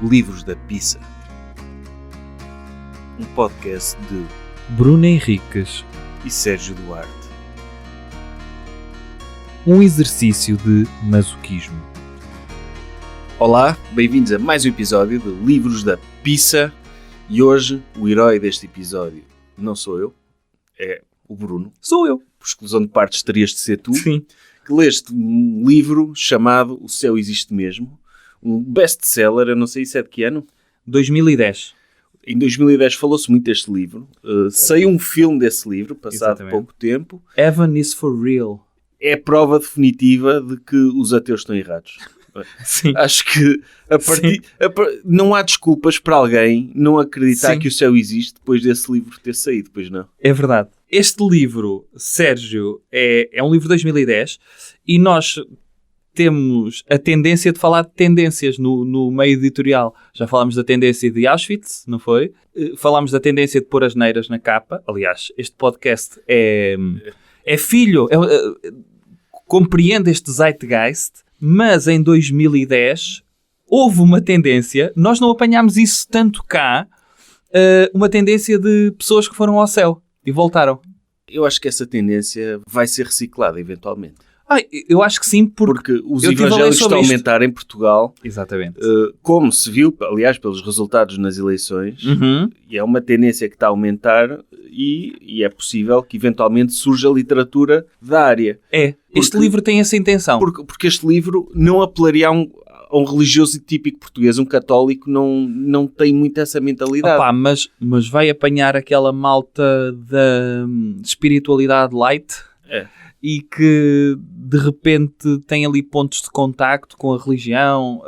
Livros da Pizza, um podcast de Bruno Henriques e Sérgio Duarte. Um exercício de masoquismo. Olá, bem-vindos a mais um episódio de Livros da Pizza. E hoje o herói deste episódio não sou eu, é o Bruno. Sou eu. Por exclusão de partes terias de ser tu. Sim. Que leste um livro chamado O Céu Existe Mesmo. Um best-seller, eu não sei se é de que ano. 2010. Em 2010 falou-se muito deste livro. Saiu um filme desse livro, passado Exatamente. pouco tempo. Heaven is for real. É a prova definitiva de que os ateus estão errados. Sim. Acho que não há desculpas para alguém não acreditar Sim. que o céu existe depois desse livro ter saído, pois não? É verdade. Este livro, Sérgio, é um livro de 2010 e nós temos a tendência de falar de tendências no meio editorial. Já falámos da tendência de Auschwitz, não foi? Falámos da tendência de pôr as neiras na capa. Aliás, este podcast é filho, compreende este zeitgeist, mas em 2010 houve uma tendência, nós não apanhámos isso tanto cá, uma tendência de pessoas que foram ao céu e voltaram. Eu acho que essa tendência vai ser reciclada eventualmente. Eu acho que sim, porque os eu tive a ler evangélicos sobre estão a isto. aumentar em Portugal, Exatamente. como se viu, aliás, pelos resultados nas eleições, Uhum. e é uma tendência que está a aumentar e é possível que eventualmente surja literatura da área. Este Porque- livro tem essa intenção. Porque este livro não apelaria a um religioso típico português, um católico não tem muito essa mentalidade. Opa, mas vai apanhar aquela malta da espiritualidade light É. e que de repente tem ali pontos de contacto com a religião.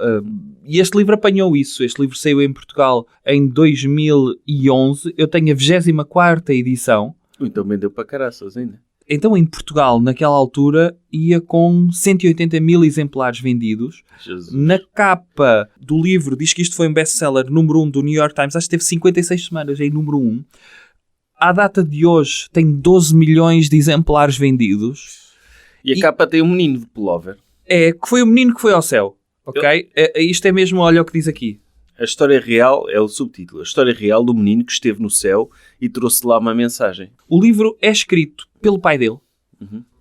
E este livro apanhou isso. Este livro saiu em Portugal em 2011. Eu tenho a 24ª edição. Então vendeu para caraças ainda. Então em Portugal, naquela altura, ia com 180 mil exemplares vendidos. Jesus. Na capa do livro diz que isto foi um best-seller número 1 do New York Times. Acho que teve 56 semanas em número 1. À data de hoje tem 12 milhões de exemplares vendidos. E a capa tem um menino de pullover. Que foi o menino que foi ao céu. Ok? Isto é mesmo, olha o que diz aqui. A história real é o subtítulo. A história real do menino que esteve no céu e trouxe lá uma mensagem. O livro é escrito pelo pai dele,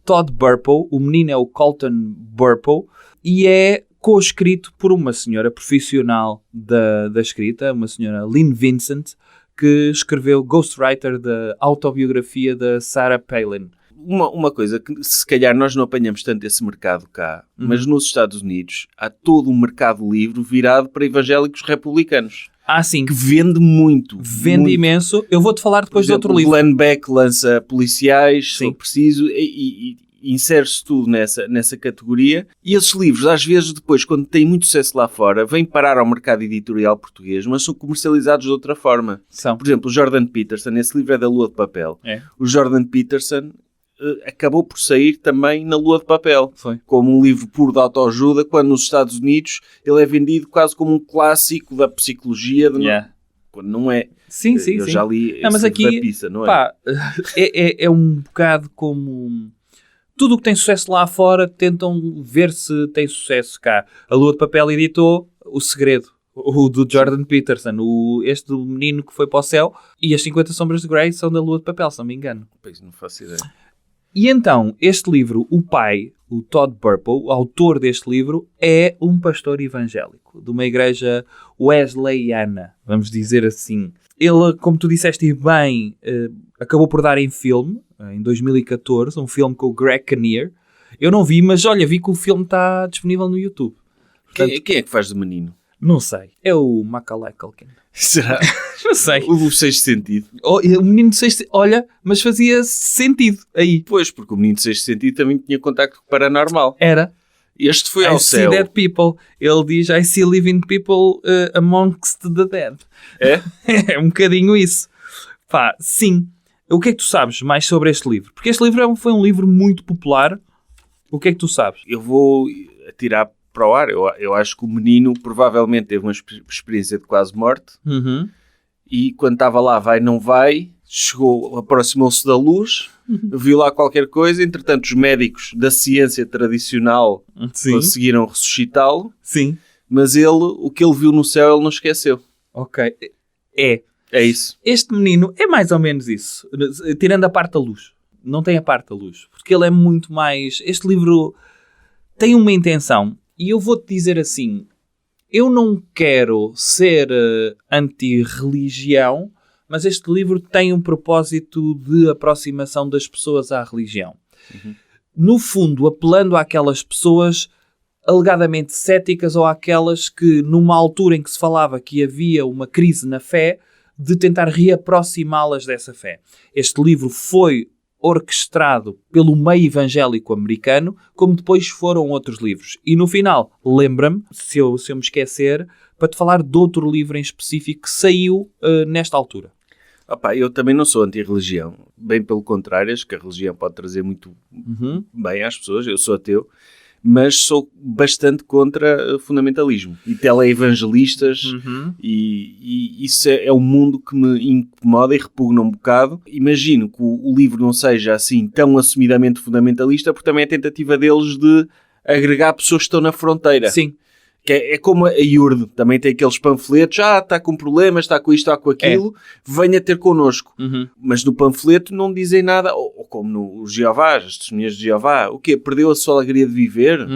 Todd Burpo. O menino é o Colton Burpo. E é co-escrito por uma senhora profissional da escrita, uma senhora Lynn Vincent, que escreveu Ghostwriter da autobiografia da Sarah Palin. Uma coisa que se calhar nós não apanhamos tanto esse mercado cá, mas nos Estados Unidos há todo um mercado livre virado para evangélicos republicanos. Sim. Que vende muito. Vende muito. imenso. Eu vou-te falar depois de outro livro. Glenn Beck lança policiais, se Sim. for preciso, e insere-se tudo nessa categoria. E esses livros, às vezes, depois, quando têm muito sucesso lá fora, vêm parar ao mercado editorial português, mas são comercializados de outra forma. São. Por exemplo, o Jordan Peterson, esse livro é da Lua de Papel. O Jordan Peterson acabou por sair também na Lua de Papel. Foi. Como um livro puro de autoajuda, quando nos Estados Unidos ele é vendido quase como um clássico da psicologia, quando não é. Sim. Eu já li Não, mas esse aqui, livro da pizza, não é? pá, é um bocado como... Tudo o que tem sucesso lá fora tentam ver se tem sucesso cá. A Lua de Papel editou O Segredo, o do Jordan Peterson, este do menino que foi para o céu, e as 50 Sombras de Grey são da Lua de Papel, se não me engano. Pois, não faço ideia. E então, este livro, o pai, o Todd Burpo, o autor deste livro, é um pastor evangélico de uma igreja wesleyana, vamos dizer assim. Ele, como tu disseste bem, acabou por dar em filme, em 2014, um filme com o Greg Kinnear. Eu não vi, mas olha, vi que o filme está disponível no YouTube. Portanto, Quem é que faz de menino? não sei. É o Macaulay Culkin. Será? Não sei. O sexto sentido. O menino de sexto... Olha, mas fazia sentido aí. Pois, porque o menino de sexto sentido também tinha contacto com o paranormal. Era. Este foi I ao see céu. dead people. Ele diz, I see living people amongst the dead. É? É um bocadinho isso. Pá, sim. O que é que tu sabes mais sobre este livro? Porque este livro foi um livro muito popular. O que é que tu sabes? Eu vou atirar para o ar. Eu acho que o menino provavelmente teve uma experiência de quase morte. Uhum. E quando estava lá, vai, não vai, chegou, aproximou-se da luz, viu lá qualquer coisa. Entretanto, os médicos da ciência tradicional Sim. conseguiram ressuscitá-lo. Sim. mas o que ele viu no céu, ele não esqueceu. Ok. É isso. Este menino é mais ou menos isso. Tirando a parte da luz. Não tem a parte da luz. Porque ele é muito mais... Este livro tem uma intenção. E eu vou-te dizer assim... Eu não quero ser anti-religião, mas este livro tem um propósito de aproximação das pessoas à religião. Uhum. No fundo, apelando àquelas pessoas alegadamente céticas ou àquelas que, numa altura em que se falava que havia uma crise na fé, de tentar reaproximá-las dessa fé. Este livro foi orquestrado pelo meio evangélico americano, como depois foram outros livros. E no final, lembra-me, se eu me esquecer, para te falar de outro livro em específico que saiu nesta altura. Opa, eu também não sou anti-religião. Bem pelo contrário, acho que a religião pode trazer muito bem às pessoas. Eu sou ateu. Mas sou bastante contra fundamentalismo e teleevangelistas e isso é um mundo que me incomoda e repugna um bocado. Imagino que o livro não seja assim tão assumidamente fundamentalista, porque também é a tentativa deles de agregar pessoas que estão na fronteira. Sim. Que é como a IURD, também tem aqueles panfletos, está com problemas, está com isto, está com aquilo, venha ter connosco. Mas no panfleto não dizem nada, ou como no Jeová, as testemunhas de Jeová, o quê? Perdeu a sua alegria de viver?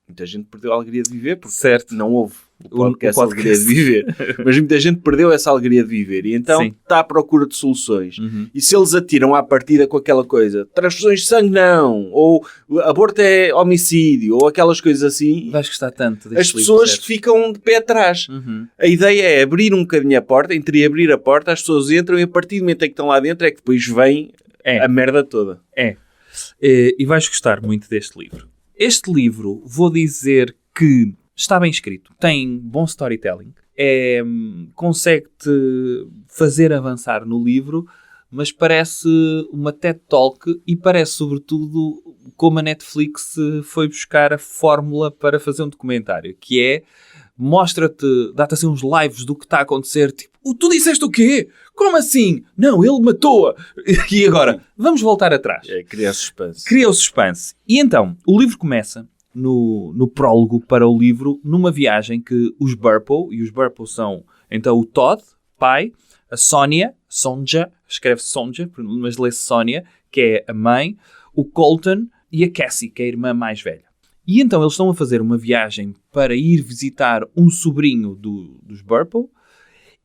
Muita gente perdeu a alegria de viver, porque não houve o podcast Alegria de Viver. Mas muita gente perdeu essa alegria de viver. E então está à procura de soluções. E se eles atiram à partida com aquela coisa, transfusões de sangue não, ou aborto é homicídio, ou aquelas coisas assim, vais gostar tanto as pessoas ficam de pé atrás. A ideia é abrir um bocadinho a porta, entreabrir a porta, as pessoas entram e a partir do momento em que estão lá dentro é que depois vem a merda toda. E vais gostar muito deste livro. Este livro, vou dizer que está bem escrito, tem bom storytelling, consegue-te fazer avançar no livro, mas parece uma TED Talk e parece sobretudo como a Netflix foi buscar a fórmula para fazer um documentário, que é, mostra-te, dá-te assim uns lives do que está a acontecer, tipo, tu disseste o quê? Como assim? Não, ele matou-a. E agora, vamos voltar atrás. Cria suspense. Cria o suspense. E então, o livro começa no prólogo para o livro, numa viagem que os Burpo, e os Burpo são, então, o Todd, pai, a Sonja, escreve-se Sonja, mas lê-se Sónia, que é a mãe, o Colton e a Cassie, que é a irmã mais velha. E então eles estão a fazer uma viagem para ir visitar um sobrinho dos Burpo,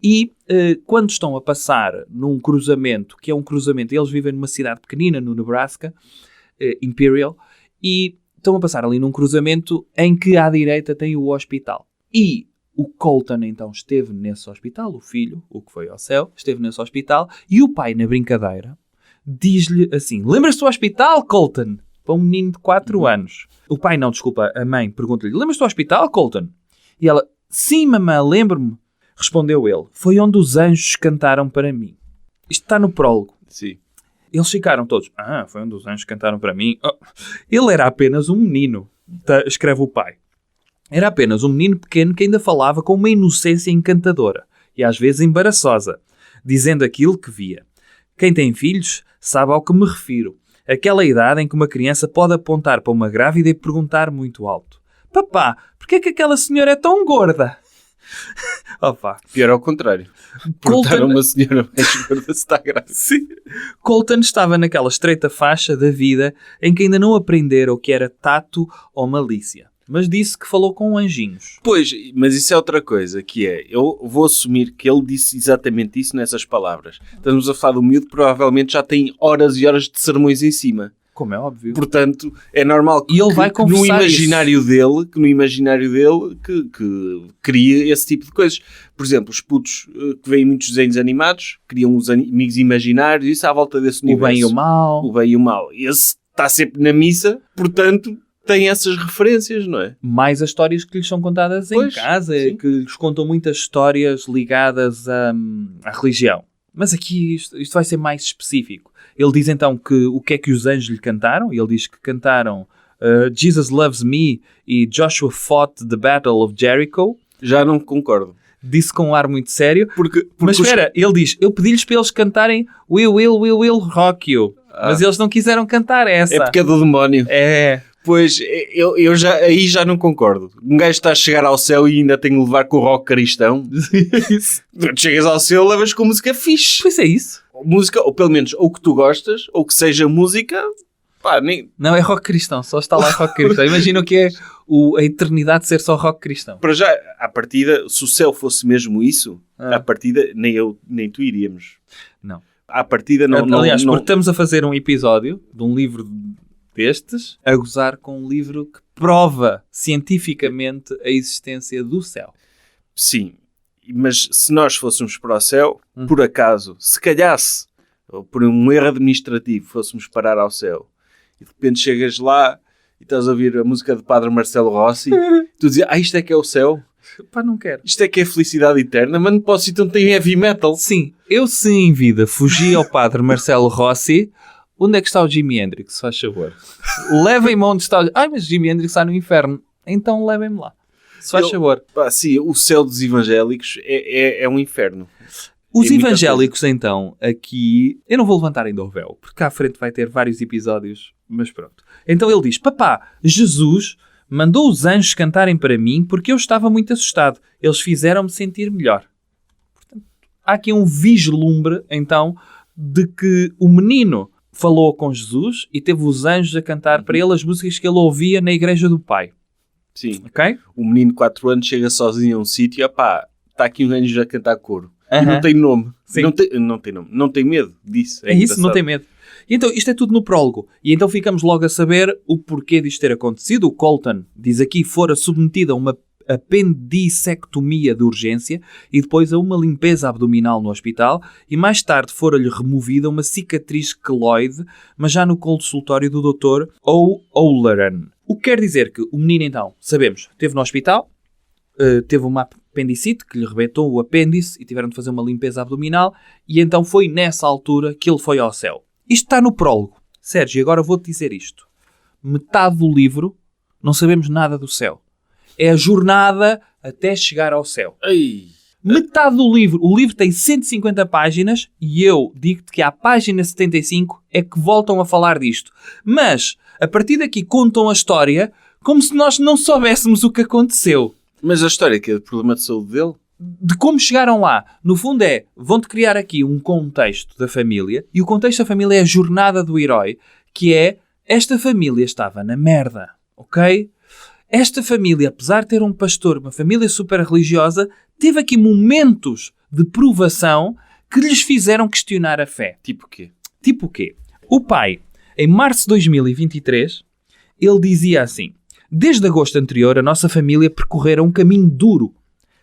e quando estão a passar num cruzamento, que é um cruzamento, eles vivem numa cidade pequenina, no Nebraska, Imperial, e estão a passar ali num cruzamento em que à direita tem o hospital. E o Colton então esteve nesse hospital, o filho, o que foi ao céu, esteve nesse hospital, e o pai, na brincadeira, diz-lhe assim, lembras-te do hospital, Colton? Para um menino de 4 anos. O pai não, desculpa, a mãe pergunta-lhe, lembras-te do hospital, Colton? E ela, sim, mamã, lembro-me. Respondeu ele, foi onde os anjos cantaram para mim. Isto está no prólogo. Sim. Eles ficaram todos, foi onde os anjos cantaram para mim. Oh. Ele era apenas um menino, escreve o pai. Era apenas um menino pequeno que ainda falava com uma inocência encantadora e às vezes embaraçosa, dizendo aquilo que via. Quem tem filhos sabe ao que me refiro. Aquela idade em que uma criança pode apontar para uma grávida e perguntar muito alto. Papá, porquê é que aquela senhora é tão gorda? Opa, pior ao contrário. Perguntaram uma senhora mais gorda se está grávida. Sim. Colton estava naquela estreita faixa da vida em que ainda não aprendera o que era tato ou malícia. Mas disse que falou com anjinhos. Pois, mas isso é outra coisa, que é, eu vou assumir que ele disse exatamente isso nessas palavras. Estamos a falar do miúdo que provavelmente já tem horas e horas de sermões em cima. Como é óbvio. Portanto, é normal que, e ele vai no imaginário dele, que cria esse tipo de coisas. Por exemplo, os putos que veem muitos desenhos animados, criam uns amigos imaginários, isso à volta desse universo. O bem e o mal. O bem e o mal. Esse está sempre na missa, portanto, tem essas referências, não é? Mais as histórias que lhes são contadas em casa, sim. Que lhes contam muitas histórias ligadas à religião. Mas aqui isto vai ser mais específico. Ele diz então que o que é que os anjos lhe cantaram, e ele diz que cantaram Jesus Loves Me e Joshua Fought the Battle of Jericho. Já não concordo. Disse com um ar muito sério. Porque mas espera, ele diz, eu pedi-lhes para eles cantarem We Will Rock You. Mas eles não quiseram cantar essa. É porque é do demónio. É. Pois, aí já não concordo. Um gajo está a chegar ao céu e ainda tem que levar com o rock cristão. Chegas ao céu, levas com música fixe. Pois é isso. Música, ou pelo menos, ou que tu gostas, ou que seja música... Pá, nem... Não, é rock cristão. Só está lá rock cristão. Imagina o que é a eternidade de ser só rock cristão. Para já, à partida, se o céu fosse mesmo isso, à partida, nem eu, nem tu iríamos. Não. À partida, não... Aliás, não... porque estamos a fazer um episódio de um livro destes, a gozar com um livro que prova cientificamente a existência do céu. Sim. Mas se nós fôssemos para o céu, por acaso, se calhasse, ou por um erro administrativo, fôssemos parar ao céu, e de repente chegas lá e estás a ouvir a música de Padre Marcelo Rossi, tu dizes, isto é que é o céu? Pá, não quero. Isto é que é felicidade eterna? Mas não posso, então tem heavy metal. Sim, eu se em vida fugi ao Padre Marcelo Rossi, onde é que está o Jimi Hendrix, se faz favor? Levem-me onde está o... mas Jimi Hendrix está no inferno. Então levem-me lá, se faz favor. Pá, sim, o céu dos evangélicos é um inferno. Os evangélicos, então, aqui... Eu não vou levantar ainda o véu, porque cá à frente vai ter vários episódios, mas pronto. Então ele diz, papá, Jesus mandou os anjos cantarem para mim porque eu estava muito assustado. Eles fizeram-me sentir melhor. Portanto, há aqui um vislumbre, então, de que o menino falou com Jesus e teve os anjos a cantar para ele as músicas que ele ouvia na igreja do pai. Sim. Ok? O menino de 4 anos chega sozinho a um sítio e, pá, está aqui um anjo a cantar coro. E não tem nome. Não tem nome. Não tem medo disso. É isso, não tem medo. E então, isto é tudo no prólogo. E então ficamos logo a saber o porquê disto ter acontecido. O Colton, diz aqui, fora submetido a uma apendicectomia de urgência e depois a uma limpeza abdominal no hospital e mais tarde fora-lhe removida uma cicatriz queloide, mas já no consultório do Dr. O'Halloran. O que quer dizer que o menino, então, sabemos, esteve no hospital, teve uma apendicite que lhe rebentou o apêndice e tiveram de fazer uma limpeza abdominal e então foi nessa altura que ele foi ao céu. Isto está no prólogo. Sérgio, agora vou-te dizer isto. Metade do livro não sabemos nada do céu. É a jornada até chegar ao céu. Ei. Metade do livro. O livro tem 150 páginas e eu digo-te que à página 75 é que voltam a falar disto. Mas, a partir daqui contam a história como se nós não soubéssemos o que aconteceu. Mas a história que é do problema de saúde dele? De como chegaram lá. No fundo vão-te criar aqui um contexto da família e o contexto da família é a jornada do herói, que é, esta família estava na merda, ok? Esta família, apesar de ter um pastor, uma família super religiosa, teve aqui momentos de provação que lhes fizeram questionar a fé. Tipo o quê? Tipo o quê? O pai, em março de 2023, ele dizia assim: desde agosto anterior, a nossa família percorrera um caminho duro.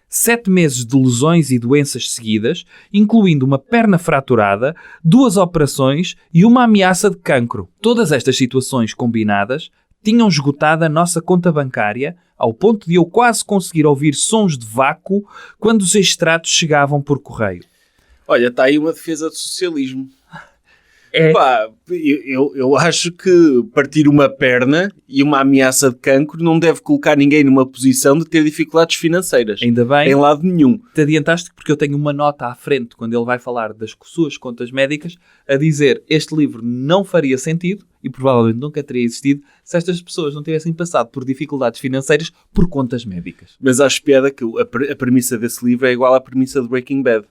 7 meses de lesões e doenças seguidas, incluindo uma perna fraturada, 2 operações e uma ameaça de cancro. Todas estas situações combinadas tinham esgotado a nossa conta bancária, ao ponto de eu quase conseguir ouvir sons de vácuo quando os extratos chegavam por correio. Olha, está aí uma defesa do socialismo. É. Pá, eu acho que partir uma perna e uma ameaça de cancro não deve colocar ninguém numa posição de ter dificuldades financeiras. Ainda bem. Em lado nenhum. Te adiantaste porque eu tenho uma nota à frente quando ele vai falar das suas contas médicas a dizer este livro não faria sentido e provavelmente nunca teria existido se estas pessoas não tivessem passado por dificuldades financeiras por contas médicas. Mas acho piada que a premissa desse livro é igual à premissa de Breaking Bad.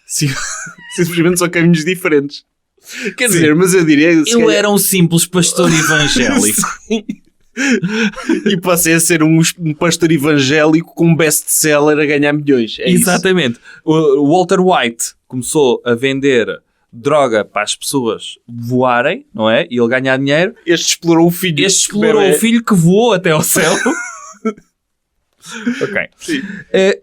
Simplesmente são caminhos diferentes. Quer dizer, mas eu diria... Eu era um simples pastor evangélico. E passei a ser um pastor evangélico com um best-seller a ganhar milhões. É exatamente. O Walter White começou a vender droga para as pessoas voarem, não é? E ele ganhar dinheiro. Este explorou o filho. Este explorou o filho que voou até ao céu. Ok.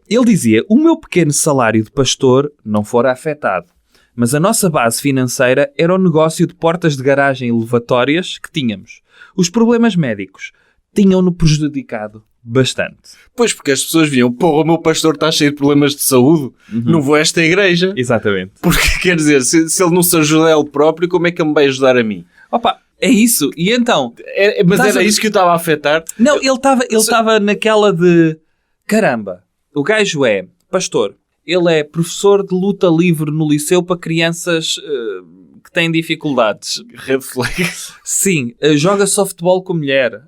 Ele dizia, o meu pequeno salário de pastor não fora afetado. Mas a nossa base financeira era o negócio de portas de garagem elevatórias que tínhamos. Os problemas médicos tinham-no prejudicado bastante. Pois, porque as pessoas viam, porra, o meu pastor está cheio de problemas de saúde, não vou a esta igreja. Exatamente. Porque, quer dizer, se ele não se ajuda a ele próprio, como é que ele me vai ajudar a mim? Opa, é isso. E então... Mas era isso que eu estava a afetar? Não, ele estava naquela de... Caramba, o gajo é pastor. Ele é professor de luta livre no liceu para crianças que que tem dificuldades. Red flag. Sim, joga softball com mulher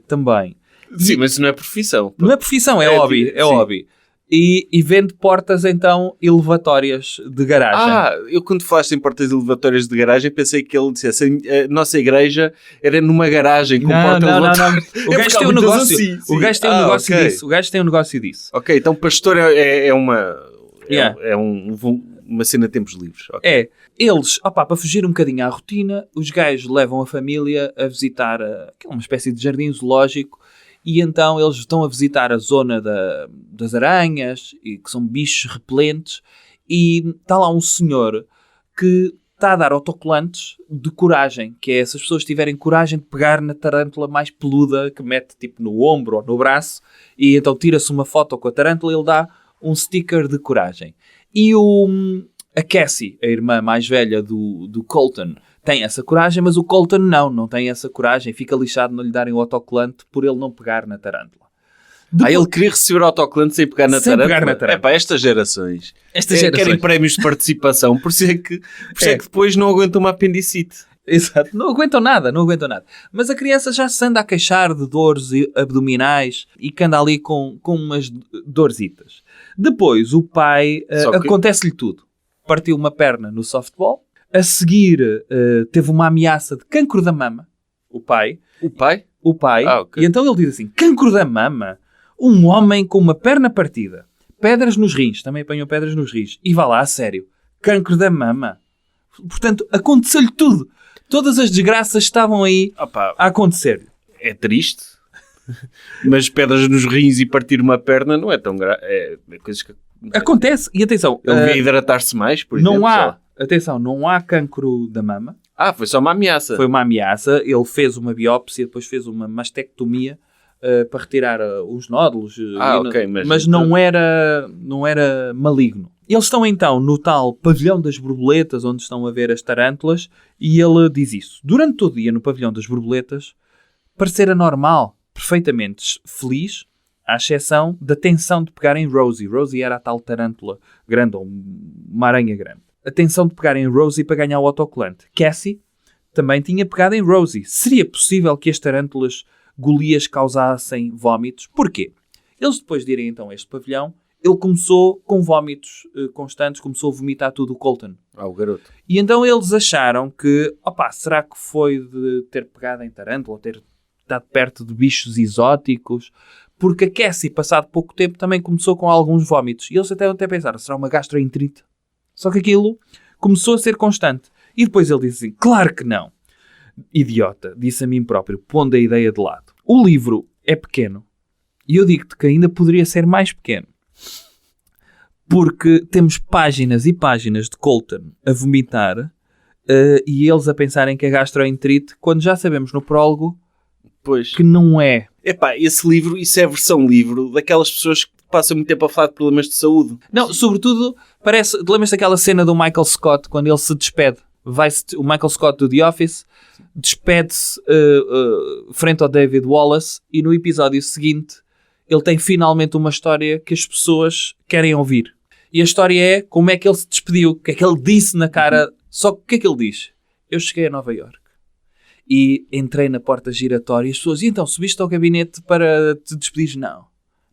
também. Sim, mas isso não é profissão. Não é profissão, é hobby. É hobby. E vende portas, então, elevatórias de garagem. Eu quando falaste em portas elevatórias de garagem, pensei que ele dissesse a nossa igreja era numa garagem com porta elevatória. O gajo tem um negócio. O gajo tem um negócio disso. O gajo tem um negócio disso. Ok, então pastor é uma cena de tempos livres. Okay. Eles, para fugir um bocadinho à rotina, os gajos levam a família a visitar uma espécie de jardim zoológico. E então eles estão a visitar a zona das aranhas, e que são bichos repelentes, e está lá um senhor que está a dar autocolantes de coragem, que é se as pessoas tiverem coragem de pegar na tarântula mais peluda, que mete tipo no ombro ou no braço, e então tira-se uma foto com a tarântula e ele dá um sticker de coragem. E a Cassie, a irmã mais velha do Colton, tem essa coragem, mas o Colton não tem essa coragem. Fica lixado de não lhe darem o autocolante por ele não pegar na tarântula. Ele queria receber o autocolante sem pegar na tarântula? Estas gerações. Querem prémios de participação. Por isso é que depois não aguentam uma apendicite. Exato. Não aguentam nada. Mas a criança já se anda a queixar de dores abdominais e que anda ali com umas dorzitas. Depois, o pai, acontece-lhe tudo. Partiu uma perna no softball. A seguir, teve uma ameaça de cancro da mama. O pai. Okay. E então ele diz assim, cancro da mama? Um homem com uma perna partida. Pedras nos rins. Também apanhou pedras nos rins. E vá lá, a sério. Cancro da mama. Portanto, aconteceu-lhe tudo. Todas as desgraças estavam aí a acontecer. É triste. Mas pedras nos rins e partir uma perna não é tão grave. É coisas que... Acontece. E atenção. Ele devia hidratar-se mais, por exemplo. Não há cancro da mama. Foi só uma ameaça. Foi uma ameaça. Ele fez uma biópsia, depois fez uma mastectomia para retirar os nódulos. Mas não era maligno. Eles estão então no tal pavilhão das borboletas, onde estão a ver as tarântulas, e ele diz isso. Durante todo o dia no pavilhão das borboletas, parecera normal, perfeitamente feliz, à exceção da tensão de pegar em Rosie. Rosie era a tal tarântula grande, ou uma aranha grande. A tensão de pegar em Rosie para ganhar o autocolante. Cassie também tinha pegado em Rosie. Seria possível que as tarântulas golias causassem vómitos? Porquê? Eles depois de irem então a este pavilhão, ele começou com vómitos constantes, começou a vomitar tudo o Colton. O garoto. E então eles acharam que, será que foi de ter pegado em tarântula, ou ter estado perto de bichos exóticos? Porque a Cassie, passado pouco tempo, também começou com alguns vómitos. E eles até pensaram, será uma gastroenterite? Só que aquilo começou a ser constante. E depois ele disse assim, claro que não. Idiota, disse a mim próprio, pondo a ideia de lado. O livro é pequeno. E eu digo-te que ainda poderia ser mais pequeno. Porque temos páginas e páginas de Colton a vomitar e eles a pensarem que é gastroenterite, quando já sabemos no prólogo que não é. Esse livro, isso é a versão livro daquelas pessoas que passam muito tempo a falar de problemas de saúde. Não, sobretudo, lembras-te daquela cena do Michael Scott, quando ele se despede? O Michael Scott do The Office despede-se frente ao David Wallace e no episódio seguinte ele tem finalmente uma história que as pessoas querem ouvir. E a história é como é que ele se despediu, o que é que ele disse na cara. Só que o que é que ele diz? Eu cheguei a Nova Iorque e entrei na porta giratória e as pessoas, e então subiste ao gabinete para te despedir?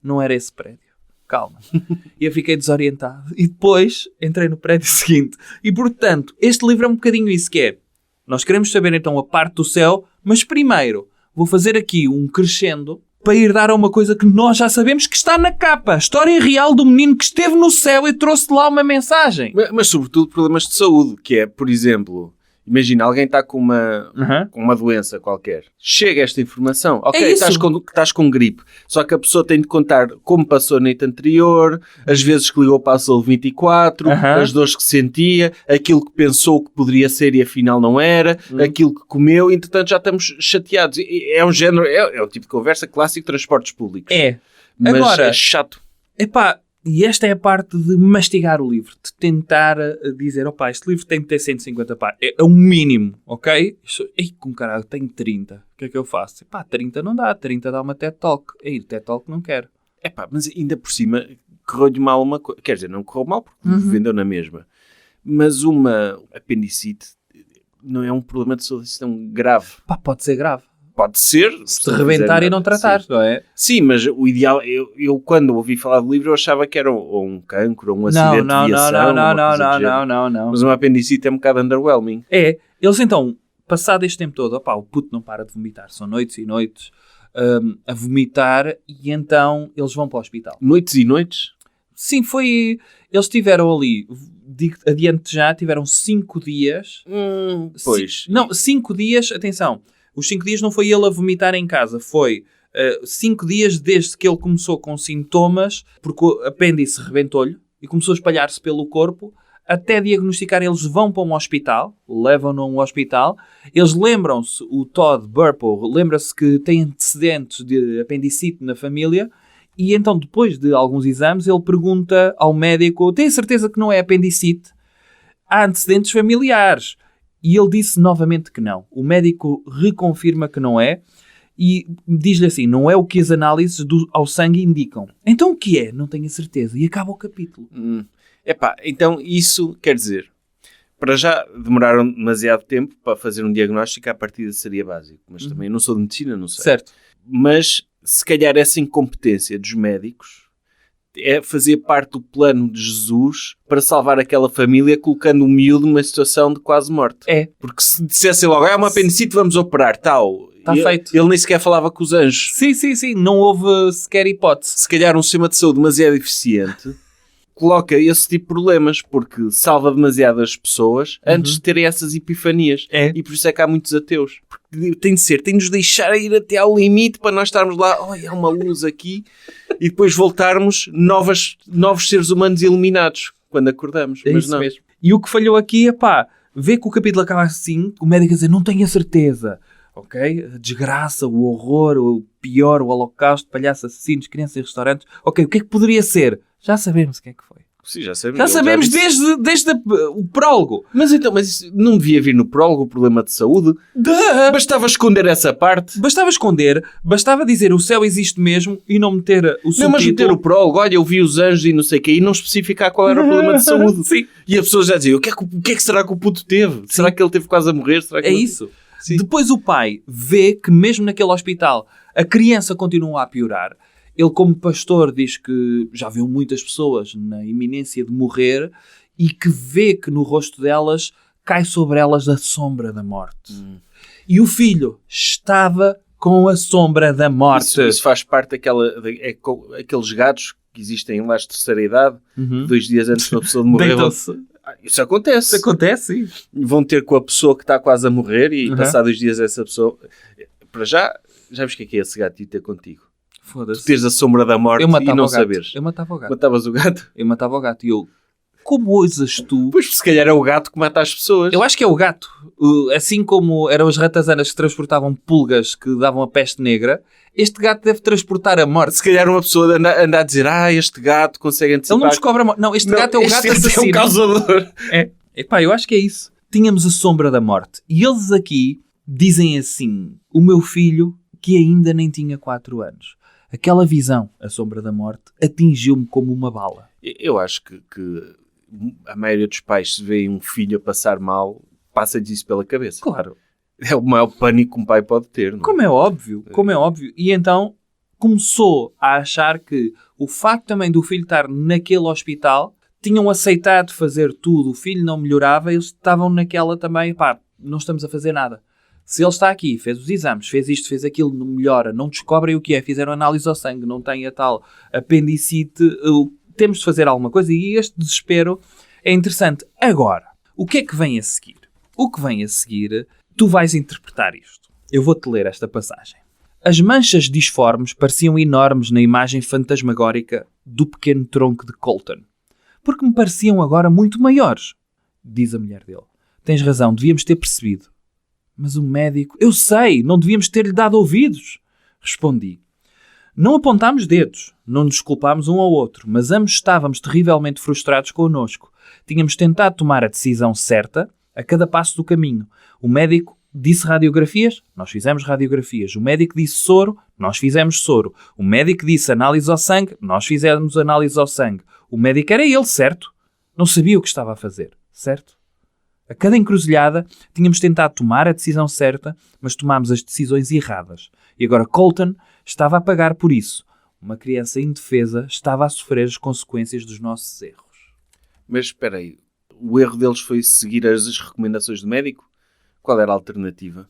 Não era esse prédio. Calma. E eu fiquei desorientado. E depois entrei no prédio seguinte. E portanto, este livro é um bocadinho isso que é. Nós queremos saber então a parte do céu, mas primeiro vou fazer aqui um crescendo para ir dar a uma coisa que nós já sabemos que está na capa. A história real do menino que esteve no céu e trouxe de lá uma mensagem. Mas sobretudo problemas de saúde, que é, por exemplo, imagina, alguém está com uma doença qualquer. Chega esta informação. Ok, estás com gripe. Só que a pessoa tem de contar como passou a noite anterior, as vezes que ligou para a Saúde 24, as dores que sentia, aquilo que pensou que poderia ser e afinal não era, aquilo que comeu. Entretanto, já estamos chateados. É um género, é o tipo de conversa clássico de transportes públicos. Mas agora, é chato. E esta é a parte de mastigar o livro, de tentar dizer, este livro tem de ter 150 páginas. É um mínimo, ok? Com caralho, tenho 30. O que é que eu faço? 30 não dá, 30 dá uma TED Talk. TED Talk não quero. Mas ainda por cima, correu-lhe mal uma coisa. Quer dizer, não correu mal porque vendeu na mesma. Mas uma apendicite, não é um problema de saúde tão grave. Pá, pode ser grave. Pode ser. Se te rebentar e não tratar, não é? Sim, mas o ideal... Eu quando ouvi falar do livro, eu achava que era ou um cancro, ou um acidente de aviação. Não. Mas uma apendicite é um bocado underwhelming. É. Eles então, passado este tempo todo, opá, o puto não para de vomitar. São noites e noites a vomitar e então eles vão para o hospital. Noites e noites? Sim, foi... Eles tiveram ali... Adiante já, tiveram 5 dias. Pois. 5 dias, atenção. Os 5 dias não foi ele a vomitar em casa, foi 5 dias desde que ele começou com sintomas, porque o apêndice rebentou-lhe e começou a espalhar-se pelo corpo, até diagnosticar. Eles vão para um hospital, levam-no a um hospital, eles lembram-se, o Todd Burpo lembra-se que tem antecedentes de apendicite na família, e então depois de alguns exames ele pergunta ao médico, tem certeza que não é apendicite? Há antecedentes familiares. E ele disse novamente que não. O médico reconfirma que não é e diz-lhe assim, não é o que as análises ao sangue indicam. Então o que é? Não tenho a certeza. E acaba o capítulo. Então isso quer dizer, para já demoraram demasiado tempo para fazer um diagnóstico, à partida seria básico. Mas também não sou de medicina, não sei. Certo. Mas se calhar essa incompetência dos médicos é fazer parte do plano de Jesus para salvar aquela família, colocando o miúdo numa situação de quase morte. É. Porque se dissessem logo, uma apendicite, vamos operar, tal. Está feito. Ele nem sequer falava com os anjos. Sim. Não houve sequer hipótese. Se calhar um sistema de saúde demasiado eficiente coloca esse tipo de problemas, porque salva demasiadas pessoas antes de terem essas epifanias. É. E por isso é que há muitos ateus. Porque tem de nos deixar ir até ao limite para nós estarmos lá, há uma luz aqui, e depois voltarmos novos seres humanos iluminados quando acordamos. É mas isso não. mesmo. E o que falhou aqui é ver que o capítulo acaba assim, o médico a dizer, não tenho a certeza. Ok? A desgraça, o horror, o pior, o holocausto, palhaços, assassinos, crianças em restaurantes. Ok, o que é que poderia ser? Já sabemos o que é que foi. Sim, já sabemos. Já sabemos desde o prólogo. Mas isso não devia vir no prólogo o problema de saúde? Bastava esconder essa parte. Bastava esconder, bastava dizer o céu existe mesmo e não meter o subtítulo. Não, mas meter o prólogo, olha, eu vi os anjos e não sei o quê, e não especificar qual era o problema de saúde. Sim. E a pessoa já dizia, o que é que será que o puto teve? Sim. Será que ele teve quase a morrer? Será que isso. Sim. Depois o pai vê que mesmo naquele hospital a criança continua a piorar. Ele, como pastor, diz que já viu muitas pessoas na iminência de morrer e que vê que no rosto delas cai sobre elas a sombra da morte. E o filho estava com a sombra da morte. Isso faz parte aqueles gatos que existem em lares de terceira idade, 2 dias antes de uma pessoa de morrer. Isso acontece. Isso acontece, sim. Vão ter com a pessoa que está quase a morrer e passar 2 dias essa pessoa... Para já vês o que é esse gato ir ter contigo? Foda-se. Tu teres a sombra da morte e não saberes. Eu matava o gato. Matavas o gato? Eu matava o gato. E eu, como ousas tu... Pois, se calhar é o gato que mata as pessoas. Eu acho que é o gato. Assim como eram as ratazanas que transportavam pulgas que davam a peste negra, este gato deve transportar a morte. Se calhar uma pessoa anda a dizer, este gato consegue antecipar... Ele não descobre a morte. Não, este gato é o gato assassino. É um causador. Epá, eu acho que é isso. Tínhamos a sombra da morte. E eles aqui dizem assim, o meu filho, que ainda nem tinha 4 anos. Aquela visão, a sombra da morte, atingiu-me como uma bala. Eu acho que a maioria dos pais, se veem um filho a passar mal, passa-lhes isso pela cabeça. Claro. É o maior pânico que um pai pode ter. Não? Como é óbvio. E então começou a achar que o facto também do filho estar naquele hospital, tinham aceitado fazer tudo, o filho não melhorava, eles estavam naquela também, não estamos a fazer nada. Se ele está aqui, fez os exames, fez isto, fez aquilo, não melhora, não descobrem o que é, fizeram análise ao sangue, não tem a tal apendicite, temos de fazer alguma coisa. E este desespero é interessante. Agora, o que é que vem a seguir? O que vem a seguir, tu vais interpretar isto. Eu vou-te ler esta passagem. As manchas disformes pareciam enormes na imagem fantasmagórica do pequeno tronco de Colton, porque me pareciam agora muito maiores, diz a mulher dele. Tens razão, devíamos ter percebido. Mas o médico... Eu sei, não devíamos ter-lhe dado ouvidos. Respondi. Não apontámos dedos, não nos culpámos um ao outro, mas ambos estávamos terrivelmente frustrados connosco. Tínhamos tentado tomar a decisão certa a cada passo do caminho. O médico disse radiografias, nós fizemos radiografias. O médico disse soro, nós fizemos soro. O médico disse análise ao sangue, nós fizemos análise ao sangue. O médico era ele, certo? Não sabia o que estava a fazer, certo? A cada encruzilhada tínhamos tentado tomar a decisão certa, mas tomámos as decisões erradas. E agora Colton estava a pagar por isso. Uma criança indefesa estava a sofrer as consequências dos nossos erros. Mas espera aí, o erro deles foi seguir as recomendações do médico? Qual era a alternativa?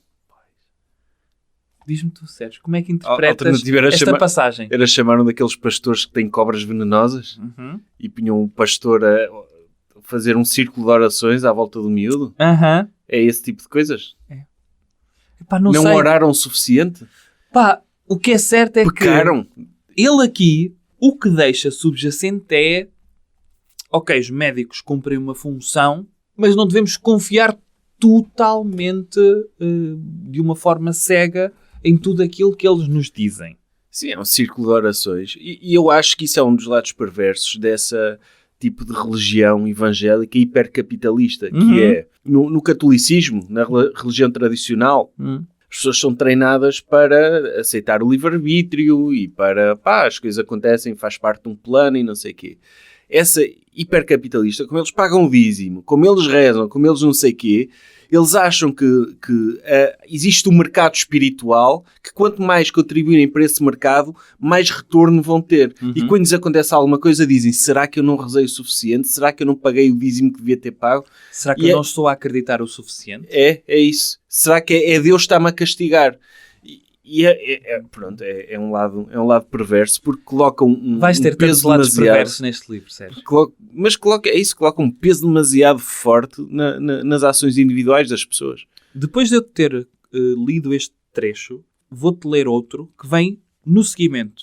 Diz-me tu, Sérgio, como é que interpretas esta passagem? Era chamar um daqueles pastores que têm cobras venenosas e punham o pastor a fazer um círculo de orações à volta do miúdo? É esse tipo de coisas? É. Epá, não sei. Oraram o suficiente? Pá, o que é certo é Pecaram. Que ele aqui, o que deixa subjacente é ok, os médicos cumprem uma função, mas não devemos confiar totalmente de uma forma cega em tudo aquilo que eles nos dizem. Sim, é um círculo de orações. E eu acho que isso é um dos lados perversos dessa tipo de religião evangélica hipercapitalista, que é, no catolicismo, na religião tradicional, as pessoas são treinadas para aceitar o livre-arbítrio e para, as coisas acontecem, faz parte de um plano e não sei o quê. Essa hipercapitalista, como eles pagam o dízimo, como eles rezam, como eles não sei o quê, eles acham que existe um mercado espiritual que quanto mais contribuírem para esse mercado, mais retorno vão ter. E quando lhes acontece alguma coisa, dizem, será que eu não rezei o suficiente? Será que eu não paguei o dízimo que devia ter pago? Será que eu não estou a acreditar o suficiente? É isso. Será que é Deus que está-me a castigar? Pronto, é um lado perverso, porque coloca Vais ter tantos lados perversos neste livro, Sérgio. Coloca um peso demasiado forte nas ações individuais das pessoas. Depois de eu ter lido este trecho, vou-te ler outro que vem no seguimento.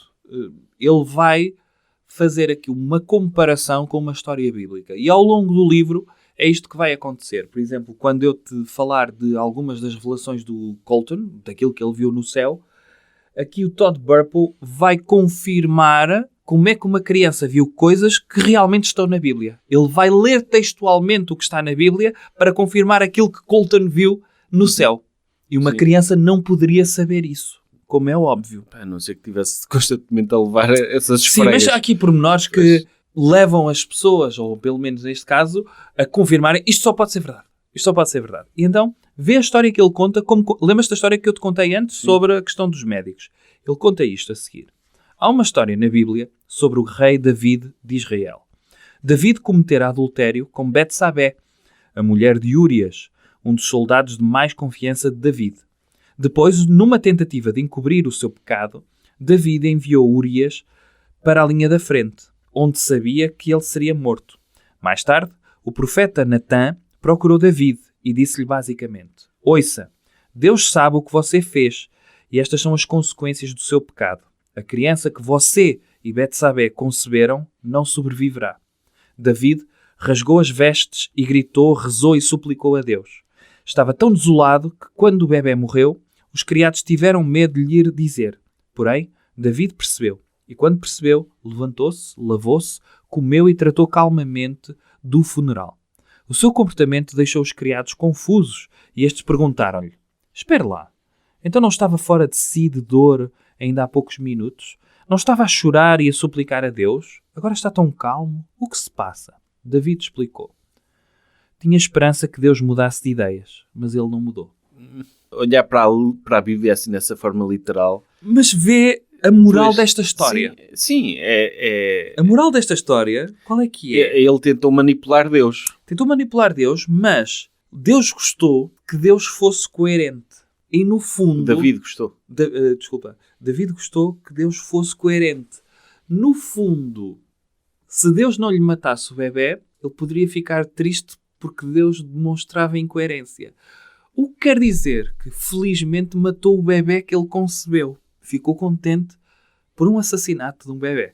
Ele vai fazer aqui uma comparação com uma história bíblica. E ao longo do livro é isto que vai acontecer. Por exemplo, quando eu te falar de algumas das revelações do Colton, daquilo que ele viu no céu, aqui o Todd Burpo vai confirmar como é que uma criança viu coisas que realmente estão na Bíblia. Ele vai ler textualmente o que está na Bíblia para confirmar aquilo que Colton viu no céu. E uma criança não poderia saber isso, como é óbvio. A não ser que estivesse constantemente a levar essas esfreias. Sim, mas há aqui pormenores que levam as pessoas, ou pelo menos neste caso, a confirmarem isto só pode ser verdade. Isto só pode ser verdade. E então, vê a história que ele conta. Lembras-te da história que eu te contei antes sobre a questão dos médicos? Ele conta isto a seguir. Há uma história na Bíblia sobre o rei David de Israel. David cometera adultério com Betsabé, a mulher de Urias, um dos soldados de mais confiança de David. Depois, numa tentativa de encobrir o seu pecado, David enviou Urias para a linha da frente, onde sabia que ele seria morto. Mais tarde, o profeta Natã procurou David e disse-lhe basicamente: ouça, Deus sabe o que você fez e estas são as consequências do seu pecado. A criança que você e Betsabé conceberam não sobreviverá. David rasgou as vestes e gritou, rezou e suplicou a Deus. Estava tão desolado que quando o bebê morreu, os criados tiveram medo de lhe ir dizer. Porém, David percebeu. E quando percebeu, levantou-se, lavou-se, comeu e tratou calmamente do funeral. O seu comportamento deixou os criados confusos e estes perguntaram-lhe: espere lá, então não estava fora de si de dor ainda há poucos minutos? Não estava a chorar e a suplicar a Deus? Agora está tão calmo? O que se passa? David explicou. Tinha esperança que Deus mudasse de ideias, mas ele não mudou. Olhar para a Bíblia assim dessa forma literal. Mas vê a moral desta história. Sim, A moral desta história, qual é que é? Ele tentou manipular Deus. Tentou manipular Deus, mas Deus gostou que Deus fosse coerente. E no fundo... David gostou. David gostou que Deus fosse coerente. No fundo, se Deus não lhe matasse o bebê, ele poderia ficar triste porque Deus demonstrava incoerência. O que quer dizer que, felizmente, matou o bebê que ele concebeu. Ficou contente por um assassinato de um bebê.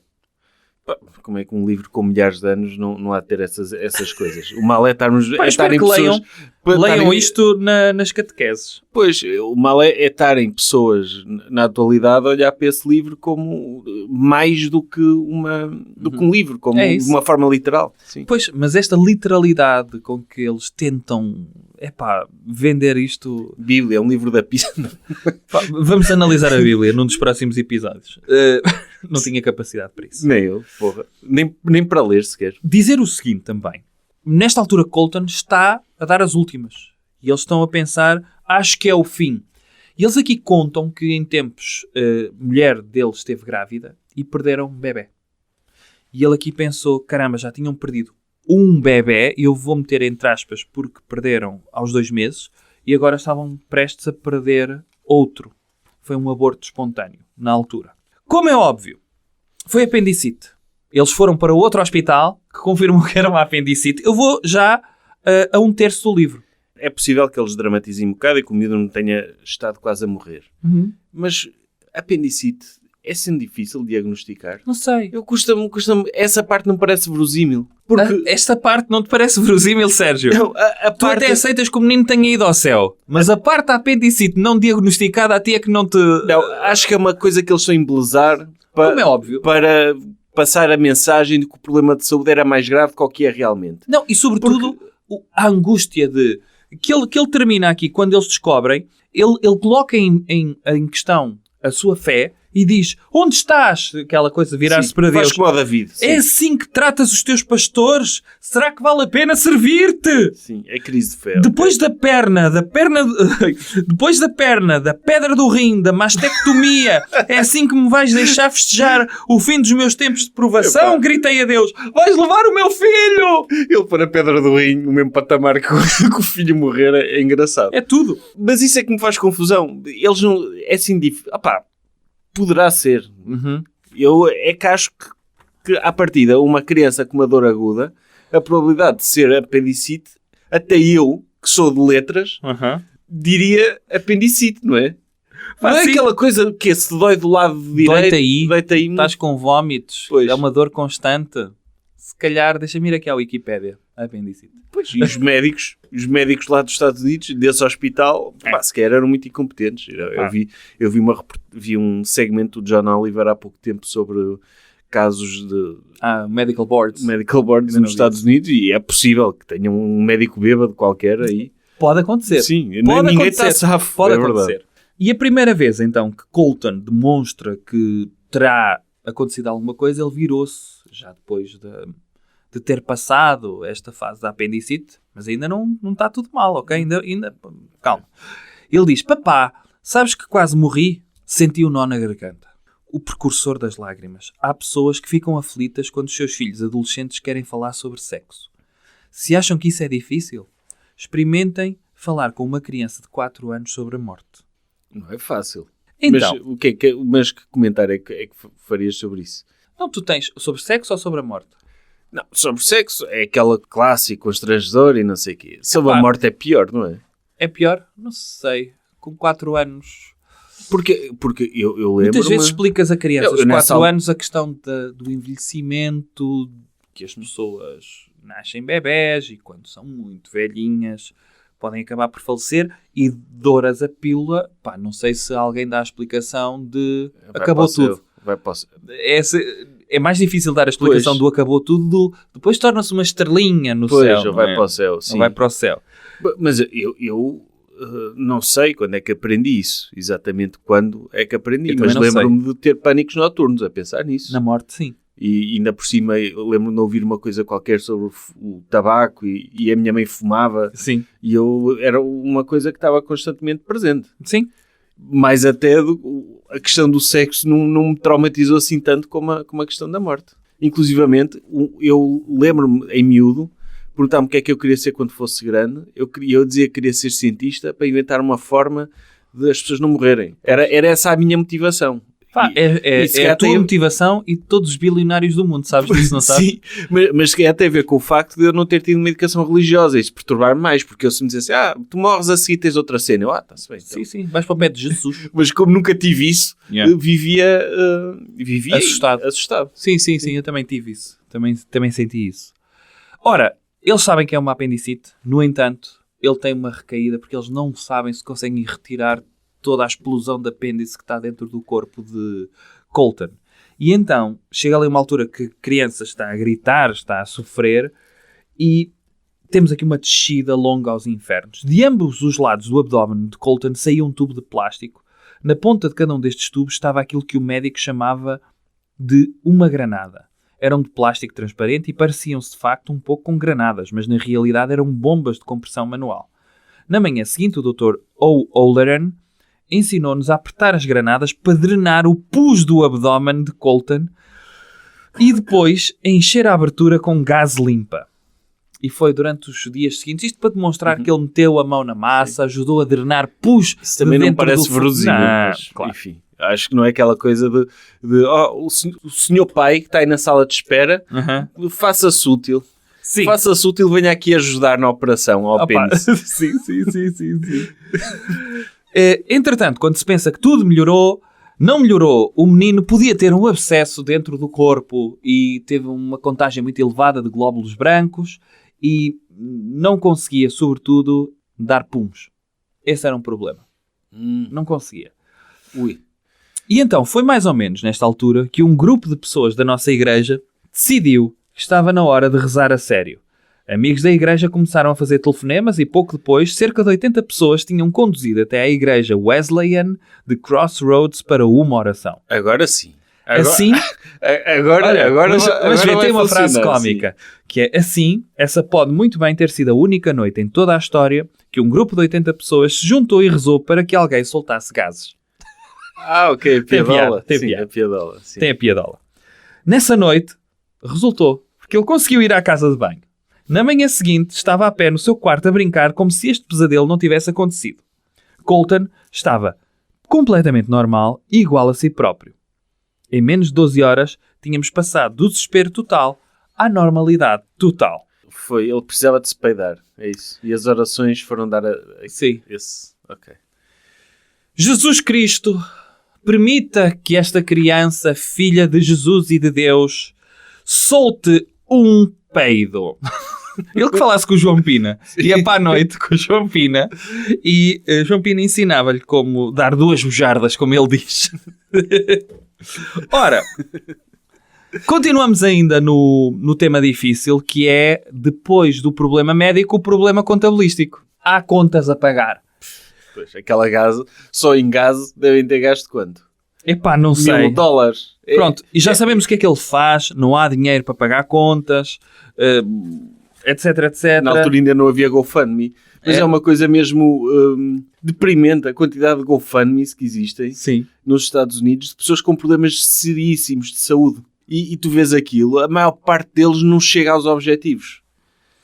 Como é que um livro com milhares de anos não há de ter essas coisas? O mal é estarmos... Espero que leiam isto nas catequeses. Pois, o mal é estarem pessoas na atualidade a olhar para esse livro como mais do que um livro, como de uma forma literal. Sim. Pois, mas esta literalidade com que eles tentam vender isto... Bíblia, é um livro da pista. Vamos analisar a Bíblia num dos próximos episódios. Não tinha capacidade para isso. Nem eu, porra. Nem para ler sequer. Dizer o seguinte também. nesta altura, Colton está a dar as últimas. E eles estão a pensar, acho que é o fim. E eles aqui contam que em tempos a mulher deles esteve grávida e perderam um bebê. E ele aqui pensou, caramba, já tinham perdido um bebê, eu vou meter entre aspas, porque perderam aos 2 meses, e agora estavam prestes a perder outro. Foi um aborto espontâneo, na altura. Como é óbvio, foi apendicite. Eles foram para outro hospital, que confirmou que era uma apendicite. Eu vou já a 1/3 do livro. É possível que eles dramatizem um bocado e que o miúdo não tenha estado quase a morrer. Mas apendicite é sendo difícil diagnosticar. Não sei. Custa-me, essa parte não parece verosímil. Porque esta parte não te parece verosímil, Sérgio? não, a Tu parte... até aceitas que o menino tenha ido ao céu. Mas a parte da apendicite não diagnosticada a ti é que não te... Não, acho que é uma coisa que eles estão a embelezar Como é óbvio. para passar a mensagem de que o problema de saúde era mais grave do que é realmente. Não, e sobretudo a angústia de... Que ele termina aqui, quando eles descobrem, ele coloca em questão a sua fé e diz, onde estás? Aquela coisa de virar-se para Deus. Faz como o David. Sim. É assim que tratas os teus pastores? Será que vale a pena servir-te? Sim, é crise de fé. Depois da pedra do rim, da mastectomia, é assim que me vais deixar festejar o fim dos meus tempos de provação? Gritei a Deus, vais levar o meu filho! Ele pôr a pedra do rim, o mesmo patamar que o filho morrer, é engraçado. É tudo. Mas isso é que me faz confusão. Eles não... É assim difícil. Poderá ser. Eu que acho que à partida, uma criança com uma dor aguda, a probabilidade de ser apendicite, até eu, que sou de letras, diria apendicite, não é? Não é aquela coisa que se dói do lado direito, doita aí, estás com vómitos, é uma dor constante. Se calhar, deixa-me ir aqui à Wikipédia, apendicite. Pois, e os médicos lá dos Estados Unidos, desse hospital, sequer eram muito incompetentes. Eu vi um segmento do John Oliver há pouco tempo sobre casos de... Medical boards nos Estados Unidos, e é possível que tenha um médico bêbado qualquer aí. Pode acontecer. Sim, ninguém está safo. Pode acontecer. E a primeira vez, então, que Colton demonstra que terá acontecido alguma coisa, ele virou-se, já depois de ter passado esta fase da apendicite, mas ainda não está tudo mal, ok? Ainda calma. Ele diz, papá, sabes que quase morri? Senti um nó na garganta. O precursor das lágrimas. Há pessoas que ficam aflitas quando os seus filhos adolescentes querem falar sobre sexo. Se acham que isso é difícil, experimentem falar com uma criança de 4 anos sobre a morte. Não é fácil. Então, mas que comentário é que farias sobre isso? Não, tu tens sobre sexo ou sobre a morte? Não, sobre sexo é aquela clássica, constrangedor e não sei o quê. Sobre a morte é pior, não é? É pior? Não sei. Com 4 anos... Porque eu lembro... Muitas vezes explicas a crianças de 4 anos a questão do envelhecimento, que as pessoas nascem bebés e quando são muito velhinhas podem acabar por falecer, e douras a pílula, não sei se alguém dá a explicação de acabou tudo. É mais difícil dar a explicação do acabou tudo, depois torna-se uma estrelinha no céu. Ou vai para o céu, sim. Ou vai para o céu. Mas eu não sei quando é que aprendi isso, exatamente quando é que aprendi, mas lembro-me de ter pânicos noturnos a pensar nisso. Na morte, sim. E ainda por cima lembro-me de ouvir uma coisa qualquer sobre o tabaco e a minha mãe fumava. Sim. E era uma coisa que estava constantemente presente. Sim. Mas até a questão do sexo não me traumatizou assim tanto como a questão da morte. Inclusivamente, eu lembro-me em miúdo, perguntar-me o que é que eu queria ser quando fosse grande. Eu dizia que queria ser cientista para inventar uma forma de as pessoas não morrerem. Era essa a minha motivação. É a tua motivação e todos os bilionários do mundo, sabes disso, não sabes? Sim, mas que tem a ver com o facto de eu não ter tido uma educação religiosa e isso perturbar-me mais, porque eu se me dissesse, tu morres a seguir, tens outra cena, eu, está-se bem. Então. Sim, vais para o pé de Jesus. Mas como nunca tive isso, vivia assustado. Sim, eu também tive isso. Também senti isso. Ora, eles sabem que é uma apendicite, no entanto, ele tem uma recaída porque eles não sabem se conseguem retirar toda a explosão de apêndice que está dentro do corpo de Colton. E então, chega ali uma altura que a criança está a gritar, está a sofrer, e temos aqui uma descida longa aos infernos. De ambos os lados do abdômen de Colton saía um tubo de plástico. Na ponta de cada um destes tubos estava aquilo que o médico chamava de uma granada. eram de plástico transparente e pareciam-se de facto um pouco com granadas, mas na realidade eram bombas de compressão manual. Na manhã seguinte, o Dr. O'Halloran ensinou-nos a apertar as granadas para drenar o pus do abdômen de Colton e depois a encher a abertura com gás limpa. E foi durante os dias seguintes, isto para demonstrar que ele meteu a mão na massa, ajudou a drenar pus. Isso também não parece verosímil, mas claro. Enfim, acho que não é aquela coisa de o senhor pai que está aí na sala de espera, faça-se útil. Sim. Faça-se útil, venha aqui ajudar na operação ao apêndice. Sim. Entretanto, quando se pensa que tudo melhorou, não melhorou. O menino podia ter um abscesso dentro do corpo e teve uma contagem muito elevada de glóbulos brancos e não conseguia, sobretudo, dar puns. Esse era um problema. Não conseguia. Ui. E então, foi mais ou menos nesta altura que um grupo de pessoas da nossa igreja decidiu que estava na hora de rezar a sério. Amigos da igreja começaram a fazer telefonemas e pouco depois, cerca de 80 pessoas tinham conduzido até à igreja Wesleyan de Crossroads para uma oração. Agora sim. Assim, mas tem uma frase cómica, que é assim, essa pode muito bem ter sido a única noite em toda a história que um grupo de 80 pessoas se juntou e rezou para que alguém soltasse gases. Ok, a piadola. Tem a piadola. Nessa noite, resultou, porque ele conseguiu ir à casa de banho. Na manhã seguinte, estava a pé no seu quarto a brincar como se este pesadelo não tivesse acontecido. Colton estava completamente normal e igual a si próprio. Em menos de 12 horas, tínhamos passado do desespero total à normalidade total. Ele precisava de se peidar, é isso. E as orações foram dar Sim. esse... Ok. Jesus Cristo, permita que esta criança, filha de Jesus e de Deus, solte um peido. Ele que falasse com o João Pina. Ia para a noite com o João Pina e João Pina ensinava-lhe como dar 2 bujardas, como ele diz. Ora, continuamos ainda no tema difícil, que é, depois do problema médico, o problema contabilístico. Há contas a pagar. Pois, aquela gás, só em gás devem ter gasto quanto? Epá, não sei. $1.000. Pronto, e já sabemos o que é que ele faz, não há dinheiro para pagar contas, etc, etc. Na altura ainda não havia GoFundMe, mas é uma coisa mesmo deprimente a quantidade de GoFundMes que existem nos Estados Unidos, de pessoas com problemas seríssimos de saúde. E tu vês aquilo, a maior parte deles não chega aos objetivos.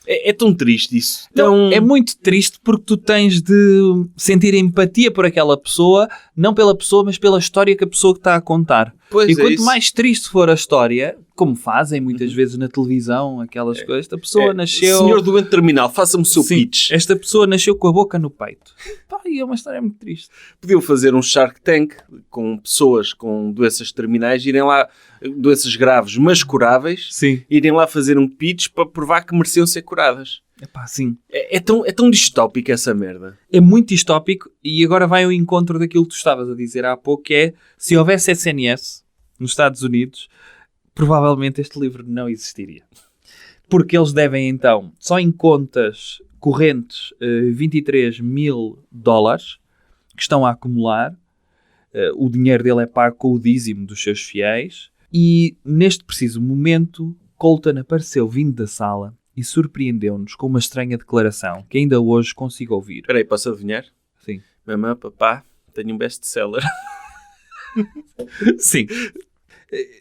É tão triste isso. Não, é muito triste porque tu tens de sentir empatia por aquela pessoa, não pela pessoa, mas pela história que a pessoa está a contar. Pois e quanto mais triste for a história, como fazem muitas vezes na televisão, aquelas coisas, esta pessoa nasceu... Senhor doente terminal, faça-me o seu pitch. Esta pessoa nasceu com a boca no peito. Pá, e é uma história muito triste. Podiam fazer um Shark Tank com pessoas com doenças terminais, irem lá, doenças graves, mas curáveis, irem lá fazer um pitch para provar que mereciam ser curadas. Epá, sim. É tão distópico essa merda. É muito distópico e agora vai ao encontro daquilo que tu estavas a dizer há pouco, que é, se houvesse SNS nos Estados Unidos, provavelmente este livro não existiria. Porque eles devem então, só em contas correntes, $23 mil que estão a acumular. O dinheiro dele é pago com o dízimo dos seus fiéis. E neste preciso momento, Colton apareceu vindo da sala e surpreendeu-nos com uma estranha declaração que ainda hoje consigo ouvir. Espera aí, posso adivinhar? Sim. Mamã, papá, tenho um best-seller. Sim.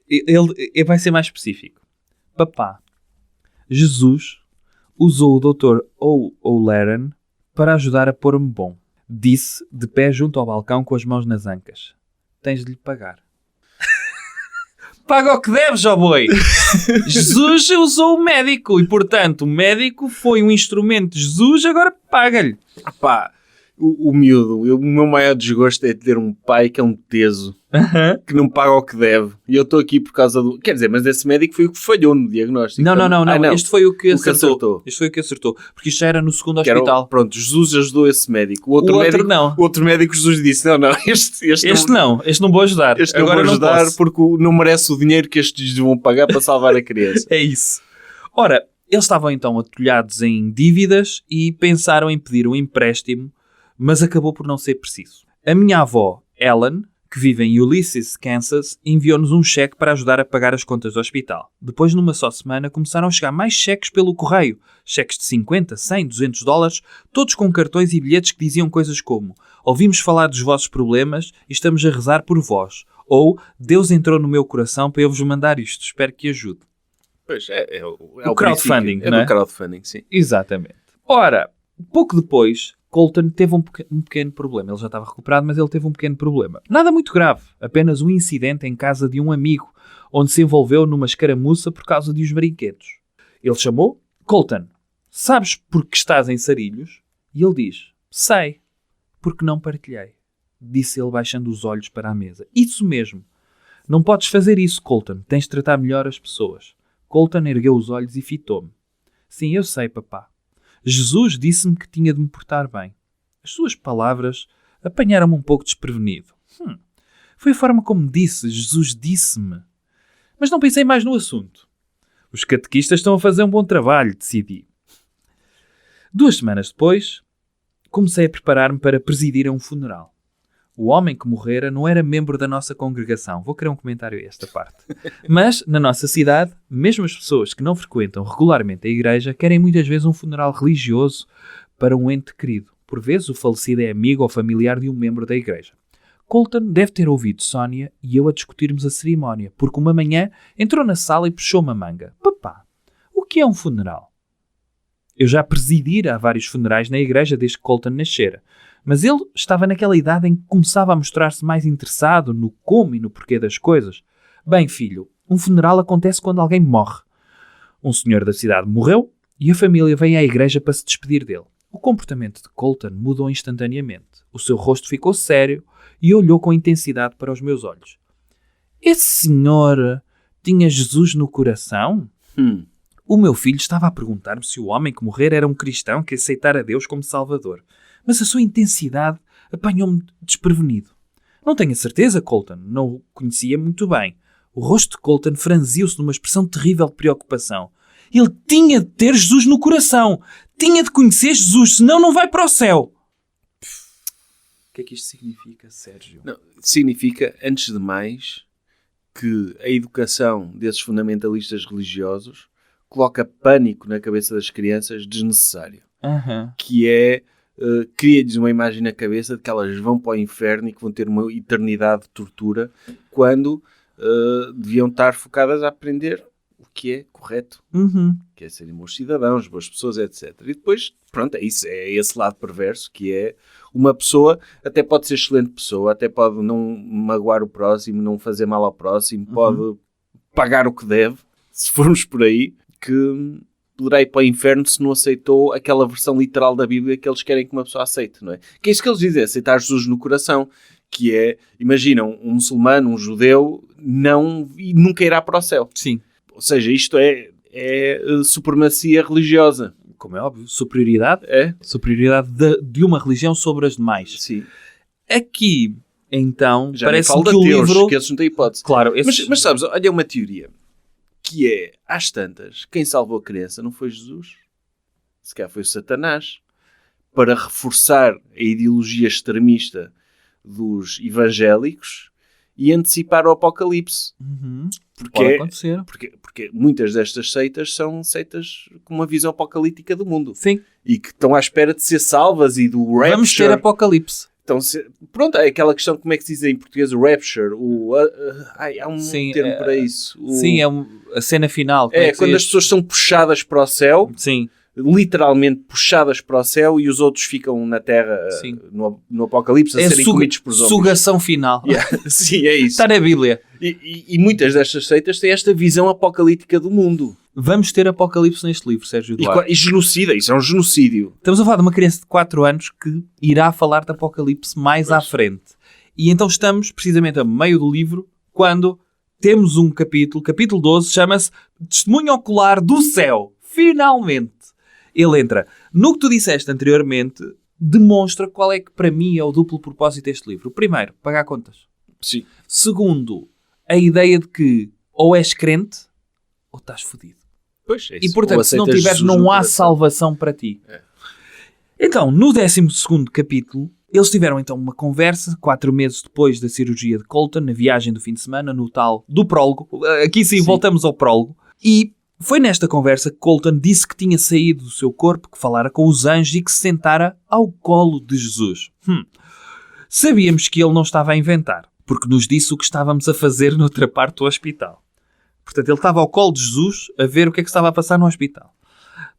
Ele vai ser mais específico. Papá, Jesus usou o Dr. O'Halloran para ajudar a pôr-me bom. Disse, de pé junto ao balcão com as mãos nas ancas. Tens de lhe pagar. Paga o que deves, ó boi! Jesus usou o médico e, portanto, o médico foi um instrumento de Jesus, agora paga-lhe. Pá, o miúdo, o meu maior desgosto é ter um pai que é um teso, que não paga o que deve. E eu estou aqui por causa do... Quer dizer, mas esse médico foi o que falhou no diagnóstico. Não. Este foi o que acertou. Este foi o que acertou. Porque isto já era no segundo hospital. Pronto, Jesus ajudou esse médico. O outro médico, Jesus disse, não, este não vou ajudar. Este agora não vou ajudar porque não merece o dinheiro que estes vão pagar para salvar a criança. É isso. Ora, eles estavam então atolhados em dívidas e pensaram em pedir um empréstimo, mas acabou por não ser preciso. A minha avó, Ellen, que vive em Ulysses, Kansas, enviou-nos um cheque para ajudar a pagar as contas do hospital. Depois, numa só semana, começaram a chegar mais cheques pelo correio. Cheques de 50, 100, $200, todos com cartões e bilhetes que diziam coisas como: ouvimos falar dos vossos problemas e estamos a rezar por vós. Ou Deus entrou no meu coração para eu vos mandar isto. Espero que ajude. Pois, é o crowdfunding, é não é? do crowdfunding, sim. Exatamente. Ora, pouco depois, Colton teve um pequeno problema. Ele já estava recuperado, mas ele teve um pequeno problema. Nada muito grave. Apenas um incidente em casa de um amigo, onde se envolveu numa escaramuça por causa de uns brinquedos. Ele chamou: Colton, sabes porque estás em sarilhos? E ele diz: sei, porque não partilhei. Disse ele baixando os olhos para a mesa. Isso mesmo. Não podes fazer isso, Colton. Tens de tratar melhor as pessoas. Colton ergueu os olhos e fitou-me. Sim, eu sei, papá. Jesus disse-me que tinha de me portar bem. As suas palavras apanharam-me um pouco desprevenido. Foi a forma como disse. Jesus disse-me. Mas não pensei mais no assunto. Os catequistas estão a fazer um bom trabalho, decidi. 2 semanas depois, comecei a preparar-me para presidir a um funeral. O homem que morrera não era membro da nossa congregação. Vou querer um comentário a esta parte. Mas, na nossa cidade, mesmo as pessoas que não frequentam regularmente a igreja querem muitas vezes um funeral religioso para um ente querido. Por vezes, o falecido é amigo ou familiar de um membro da igreja. Colton deve ter ouvido Sónia e eu a discutirmos a cerimónia, porque uma manhã entrou na sala e puxou-me a manga. Papá, o que é um funeral? Eu já presidira vários funerais na igreja desde que Colton nascera. Mas ele estava naquela idade em que começava a mostrar-se mais interessado no como e no porquê das coisas. Bem, filho, um funeral acontece quando alguém morre. Um senhor da cidade morreu e a família veio à igreja para se despedir dele. O comportamento de Colton mudou instantaneamente. O seu rosto ficou sério e olhou com intensidade para os meus olhos. Esse senhor tinha Jesus no coração? O meu filho estava a perguntar-me se o homem que morrer era um cristão que aceitara Deus como Salvador. Mas a sua intensidade apanhou-me desprevenido. Não tenho a certeza, Colton. Não o conhecia muito bem. O rosto de Colton franziu-se numa expressão terrível de preocupação. Ele tinha de ter Jesus no coração. Tinha de conhecer Jesus, senão não vai para o céu. O que é que isto significa, Sérgio? Não, significa, antes de mais, que a educação desses fundamentalistas religiosos coloca pânico na cabeça das crianças desnecessário. Que é... cria-lhes uma imagem na cabeça de que elas vão para o inferno e que vão ter uma eternidade de tortura, quando deviam estar focadas a aprender o que é correto, que é serem bons cidadãos, boas pessoas, etc. E depois, pronto, é isso, é esse lado perverso, que é uma pessoa, até pode ser excelente pessoa, até pode não magoar o próximo, não fazer mal ao próximo, pode pagar o que deve, se formos por aí, que poderá ir para o inferno se não aceitou aquela versão literal da Bíblia que eles querem que uma pessoa aceite, não é? Que é isso que eles dizem, aceitar Jesus no coração, que é, imaginam, um muçulmano, um judeu, nunca irá para o céu. Sim. Ou seja, isto é supremacia religiosa. Como é óbvio, superioridade. É. Superioridade de uma religião sobre as demais. Sim. Aqui, então, já parece que o ateus, livro... que eles não têm hipótese. Claro, mas sabes, olha uma teoria, que é, às tantas, quem salvou a criança não foi Jesus. Se calhar foi o Satanás. Para reforçar a ideologia extremista dos evangélicos e antecipar o apocalipse. Pode acontecer. Porque muitas destas seitas são seitas com uma visão apocalíptica do mundo. Sim. E que estão à espera de ser salvas e do rapture. Vamos ter apocalipse. Então, pronto, é aquela questão, como é que se diz em português, o rapture, há um termo para isso. Sim, é a cena final. Quando as pessoas são puxadas para o céu, sim, literalmente puxadas para o céu, e os outros ficam na terra no apocalipse a serem comidos por zombies. Sugação final. Sim, é isso. Está na Bíblia. E muitas destas seitas têm esta visão apocalíptica do mundo. Vamos ter apocalipse neste livro, Sérgio Duarte. E genocida, isso é um genocídio. Estamos a falar de uma criança de 4 anos que irá falar de apocalipse mais à frente. E então estamos precisamente a meio do livro, quando temos um capítulo 12, chama-se Testemunho Ocular do Céu. Finalmente! Ele entra. No que tu disseste anteriormente, demonstra qual é que para mim é o duplo propósito deste livro. Primeiro, pagar contas. Sim. Segundo, a ideia de que ou és crente ou estás fodido. Pois, é isso. E portanto, se não tiveres, não há salvação para ti. Então, no 12º capítulo, Eles tiveram então uma conversa 4 meses depois da cirurgia de Colton, na viagem do fim de semana, no tal do prólogo. Aqui sim, voltamos ao prólogo. E foi nesta conversa que Colton disse que tinha saído do seu corpo, que falara com os anjos e que se sentara ao colo de Jesus. Sabíamos que ele não estava a inventar, porque nos disse o que estávamos a fazer noutra parte do hospital. Portanto, ele estava ao colo de Jesus a ver o que é que estava a passar no hospital.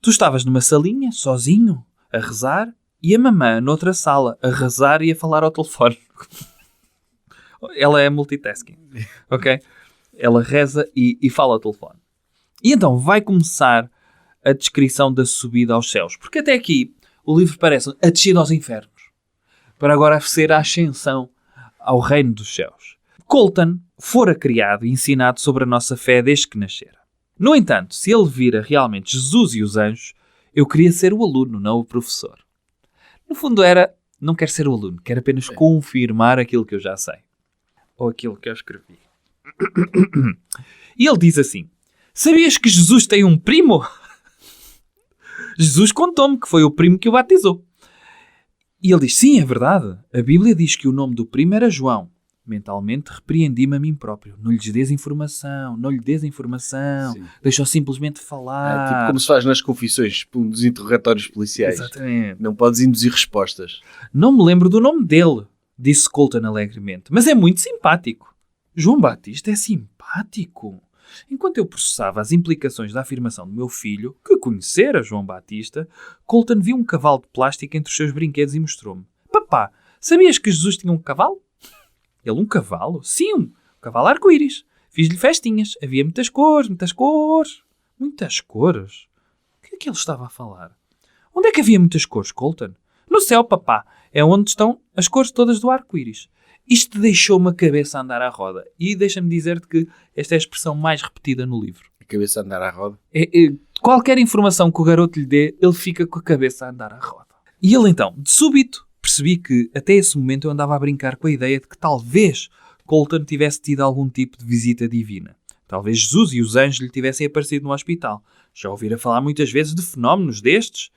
Tu estavas numa salinha, sozinho, a rezar, e a mamã noutra sala, a rezar e a falar ao telefone. Ela é multitasking, ok? Ela reza e fala ao telefone. E então vai começar a descrição da subida aos céus. Porque até aqui o livro parece a descida aos infernos, para agora ser a ascensão ao reino dos céus. Colton fora criado e ensinado sobre a nossa fé desde que nascera. No entanto, se ele vira realmente Jesus e os anjos, eu queria ser o aluno, não o professor. No fundo não quero ser o aluno, quero apenas confirmar aquilo que eu já sei. Ou aquilo que eu escrevi. E ele diz assim: sabias que Jesus tem um primo? Jesus contou-me que foi o primo que o batizou. E ele diz: sim, é verdade. A Bíblia diz que o nome do primo era João. Mentalmente repreendi-me a mim próprio. Não lhes des informação, não lhe des informação. Deixa-o simplesmente falar. Tipo como se faz nas confissões, nos interrogatórios policiais. Exatamente. Não podes induzir respostas. Não me lembro do nome dele, disse Colton alegremente. Mas é muito simpático. João Batista é simpático. Enquanto eu processava as implicações da afirmação do meu filho, que conhecera João Batista, Colton viu um cavalo de plástico entre os seus brinquedos e mostrou-me. Papá, sabias que Jesus tinha um cavalo? Ele, um cavalo? Sim, um cavalo arco-íris. Fiz-lhe festinhas. Havia muitas cores, muitas cores. Muitas cores? O que é que ele estava a falar? Onde é que havia muitas cores, Colton? No céu, papá. É onde estão as cores todas do arco-íris. Isto deixou-me a cabeça a andar à roda. E deixa-me dizer-te que esta é a expressão mais repetida no livro. A cabeça a andar à roda? Qualquer informação que o garoto lhe dê, ele fica com a cabeça a andar à roda. E ele então, de súbito, percebi que até esse momento eu andava a brincar com a ideia de que talvez Colton tivesse tido algum tipo de visita divina. Talvez Jesus e os anjos lhe tivessem aparecido no hospital. Já ouvira falar muitas vezes de fenómenos destes,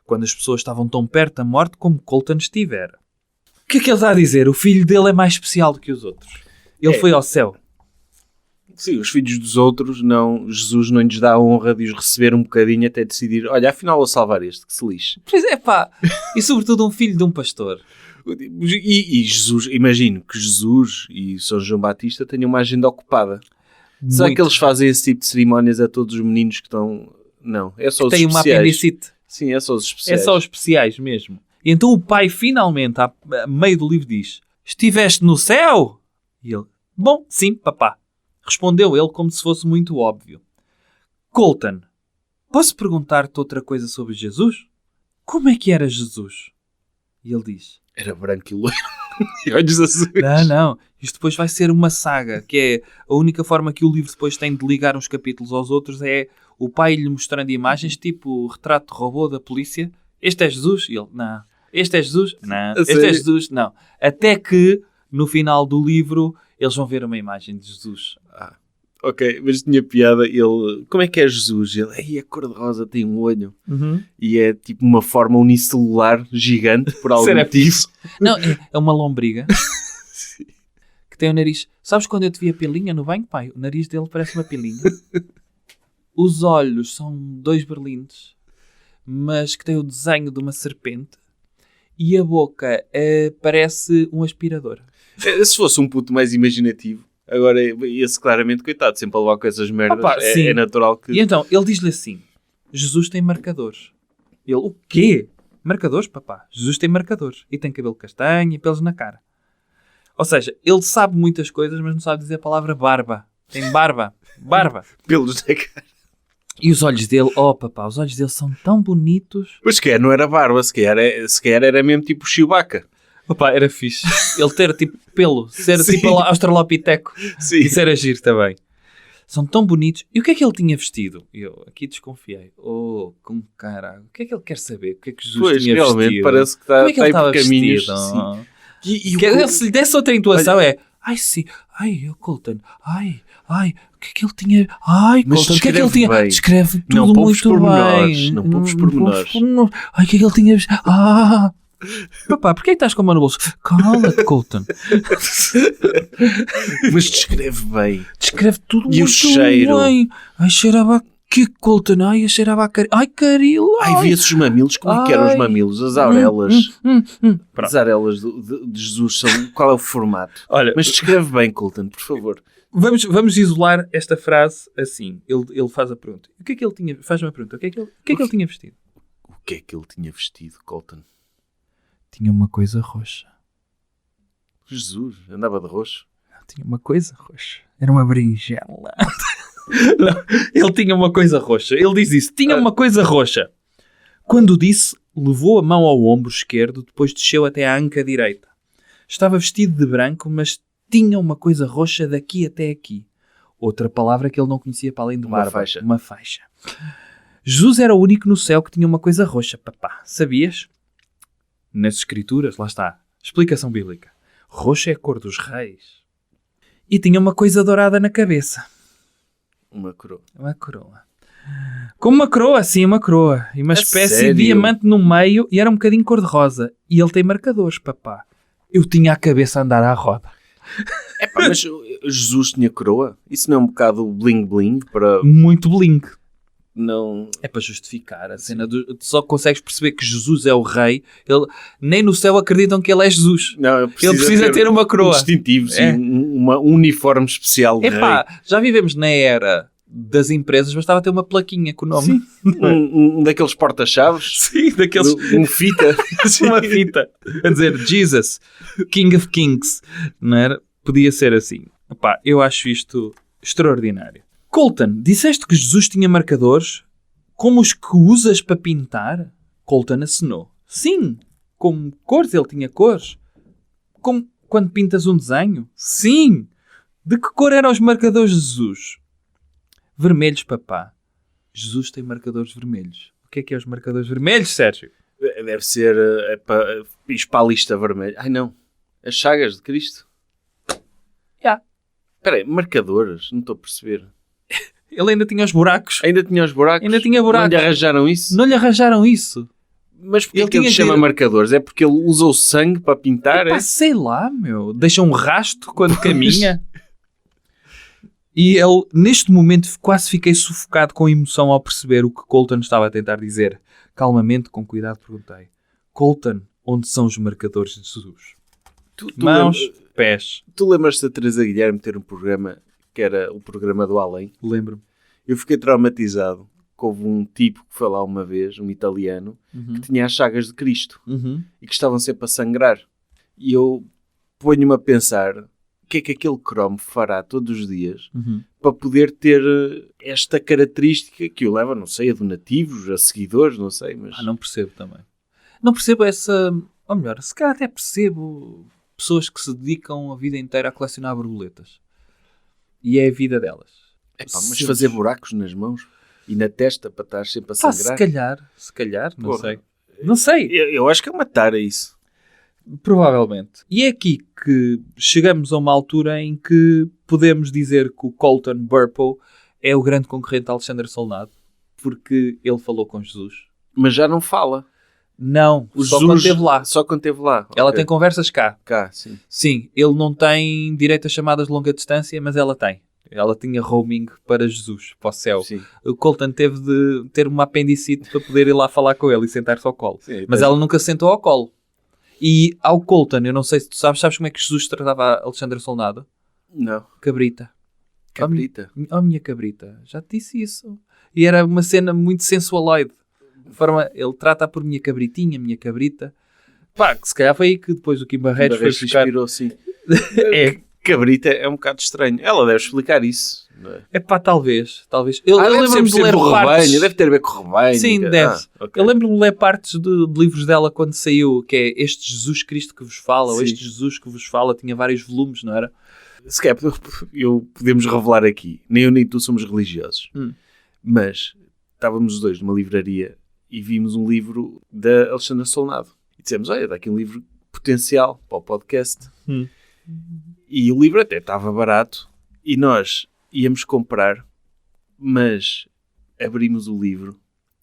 quando as pessoas estavam tão perto da morte como Colton estivera. O que é que ele está a dizer? O filho dele é mais especial do que os outros. Ele foi ao céu. Sim, os filhos dos outros, não, Jesus não lhes dá a honra de os receber um bocadinho até decidir, olha, afinal vou salvar este, que se lixe. Pois é, pá. E sobretudo um filho de um pastor. E Jesus, imagino que Jesus e São João Batista tenham uma agenda ocupada. Muito. Será que eles fazem esse tipo de cerimónias a todos os meninos que estão... Não, é só os especiais. Tem uma apendicite. Sim, é só os especiais. É só os especiais mesmo. E então o pai finalmente, a meio do livro, diz: estiveste no céu? E ele: bom, sim, papá. Respondeu ele como se fosse muito óbvio. Colton, posso perguntar-te outra coisa sobre Jesus? Como é que era Jesus? E ele diz: era branco e loiro e olhos azuis. Não. Isto depois vai ser uma saga, que é a única forma que o livro depois tem de ligar uns capítulos aos outros é o pai lhe mostrando imagens, tipo o retrato de robô da polícia. Este é Jesus? E ele: não. Este é Jesus? Não. Este é Jesus? Não. Até que, no final do livro, eles vão ver uma imagem de Jesus. Ok, mas tinha piada. Ele, como é que é Jesus? Ele, a cor-de-rosa tem um olho. E é tipo uma forma unicelular gigante, por algum motivo. Não, é uma lombriga que tem o nariz. Sabes quando eu te vi a pilinha no banho, pai? O nariz dele parece uma pilinha. Os olhos são 2 berlindes, mas que tem o desenho de uma serpente. E a boca parece um aspirador. Se fosse um puto mais imaginativo. Agora, esse claramente, coitado, sempre a levar com essas merdas. É natural que... E então, ele diz-lhe assim: Jesus tem marcadores. Ele: o quê? Marcadores, papá? Jesus tem marcadores. E tem cabelo castanho e pelos na cara. Ou seja, ele sabe muitas coisas, mas não sabe dizer a palavra barba. Tem barba. Barba. Pelos na cara. E os olhos dele, papá, os olhos dele são tão bonitos. Mas sequer não era barba, sequer era mesmo tipo Chewbacca. Opa, era fixe. Ele ter tipo pelo, ser tipo australopiteco. Sim. Isso era giro também. São tão bonitos. E o que é que ele tinha vestido? Eu aqui desconfiei. Com caralho. O que é que ele quer saber? O que é que Jesus tinha realmente vestido? Parece que está por caminhos. Se lhe desse outra intuação, olha, ai sim, Colton, o que é que ele tinha? Colton, o que é que ele tinha? Bem. Descreve tudo muito bem. Não poucos pormenores. Ai, o que é que ele tinha? Papá, porquê é que estás com a mão no bolso? Cala-te, Colton. Mas descreve bem. Descreve tudo E o muito cheiro? bem. Ai, cheirava a que, Colton? Ai, cheirava a caril. Ai, caril. Ai, via-se os mamilos. Como é que eram os mamilos? As aurelas. As aurelas de Jesus são... Qual é o formato? Olha, Mas descreve bem, Colton, por favor. vamos isolar esta frase assim. Ele faz a pergunta. O que é que ele tinha... Faz-me a pergunta. O que é que ele tinha vestido? O que é que ele tinha vestido, Colton? Tinha uma coisa roxa. Jesus, andava de roxo. Tinha uma coisa roxa. Era uma berinjela. Não, ele tinha uma coisa roxa. Ele diz isso. Tinha uma coisa roxa. Quando disse, levou a mão ao ombro esquerdo, depois desceu até à anca direita. Estava vestido de branco, mas tinha uma coisa roxa daqui até aqui. Outra palavra que ele não conhecia para além de barba. faixa. Uma faixa. Jesus era o único no céu que tinha uma coisa roxa, papá. Sabias? Nas escrituras, lá está. Explicação bíblica. Roxa é a cor dos reis. E tinha uma coisa dourada na cabeça. Uma coroa. Uma coroa. Como uma coroa, sim, uma coroa. E uma espécie sério? de diamante no meio e era um bocadinho cor-de-rosa. E ele tem marcadores, papá. Eu tinha a cabeça a andar à roda. Epá, mas Jesus tinha coroa? Isso não é um bocado bling-bling para... Muito bling. Não... É para justificar a cena. Só consegues perceber que Jesus é o rei. Nem no céu acreditam que ele é Jesus. Não, Ele precisa ter uma coroa. Um distintivo, sim. É. Um uniforme especial de Epá, rei. já vivemos na era das empresas, bastava ter uma plaquinha com o nome. Sim. Um daqueles porta-chaves. Sim, daqueles... Um fita. uma fita. A dizer, Jesus, King of Kings. Não era? Podia ser assim. Epá, eu acho isto extraordinário. Colton, disseste que Jesus tinha marcadores como os que usas para pintar? Colton acenou. Sim, como cores, ele tinha cores. Como quando pintas um desenho? Sim. De que cor eram os marcadores de Jesus? Vermelhos, papá. Jesus tem marcadores vermelhos. O que é os marcadores vermelhos, Sérgio? Deve ser para a lista vermelha. Ai não, as chagas de Cristo. Yeah. Espera aí, marcadores, não estou a perceber. Ele ainda tinha os buracos. Ainda tinha os buracos? Ainda tinha buracos. Não lhe arranjaram isso? Não lhe arranjaram isso. Mas porquê Ele que ele tinha chama que- marcadores? É porque ele usa o sangue para pintar? Epá, É? sei lá, meu. Deixa um rastro quando caminha. E ele, neste momento, quase fiquei sufocado com emoção ao perceber o que Colton estava a tentar dizer. Calmamente, com cuidado, perguntei. Colton, onde são os marcadores de Jesus? Tu Mãos, pés. Tu lembras-te da Teresa Guilherme ter um programa que era o programa do Além? Lembro-me. Eu fiquei traumatizado. Que houve um tipo que foi lá uma vez, um italiano, que tinha as chagas de Cristo e que estavam sempre a sangrar. E eu ponho-me a pensar o que é que aquele cromo fará todos os dias para poder ter esta característica que o leva, não sei, a donativos, a seguidores, não sei, mas... Não percebo também. Não percebo essa... Ou melhor, se calhar até percebo pessoas que se dedicam a vida inteira a colecionar borboletas. E é a vida delas. Epá, mas fazer buracos nas mãos e na testa para estar sempre a sangrar... Se calhar, não Porra. sei. Não sei. Eu acho que é uma tara isso. Provavelmente. E é aqui que chegamos a uma altura em que podemos dizer que o Colton Burpo é o grande concorrente de Alexandre Solnado, porque ele falou com Jesus. Mas já não fala. Não, O só Jesus, quando esteve lá. Só quando esteve lá. Ela Ok. tem conversas cá. Cá, sim. Sim, ele não tem direito a chamadas de longa distância, mas ela tem. Ela tinha roaming para Jesus, para o céu. Sim. O Colton teve de ter uma apendicite para poder ir lá falar com ele e sentar-se ao colo. Sim, Mas ela nunca se sentou ao colo. E ao Colton, eu não sei se tu sabes como é que Jesus tratava a Alexandre Solnado? Não. Cabrita. Cabrita. Oh, minha cabrita. Já te disse isso. E era uma cena muito sensualoide. De forma, ele trata por minha cabritinha, minha cabrita. Pá, que se calhar foi aí que depois o Kim Barreiros foi se buscar... inspirou, sim. É. Cabrita é um bocado estranho. Ela deve explicar isso. Não é? É pá, talvez. Eu deve lembro-me de ser ler do partes... rebanho, deve ter a ver com o rebanho. Sim, que- deve. ok. Eu lembro-me de ler partes de livros dela quando saiu, que é Este Jesus Cristo que vos fala, ou Sim. Este Jesus que vos fala, tinha vários volumes, não era? Se calhar podemos revelar aqui. Nem eu nem tu somos religiosos. Mas estávamos os dois numa livraria e vimos um livro da Alexandra Solnado. E dissemos, olha, dá aqui um livro potencial para o podcast. E o livro até estava barato. E nós íamos comprar, mas abrimos o livro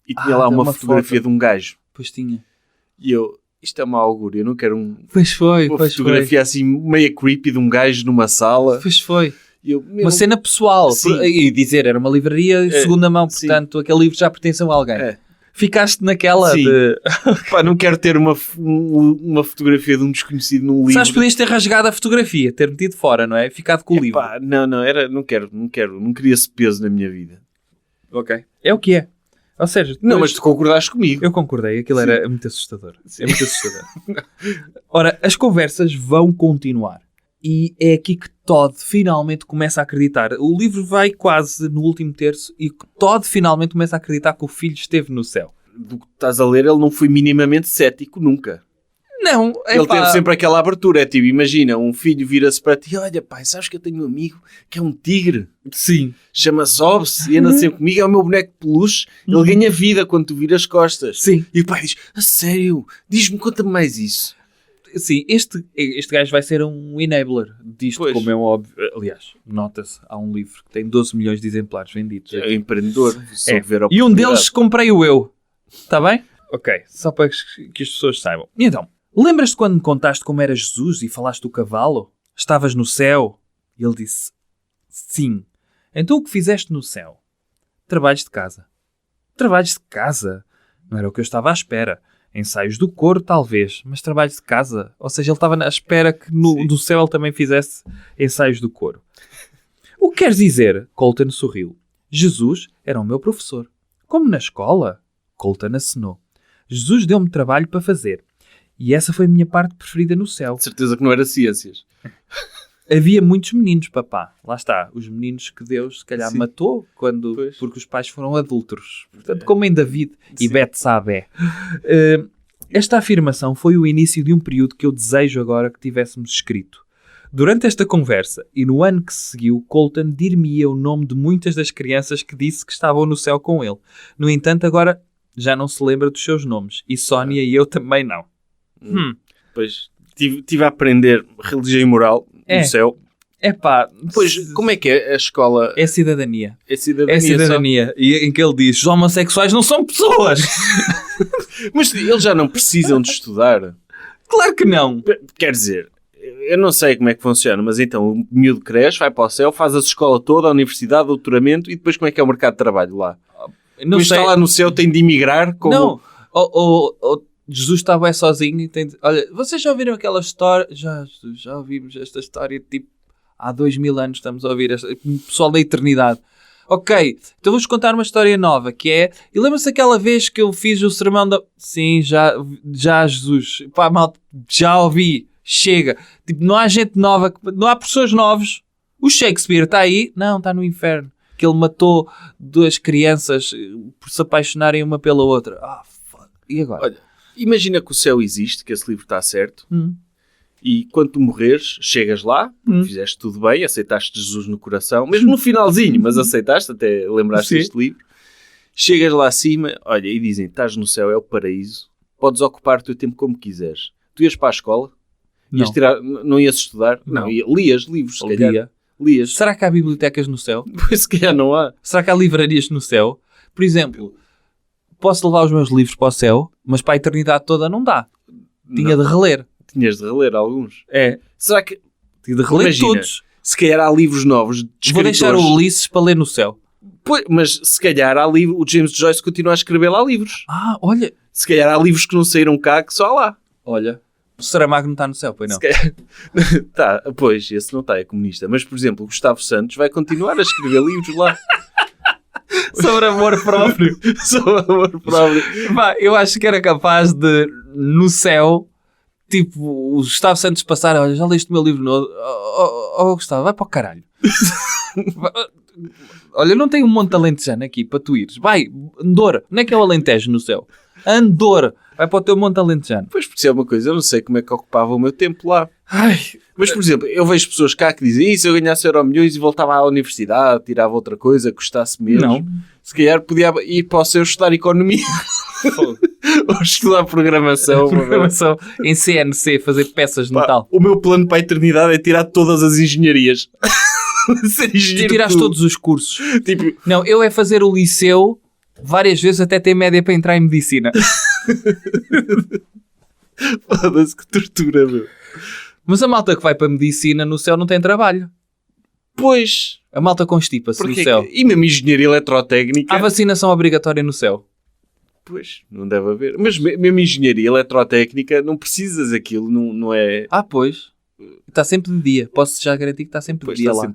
e tinha lá deu uma uma fotografia foto. de um gajo. Pois tinha. E eu, isto é mau augúrio, eu não quero uma fotografia assim meio creepy de um gajo numa sala. Pois foi. Uma cena pessoal. E dizer, era uma livraria de segunda mão, portanto, aquele livro já pertence a alguém. Ficaste naquela de... Pá, não quero ter uma fotografia de um desconhecido num livro. Sabes, podias ter rasgado a fotografia, ter metido fora, não é? Ficado com o livro. Pá, não queria esse peso na minha vida. Ok. É o que é. Ou seja... Não, mas tu concordaste comigo. Eu concordei, aquilo era muito assustador. É muito assustador. Ora, as conversas vão continuar. E é aqui que Todd finalmente começa a acreditar. O livro vai quase no último terço e Todd finalmente começa a acreditar que o filho esteve no céu. Do que estás a ler, ele não foi minimamente cético nunca. Não, ele teve sempre aquela abertura. É tipo, imagina, um filho vira-se para ti, olha pai, sabes que eu tenho um amigo que é um tigre? Sim. Chama-se Hobbes e anda sempre comigo, é o meu boneco de peluche. Ele ganha vida quando tu viras as costas. Sim. E o pai diz, a sério? Diz-me, conta-me mais isso. Sim, este gajo vai ser um enabler disto, pois. Como é óbvio. Aliás, nota-se, há um livro que tem 12 milhões de exemplares vendidos. É empreendedor. Ver e um deles comprei-o eu. Está bem? Ok, só para que as pessoas saibam. E então, lembras-te quando me contaste como era Jesus e falaste do cavalo? Estavas no céu? E ele disse, sim. Então o que fizeste no céu? Trabalhos de casa. Trabalhos de casa? Não era o que eu estava à espera. Ensaios do coro, talvez, mas trabalhos de casa. Ou seja, ele estava à espera que do céu ele também fizesse ensaios do coro. O que queres dizer? Colton sorriu. Jesus era o meu professor. Como na escola? Colton acenou. Jesus deu-me trabalho para fazer. E essa foi a minha parte preferida no céu. De certeza que não era ciências. Havia muitos meninos, papá. Lá está. Os meninos que Deus, se calhar, matou porque os pais foram adúlteros. Portanto, como em David e Betsabé. Esta afirmação foi o início de um período que eu desejo agora que tivéssemos escrito. Durante esta conversa e no ano que se seguiu, Colton dir-me-ia o nome de muitas das crianças que disse que estavam no céu com ele. No entanto, agora já não se lembra dos seus nomes. E Sónia e eu também não. Pois, tive a aprender religião e moral no céu. Pois, como é que é a escola? É cidadania. É cidadania. É cidadania. E em que ele diz, os homossexuais não são pessoas. Mas eles já não precisam de estudar. Claro que não. Quer dizer, eu não sei como é que funciona, mas então o miúdo cresce, vai para o céu, faz a escola toda, a universidade, doutoramento, e depois como é que é o mercado de trabalho lá? Não sei. Está lá no céu, tem de emigrar como... Não. Jesus estava sozinho e tem... Olha, vocês já ouviram aquela história? Já ouvimos esta história, tipo, há 2000 anos estamos a ouvir esta... Pessoal da eternidade. Ok, então vou-vos contar uma história nova, que é... E lembra-se aquela vez que eu fiz o sermão da... Sim, já Jesus. Pá, malta, já ouvi. Chega. Tipo, não há gente nova, não há pessoas novas. O Shakespeare está aí? Não, está no inferno. Que ele matou 2 crianças por se apaixonarem uma pela outra. Fuck. E agora? Olha, imagina que o céu existe, que esse livro está certo. E quando tu morreres, chegas lá, fizeste tudo bem, aceitaste Jesus no coração, mesmo no finalzinho, mas aceitaste, até lembraste deste livro. Chegas lá acima, olha, e dizem, estás no céu, é o paraíso, podes ocupar o teu tempo como quiseres. Tu ias para a escola? Não ias estudar? Não. Lias livros, se calhar. Lias. Será que há bibliotecas no céu? Pois, se calhar não há. Será que há livrarias no céu? Por exemplo, posso levar os meus livros para o céu, mas para a eternidade toda não dá. Tinha de reler. Tinhas de reler alguns. Será que... Tinha de reler todos. Se calhar há livros novos de escritores... Vou deixar o Ulisses para ler no céu. Pois, mas se calhar há livros... O James Joyce continua a escrever lá livros. Olha... Se calhar há livros que não saíram cá que só há lá. Olha... O Saramago não está no céu, pois não? Tá, pois, esse não está, é comunista. Mas, por exemplo, o Gustavo Santos vai continuar a escrever livros lá. Sobre amor próprio. Sobre amor próprio. Eu acho que era capaz de, no céu, tipo, o Gustavo Santos passar, olha, já leste o meu livro novo. Gustavo, vai para o caralho. Olha, não tenho um monte de alentejano aqui para tu ires. Vai, Andorra. Não é que é o Alentejo no céu? Andorra. Vai para o teu monte alentejano. Pois, por ser uma coisa, eu não sei como é que ocupava o meu tempo lá. Mas, por exemplo, eu vejo pessoas cá que dizem se eu ganhasse Euromilhões e voltava à universidade, tirava outra coisa, custasse menos. Não. Se calhar podia ir para o céu estudar economia. Ou estudar programação. Programação em CNC, fazer peças de metal. O meu plano para a eternidade é tirar todas as engenharias. Ser engenheiro. Tu tiraste todos os cursos. Não, eu é fazer o liceu várias vezes até ter média para entrar em medicina. Foda-se, que tortura, meu. Mas a malta que vai para a medicina no céu não tem trabalho. Pois. A malta constipa-se no céu. E mesmo engenharia eletrotécnica... Há vacinação obrigatória no céu. Pois, não deve haver. Mas mesmo engenharia eletrotécnica, não precisas aquilo, não é... Pois. Está sempre de dia. Posso já garantir que está sempre de dia lá.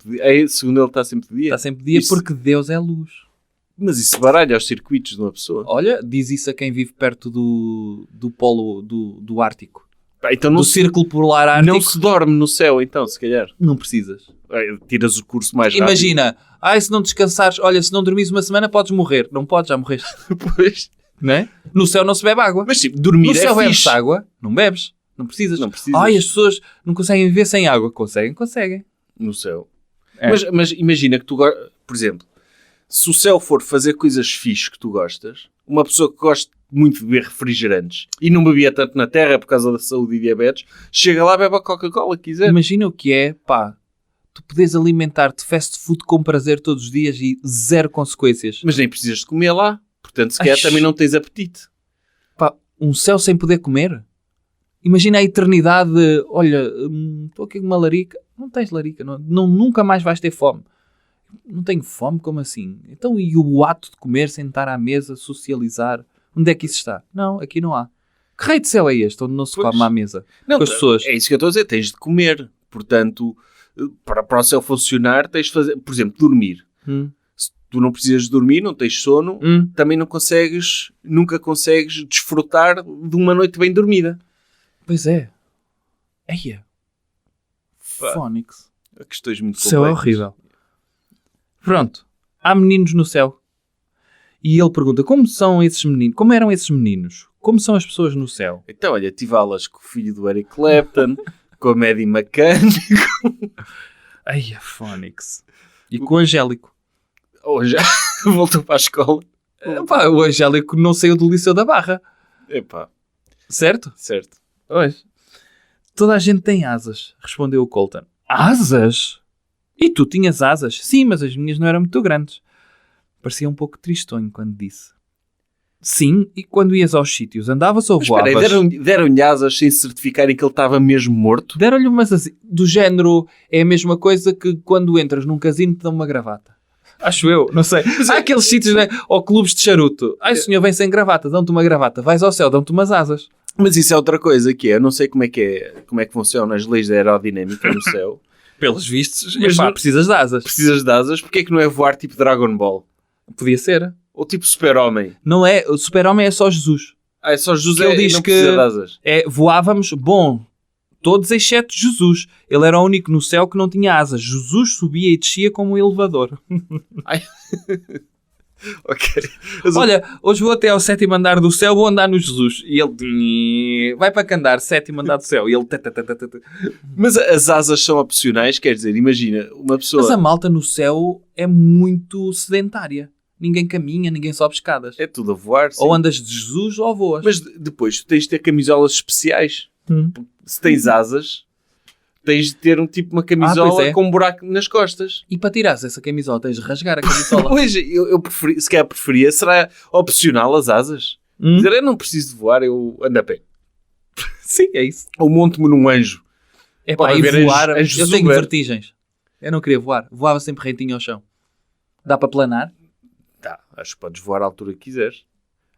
Segundo ele, está sempre de dia. Está sempre de dia porque Deus é luz. Mas isso baralha os circuitos de uma pessoa. Olha, diz isso a quem vive perto do polo do Ártico. Então não do Círculo Polar Ártico. Não se dorme no céu, então, se calhar. Não precisas. Tiras o curso mais rápido. Imagina, se não descansares, olha, se não dormires uma semana, podes morrer. Não podes, já morreste. Pois. Não é? No céu não se bebe água. Mas sim, dormir no céu bebes fixe. água, não bebes. Não precisas. Não precisas. As pessoas não conseguem viver sem água. Conseguem. No céu. Mas imagina que tu, por exemplo, se o céu for fazer coisas fixe que tu gostas, uma pessoa que gosta muito de beber refrigerantes e não bebia tanto na terra por causa da saúde e diabetes, chega lá e bebe a Coca-Cola, quiser. Imagina o que é, tu podes alimentar-te fast food com prazer todos os dias e zero consequências. Mas nem precisas de comer lá. Portanto, se calhar também não tens apetite. Um céu sem poder comer? Imagina a eternidade, olha, estou aqui com uma larica. Não tens larica, nunca mais vais ter fome. Não tenho fome? Como assim? Então, e o ato de comer, sentar à mesa, socializar? Onde é que isso está? Não, aqui não há. Que raio de céu é este, onde não se come à mesa? Não, com as pessoas? É isso que eu estou a dizer, tens de comer. Portanto, para o céu funcionar, tens de fazer, por exemplo, dormir. Se tu não precisas de dormir, não tens sono, também nunca consegues desfrutar de uma noite bem dormida. Pois é. Eia. Fónix. Questões muito complexas. O céu é horrível. Pronto. Há meninos no céu. E ele pergunta, como são esses meninos? Como eram esses meninos? Como são as pessoas no céu? Então, olha, tive aulas com o filho do Eric Clapton, com a Maddie McCann. Eia, Fónix. E com o Angélico. Já voltou para a escola. O Angélico não saiu do Liceu da Barra. Epá. Certo? Certo. Pois. Toda a gente tem asas, respondeu o Colton. Asas? E tu tinhas asas? Sim, mas as minhas não eram muito grandes. Parecia um pouco tristonho quando disse. Sim, e quando ias aos sítios, andavas ou voavas? Espera aí, deram-lhe asas sem certificarem que ele estava mesmo morto? Deram-lhe umas asas. Do género, é a mesma coisa que quando entras num casino te dão uma gravata. Acho eu, não sei. Mas há aqueles sítios, né? Ou clubes de charuto. Ai, o senhor vem sem gravata, dão-te uma gravata. Vais ao céu, dão-te umas asas. Mas isso é outra coisa, que é, eu não sei como é que funcionam as leis da aerodinâmica no céu. Pelos vistos, mas precisas de asas. Precisas de asas, porque é que não é voar tipo Dragon Ball? Podia ser. Ou tipo Super-Homem? Não é, o Super-Homem é só Jesus. É só Jesus, ele diz não que precisa de asas. Voávamos, todos exceto Jesus. Ele era o único no céu que não tinha asas. Jesus subia e descia como um elevador. Ai. Ok. Olha, hoje vou até ao 7º andar do céu, vou andar no Jesus. E ele vai para que andar, 7º andar do céu. E ele... Mas as asas são opcionais, quer dizer, imagina, uma pessoa... Mas a malta no céu é muito sedentária. Ninguém caminha, ninguém sobe escadas. É tudo a voar, sim. Ou andas de Jesus ou voas. Mas depois tu tens de ter camisolas especiais. Se tens asas, tens de ter uma camisola com um buraco nas costas. E para tirares essa camisola tens de rasgar a camisola. Pois, eu se calhar preferia, será opcional as asas? Dizer, eu não preciso de voar, eu ando a pé. Sim, é isso. Ou monto-me num anjo. É para ir voar, eu tenho vertigens. Eu não queria voar. Voava sempre rentinho ao chão. Dá para planar? Dá, acho que podes voar à altura que quiseres.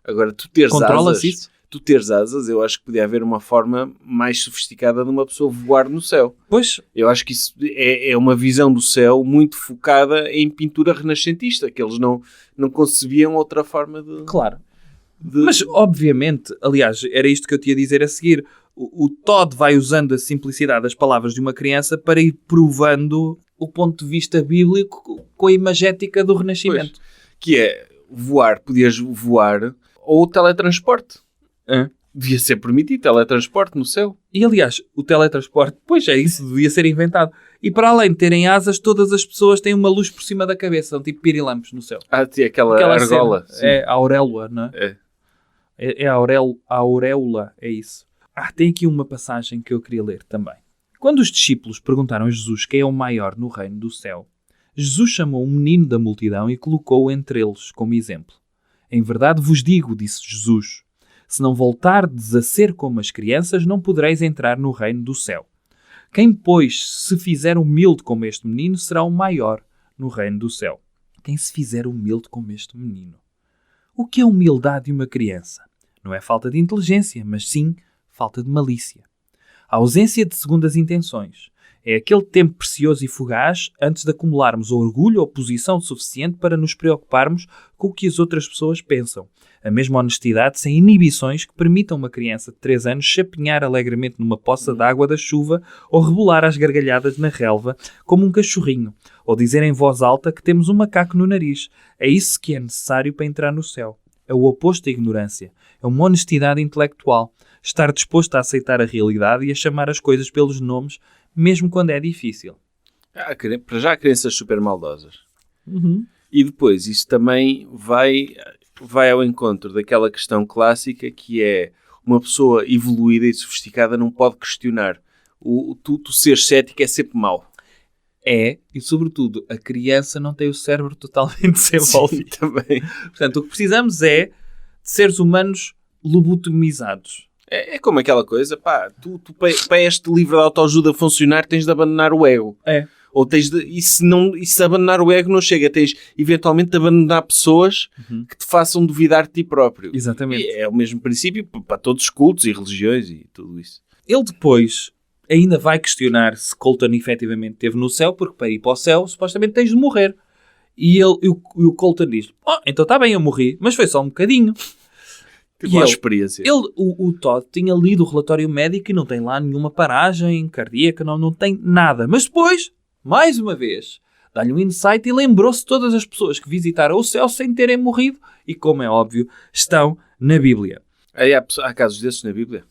Agora, tu teres Controla-se asas... isso? Tu teres asas, eu acho que podia haver uma forma mais sofisticada de uma pessoa voar no céu. Pois. Eu acho que isso é uma visão do céu muito focada em pintura renascentista, que eles não concebiam outra forma de... Claro. Mas, obviamente, aliás, era isto que eu te ia dizer a seguir. O Todd vai usando a simplicidade das palavras de uma criança para ir provando o ponto de vista bíblico com a imagética do Renascimento. Pois. Que é voar, podias voar, ou o teletransporte. Devia ser permitido teletransporte no céu. E aliás, o teletransporte, pois é isso, devia ser inventado. E para além de terem asas, todas as pessoas têm uma luz por cima da cabeça, são tipo pirilampos no céu. Tem aquela argola. É a auréola, não é? É a auréola, é isso. Tem aqui uma passagem que eu queria ler também. Quando os discípulos perguntaram a Jesus quem é o maior no reino do céu, Jesus chamou um menino da multidão e colocou-o entre eles como exemplo. Em verdade vos digo, disse Jesus, Se não voltardes a ser como as crianças, não podereis entrar no reino do céu. Quem, pois, se fizer humilde como este menino, será o maior no reino do céu. Quem se fizer humilde como este menino. O que é a humildade de uma criança? Não é falta de inteligência, mas sim falta de malícia. A ausência de segundas intenções. É aquele tempo precioso e fugaz antes de acumularmos orgulho ou posição suficiente para nos preocuparmos com o que as outras pessoas pensam. A mesma honestidade sem inibições que permitam uma criança de 3 anos chapinhar alegremente numa poça de água da chuva ou rebolar às gargalhadas na relva como um cachorrinho, ou dizer em voz alta que temos um macaco no nariz. É isso que é necessário para entrar no céu. É o oposto da ignorância. É uma honestidade intelectual. Estar disposto a aceitar a realidade e a chamar as coisas pelos nomes, mesmo quando é difícil. Para já há crianças super maldosas. E depois, isso também vai ao encontro daquela questão clássica que é uma pessoa evoluída e sofisticada não pode questionar. Tu ser cético é sempre mau. É, e sobretudo, a criança não tem o cérebro totalmente desenvolvido. Sim, também. Portanto, o que precisamos é de seres humanos lobotomizados. É como aquela coisa, pá, tu para este livro de autoajuda funcionar tens de abandonar o ego. É. Ou tens de, e se abandonar o ego não chega, tens eventualmente de abandonar pessoas que te façam duvidar de ti próprio. Exatamente. E é o mesmo princípio para todos os cultos e religiões e tudo isso. Ele depois ainda vai questionar se Colton efetivamente esteve no céu, porque para ir para o céu supostamente tens de morrer. E o Colton diz, então está bem, eu morri, mas foi só um bocadinho. Tipo, a experiência. O Todd tinha lido o relatório médico e não tem lá nenhuma paragem cardíaca, não tem nada. Mas depois, mais uma vez, dá-lhe um insight e lembrou-se de todas as pessoas que visitaram o céu sem terem morrido e, como é óbvio, estão na Bíblia. Há casos desses na Bíblia?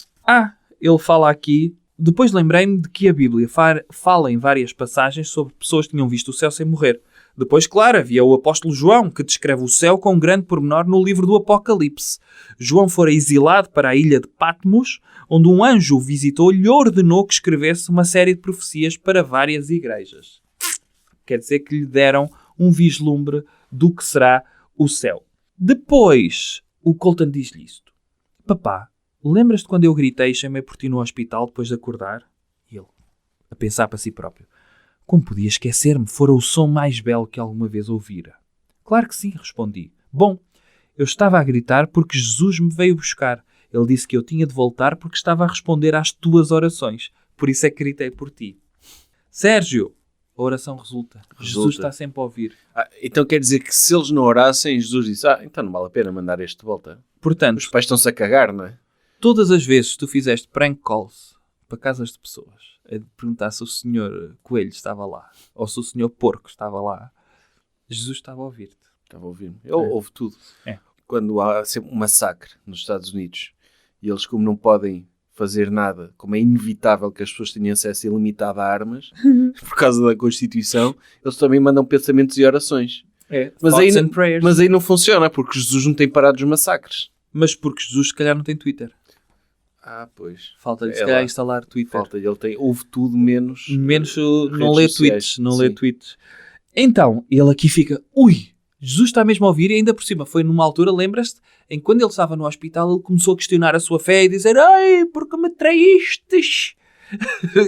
Ele fala aqui... Depois lembrei-me de que a Bíblia fala em várias passagens sobre pessoas que tinham visto o céu sem morrer. Depois, claro, havia o apóstolo João, que descreve o céu com um grande pormenor no livro do Apocalipse. João fora exilado para a ilha de Patmos, onde um anjo o visitou e lhe ordenou que escrevesse uma série de profecias para várias igrejas. Quer dizer que lhe deram um vislumbre do que será o céu. Depois, o Colton diz-lhe isto. Papá, lembras-te quando eu gritei e chamei por ti no hospital depois de acordar? E ele, a pensar para si próprio. Como podia esquecer-me? Fora o som mais belo que alguma vez ouvira. Claro que sim, respondi. Bom, eu estava a gritar porque Jesus me veio buscar. Ele disse que eu tinha de voltar porque estava a responder às tuas orações. Por isso é que gritei por ti. Sérgio, a oração resulta. Jesus está sempre a ouvir. Então quer dizer que se eles não orassem, Jesus disse, então não vale a pena mandar este de volta. Portanto, os pais estão-se a cagar, não é? Todas as vezes que tu fizeste prank calls para casas de pessoas, a perguntar se o senhor Coelho estava lá, ou se o senhor Porco estava lá, Jesus estava a ouvir-te. Estava a ouvir-me. Ele ouve tudo. Quando há sempre um massacre nos Estados Unidos, e eles como não podem fazer nada, como é inevitável que as pessoas tenham acesso ilimitado a armas, por causa da Constituição, eles também mandam pensamentos e orações. Mas aí não funciona, porque Jesus não tem parado os massacres. Mas porque Jesus, se calhar, não tem Twitter. Pois. Falta-lhe, se calhar, instalar Twitter. Ele ouve tudo menos não lê tweets. Lê tweets. Então, ele aqui fica, Jesus está mesmo a ouvir, e ainda por cima foi numa altura, lembras-te, em quando ele estava no hospital, ele começou a questionar a sua fé e dizer, porque me traístes?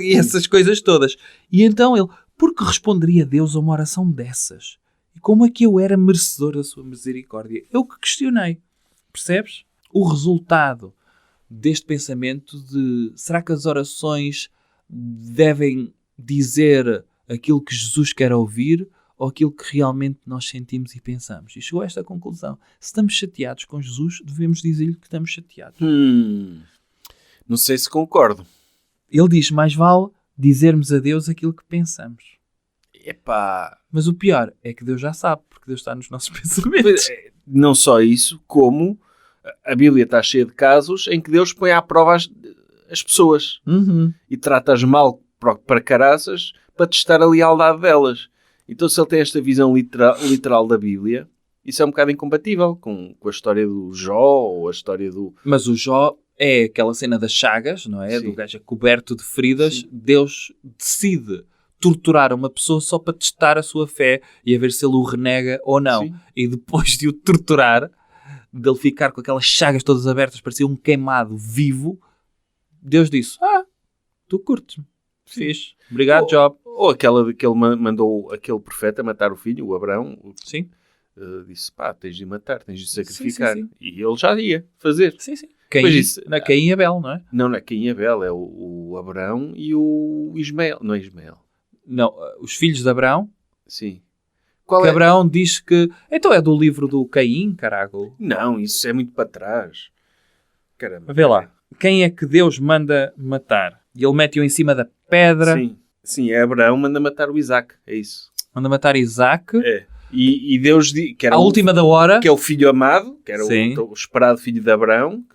E essas coisas todas. E então ele, porque responderia Deus a uma oração dessas? E como é que eu era merecedor da sua misericórdia? Eu que questionei. Percebes? O resultado deste pensamento de será que as orações devem dizer aquilo que Jesus quer ouvir ou aquilo que realmente nós sentimos e pensamos? E chegou a esta conclusão. Se estamos chateados com Jesus, devemos dizer-lhe que estamos chateados. Não sei se concordo. Ele diz, mais vale dizermos a Deus aquilo que pensamos. Mas o pior é que Deus já sabe, porque Deus está nos nossos pensamentos. Não só isso, como a Bíblia está cheia de casos em que Deus põe à prova as pessoas e trata-as mal para caraças para testar a lealdade delas. Então, se ele tem esta visão literal da Bíblia, isso é um bocado incompatível com a história do Jó ou a história do... Mas o Jó é aquela cena das chagas, não é? Sim. Do gajo coberto de feridas. Sim. Deus decide torturar uma pessoa só para testar a sua fé e a ver se ele o renega ou não. Sim. E depois de o torturar, dele ficar com aquelas chagas todas abertas, parecia um queimado vivo, Deus disse, tu curtes-me. Fixe. Obrigado, Job. Ou aquela que ele mandou aquele profeta matar o filho, o Abraão. Sim. Disse, tens de matar, tens de sacrificar. Sim. E ele já ia fazer. Sim. Depois disse, Caim e Abel, não é? Não é Caim e Abel, é o Abraão e o Ismael. Não é Ismael. Não, os filhos de Abraão. Sim. Abraão diz que... Então é do livro do Caim, carago? Não, isso é muito para trás. Caramba. Vê lá. Quem é que Deus manda matar? E ele mete-o em cima da pedra. Sim, é Abraão manda matar o Isaac. É isso. Manda matar Isaac. É. E Deus diz... Que era à última da hora. Que é o filho amado, que era o esperado filho de Abraão.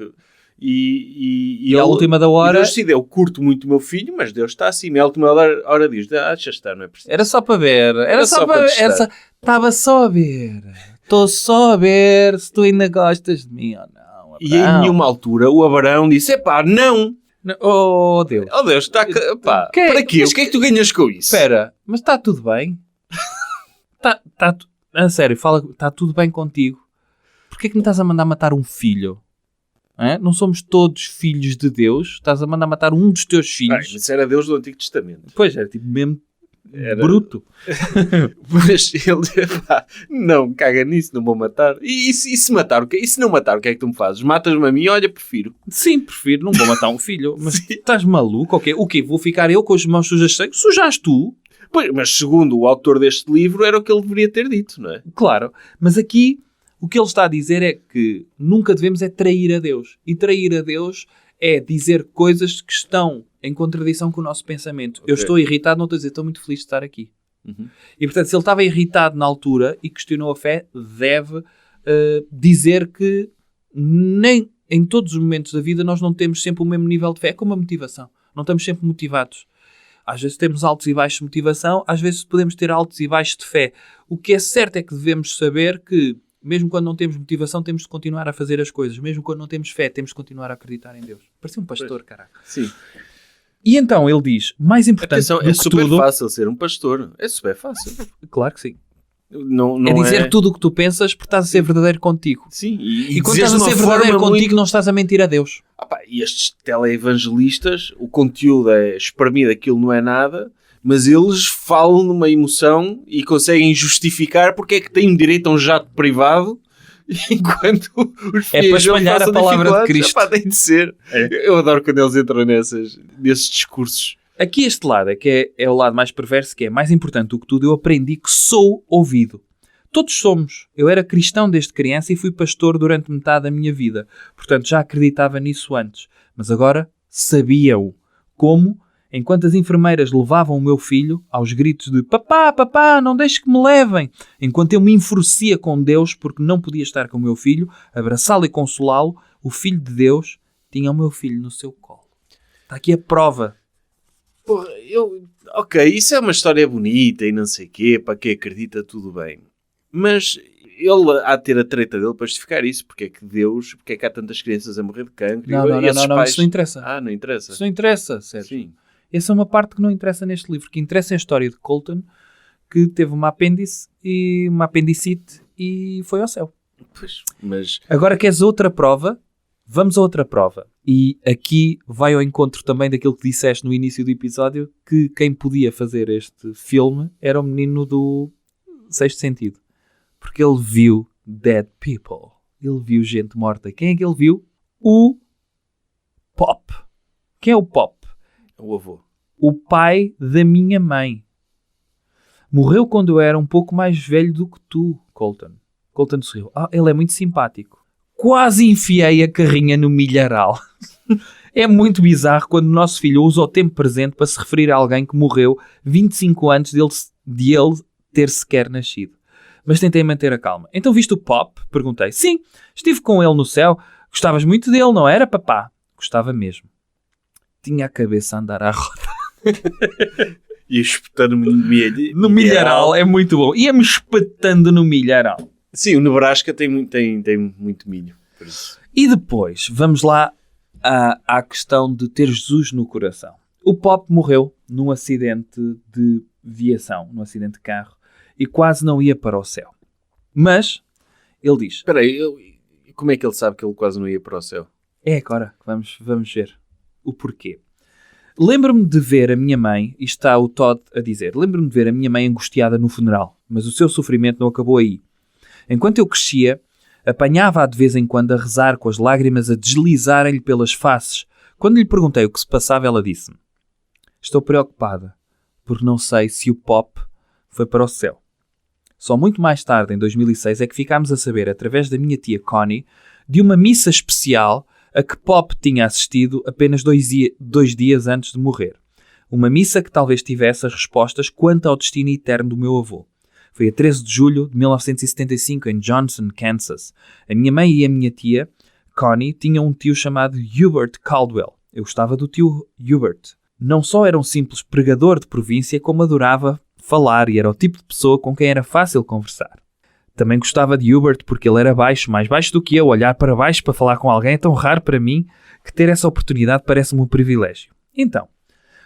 E à última da hora... E Deus decide, eu curto muito o meu filho, mas Deus está acima. E à última hora diz, deixa estar, não é preciso. Era só para ver. Era só para ver. Estava só a ver. Estou só a ver se tu ainda gostas de mim ou não. Abraão. E em nenhuma altura o Abraão disse, não. Oh Deus. Oh Deus, está... Para quê? Mas o que é que tu ganhas com isso? Espera, mas está tudo bem? A sério, fala, está tudo bem contigo? Porquê é que me estás a mandar matar um filho? Não somos todos filhos de Deus? Estás a mandar matar um dos teus filhos? Isso era Deus do Antigo Testamento. Pois, era tipo mesmo bruto. Mas ele, não, caga nisso, não vou matar. E se matar, e se não matar, o que é que tu me fazes? Matas-me a mim? Olha, prefiro. Sim, prefiro, não vou matar um filho. Mas estás maluco? O quê? Vou ficar eu com as mãos sujas de sangue? Sujaste tu? Pois, mas segundo o autor deste livro, era o que ele deveria ter dito, não é? Claro, mas aqui o que ele está a dizer é que nunca devemos trair a Deus. E trair a Deus é dizer coisas que estão em contradição com o nosso pensamento. Okay. Eu estou irritado, não estou a dizer, estou muito feliz de estar aqui. Uhum. E portanto, se ele estava irritado na altura e questionou a fé, deve dizer que nem em todos os momentos da vida nós não temos sempre o mesmo nível de fé, como a motivação. Não estamos sempre motivados. Às vezes temos altos e baixos de motivação, às vezes podemos ter altos e baixos de fé. O que é certo é que devemos saber que, mesmo quando não temos motivação, temos de continuar a fazer as coisas. Mesmo quando não temos fé, temos de continuar a acreditar em Deus. Parecia um pastor, caraca. Sim. E então ele diz, mais importante do que super tudo... fácil ser um pastor. É super fácil. Claro que sim. Não é dizer tudo o que tu pensas porque estás a ser verdadeiro contigo. Sim. E quando estás a ser verdadeiro contigo, não estás a mentir a Deus. E estes teleevangelistas, o conteúdo é espremido, aquilo não é nada, mas eles falam numa emoção e conseguem justificar porque é que têm direito a um jato privado enquanto os filhos para espalhar a palavra de Cristo. Tem de ser. Eu adoro quando eles entram nesses discursos. Aqui este lado é o lado mais perverso, que é mais importante do que tudo. Eu aprendi que sou ouvido. Todos somos. Eu era cristão desde criança e fui pastor durante metade da minha vida. Portanto, já acreditava nisso antes. Mas agora sabia-o. Como? Enquanto as enfermeiras levavam o meu filho aos gritos de papá, não deixes que me levem. Enquanto eu me enfurecia com Deus porque não podia estar com o meu filho, abraçá-lo e consolá-lo, o Filho de Deus tinha o meu filho no seu colo. Está aqui a prova. Porra, ok, isso é uma história bonita e não sei o quê, para quem acredita tudo bem. Mas ele há de ter a treta dele para justificar isso. Porque é que há tantas crianças a morrer de cancro? Não, isso não interessa. Não interessa. Isso não interessa, sério. Sim. Essa é uma parte que não interessa neste livro. O que interessa é a história de Colton, que teve uma apendicite e foi ao céu. Pois, mas... Agora queres outra prova? Vamos a outra prova. E aqui vai ao encontro também daquilo que disseste no início do episódio, que quem podia fazer este filme era o menino do Sexto Sentido. Porque ele viu dead people. Ele viu gente morta. Quem é que ele viu? O Pop. Quem é o Pop? O avô. O pai da minha mãe. Morreu quando eu era um pouco mais velho do que tu, Colton. Colton sorriu. Ele é muito simpático. Quase enfiei a carrinha no milharal. É muito bizarro quando o nosso filho usa o tempo presente para se referir a alguém que morreu 25 antes de ele ter sequer nascido. Mas tentei manter a calma. Então viste o Pop? Perguntei. Sim, estive com ele no céu. Gostavas muito dele, não era, papá? Gostava mesmo. Tinha a cabeça a andar à roda. E espetando no milharal. É muito bom. Ia-me espetando no milharal. Sim, o Nebraska tem muito milho. Por isso. E depois, vamos lá à questão de ter Jesus no coração. O Pop morreu num acidente de viação, num acidente de carro, e quase não ia para o céu. Mas, ele diz... Espera aí, Como é que ele sabe que ele quase não ia para o céu? É agora que vamos ver o porquê. Lembro-me de ver a minha mãe, e está o Todd a dizer, lembro-me de ver a minha mãe angustiada no funeral, mas o seu sofrimento não acabou aí. Enquanto eu crescia, apanhava-a de vez em quando a rezar com as lágrimas a deslizarem-lhe pelas faces. Quando lhe perguntei o que se passava, ela disse-me: estou preocupada, porque não sei se o Pop foi para o céu. Só muito mais tarde, em 2006, é que ficámos a saber, através da minha tia Connie, de uma missa especial a que Pop tinha assistido apenas 2 dias antes de morrer. Uma missa que talvez tivesse as respostas quanto ao destino eterno do meu avô. Foi a 13 de julho de 1975, em Johnson, Kansas. A minha mãe e a minha tia, Connie, tinham um tio chamado Hubert Caldwell. Eu gostava do tio Hubert. Não só era um simples pregador de província, como adorava falar e era o tipo de pessoa com quem era fácil conversar. Também gostava de Hubert porque ele era baixo, mais baixo do que eu. Olhar para baixo para falar com alguém é tão raro para mim que ter essa oportunidade parece-me um privilégio. Então,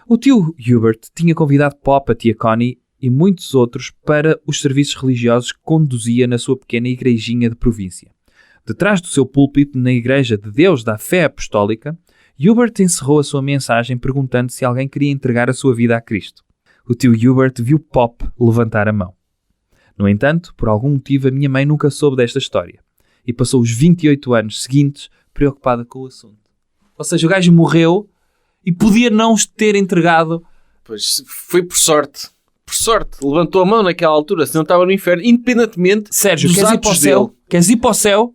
o tio Hubert tinha convidado Pop, a tia Connie e muitos outros para os serviços religiosos que conduzia na sua pequena igrejinha de província. Detrás do seu púlpito na Igreja de Deus da Fé Apostólica, Hubert encerrou a sua mensagem perguntando se alguém queria entregar a sua vida a Cristo. O tio Hubert viu Pop levantar a mão. No entanto, por algum motivo, a minha mãe nunca soube desta história e passou os 28 anos seguintes preocupada com o assunto. Ou seja, o gajo morreu e podia não ter entregado. Pois, foi por sorte. Por sorte. Levantou a mão naquela altura, senão estava no inferno, independentemente Sérgio, dos queres ir para o atos céu? dele. Queres ir para o céu?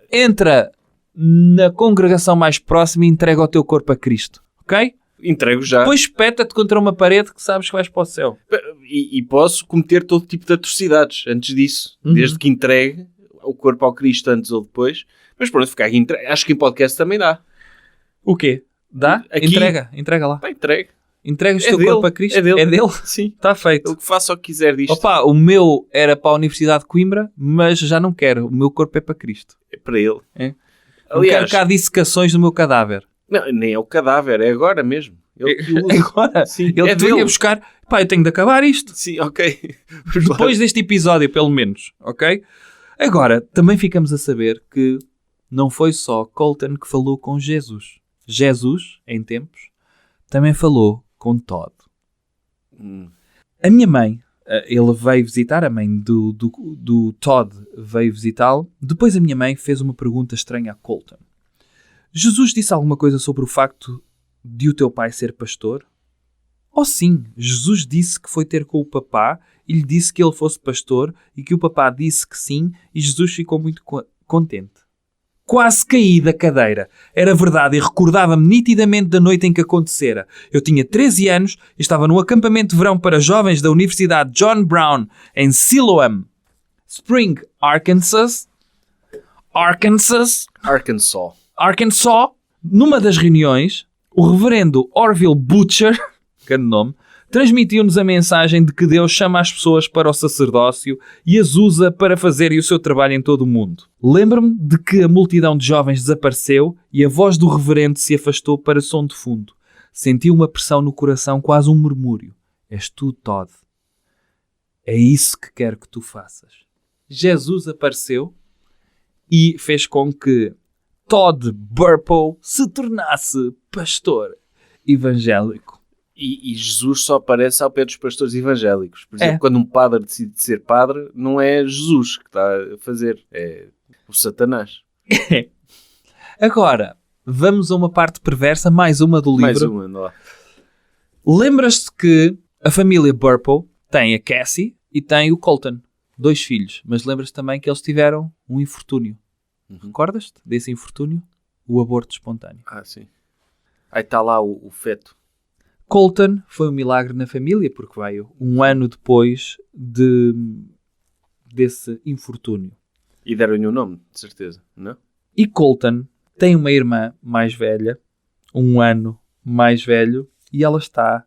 Entra na congregação mais próxima e entrega o teu corpo a Cristo. Ok? Entrego já. Depois espeta-te contra uma parede que sabes que vais para o céu. E posso cometer todo tipo de atrocidades antes disso. Desde que entregue o corpo ao Cristo antes ou depois. Mas pronto, ficar aqui entregue. Acho que em podcast também dá. O quê? Dá? Aqui- Entrega lá. Pá, entregue. Entregas o É teu dele. corpo a Cristo? É dele. É dele? Sim. Está feito. Ele que faça o que quiser disto. Opa, o meu era para a Universidade de Coimbra, mas já não quero. O meu corpo é para Cristo. É para ele. É. Não Aliás, quero cá dissecações do meu cadáver. não, nem é o cadáver, é agora mesmo. Ele que usa. Agora, Sim, ele é te vinha dele. buscar. Pá, eu tenho de acabar isto. Sim, ok. Depois deste episódio, pelo menos. Ok? Agora, também ficamos a saber que não foi só Colton que falou com Jesus. Jesus, em tempos, também falou com Todd. A minha mãe, ele veio visitar, a mãe do Todd veio visitá-lo. Depois a minha mãe fez uma pergunta estranha a Colton. Jesus disse alguma coisa sobre o facto de o teu pai ser pastor? Oh sim, Jesus disse que foi ter com o papá e lhe disse que ele fosse pastor e que o papá disse que sim e Jesus ficou muito contente. Quase caí da cadeira. Era verdade e recordava-me nitidamente da noite em que acontecera. Eu tinha 13 anos e estava num acampamento de verão para jovens da Universidade John Brown em Siloam Spring, Arkansas. Numa das reuniões, o reverendo Orville Butcher, grande nome, transmitiu-nos a mensagem de que Deus chama as pessoas para o sacerdócio e as usa para fazerem o seu trabalho em todo o mundo. Lembro-me de que a multidão de jovens desapareceu e a voz do reverendo se afastou para som de fundo. Senti uma pressão no coração, quase um murmúrio. És tu, Todd. É isso que quero que tu faças. Jesus apareceu e fez com que Todd Burpo se tornasse pastor evangélico. E Jesus só aparece ao pé dos pastores evangélicos. Por exemplo, quando um padre decide ser padre, não é Jesus que está a fazer, é o Satanás. Agora, vamos a uma parte perversa, mais uma do livro. Mais uma, anda lá. Lembras-te que a família Burpo tem a Cassie e tem o Colton, 2 filhos. Mas lembras-te também que eles tiveram um infortúnio. Recordas-te desse infortúnio? O aborto espontâneo. Ah, sim. Aí está lá o feto. Colton foi um milagre na família, porque veio um ano depois desse infortúnio. E deram-lhe o nome, de certeza, não? E Colton tem uma irmã mais velha, um ano mais velho, e ela está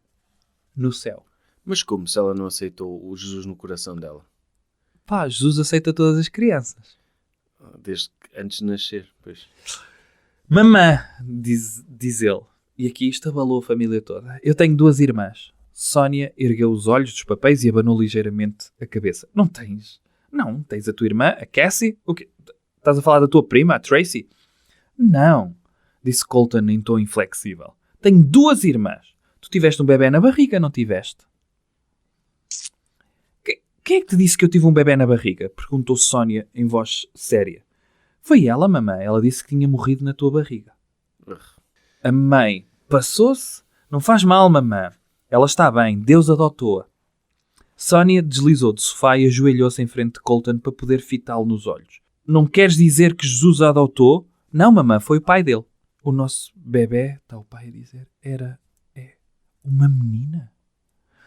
no céu. Mas como se ela não aceitou o Jesus no coração dela? Pá, Jesus aceita todas as crianças. Desde antes de nascer, pois. Mamã, diz ele. E aqui isto abalou a família toda. Eu tenho 2 irmãs. Sónia ergueu os olhos dos papéis e abanou ligeiramente a cabeça. Não tens? Não, tens a tua irmã, a Cassie. O quê? Estás a falar da tua prima, a Tracy? Não, disse Colton em tom inflexível. Tenho 2 irmãs. Tu tiveste um bebê na barriga, não tiveste? Quem é que te disse que eu tive um bebê na barriga? Perguntou Sónia em voz séria. Foi ela, mamãe. Ela disse que tinha morrido na tua barriga. A mãe passou-se. Não faz mal, mamãe. Ela está bem. Deus adotou-a. Sónia deslizou do sofá e ajoelhou-se em frente de Colton para poder fitá-lo nos olhos. Não queres dizer que Jesus a adotou? Não, mamãe. Foi o pai dele. O nosso bebê, está o pai a dizer, é uma menina?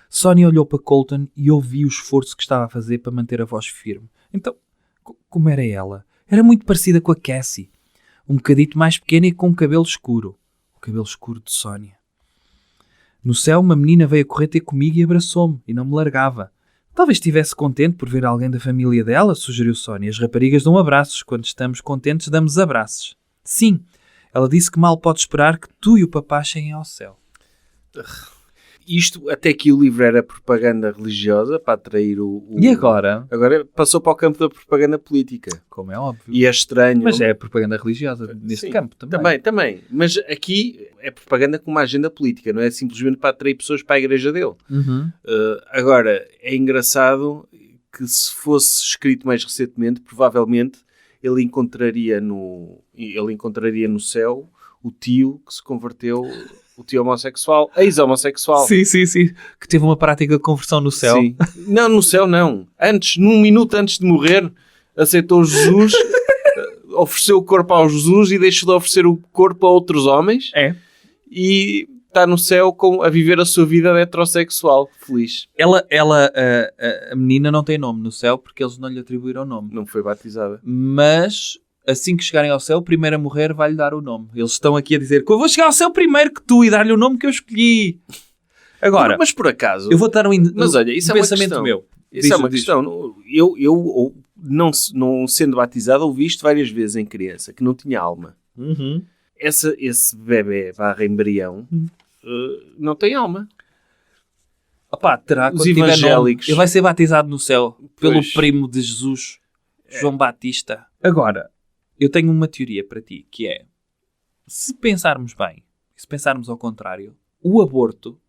Sónia olhou para Colton e ouviu o esforço que estava a fazer para manter a voz firme. Então, como era ela? Era muito parecida com a Cassie. Um bocadito mais pequena e com cabelo escuro. O cabelo escuro de Sónia. No céu, uma menina veio a correr ter comigo e abraçou-me, e não me largava. Talvez estivesse contente por ver alguém da família dela, sugeriu Sónia. As raparigas dão abraços. Quando estamos contentes, damos abraços. Sim, ela disse que mal pode esperar que tu e o papá cheguem ao céu. Isto, até que o livro era propaganda religiosa, para atrair E agora? Agora passou para o campo da propaganda política. Como é óbvio. E é estranho. Mas é propaganda religiosa neste campo também. Também. Mas aqui é propaganda com uma agenda política, não é simplesmente para atrair pessoas para a igreja dele. Uhum. Agora, é engraçado que se fosse escrito mais recentemente, provavelmente ele encontraria no céu o tio que se converteu... O tio homossexual, ex-homossexual. Sim. Que teve uma prática de conversão no céu. Sim. Não, no céu não. Num minuto antes de morrer, aceitou Jesus, ofereceu o corpo ao Jesus e deixou de oferecer o corpo a outros homens. É. E está no céu a viver a sua vida de heterossexual. Feliz. A menina não tem nome no céu porque eles não lhe atribuíram nome. Não foi batizada. Mas... Assim que chegarem ao céu, o primeiro a morrer vai-lhe dar o nome. Eles estão aqui a dizer que eu vou chegar ao céu primeiro que tu e dar-lhe o nome que eu escolhi. Agora, mas por acaso... Eu vou dar mas olha, isso é uma pensamento questão. meu. Isso é uma questão. Eu não sendo batizado, ouvi isto várias vezes em criança, que não tinha alma. Uhum. Esse bebê / embrião não tem alma. Opá, terá os evangélicos. Ele vai ser batizado no céu pelo primo de Jesus, João Batista. Agora... Eu tenho uma teoria para ti, que é, se pensarmos bem, se pensarmos ao contrário, o aborto,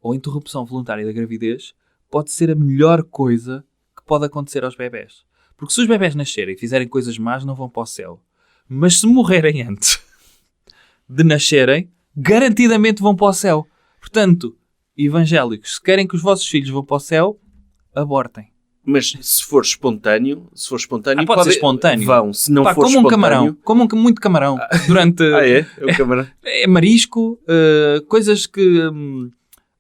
ou a interrupção voluntária da gravidez, pode ser a melhor coisa que pode acontecer aos bebés. Porque se os bebés nascerem e fizerem coisas más, não vão para o céu. Mas se morrerem antes de nascerem, garantidamente vão para o céu. Portanto, evangélicos, se querem que os vossos filhos vão para o céu, abortem. Mas se for espontâneo, pode ser espontâneo. Vão. Se não for como espontâneo... um camarão. Comam muito camarão. Durante... É o camarão. É marisco, coisas que...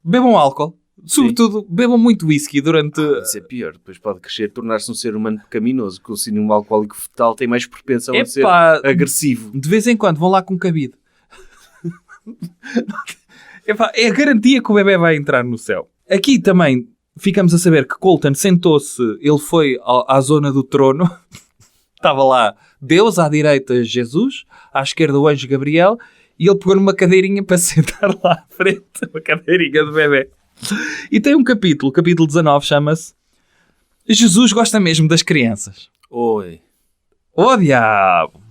bebam álcool. Sobretudo, bebam muito whisky durante... Isso é pior. Depois pode crescer, tornar-se um ser humano pecaminoso. Que o síndrome alcoólico fetal tem mais propensão a ser agressivo. De vez em quando vão lá com cabide. É a garantia que o bebê vai entrar no céu. Aqui também... Ficamos a saber que Colton sentou-se, ele foi à zona do trono, estava lá Deus, à direita Jesus, à esquerda o anjo Gabriel, e ele pegou numa cadeirinha para sentar lá à frente, uma cadeirinha de bebê. E tem um capítulo, o capítulo 19, chama-se Jesus gosta mesmo das crianças. Oi. Oh, diabo!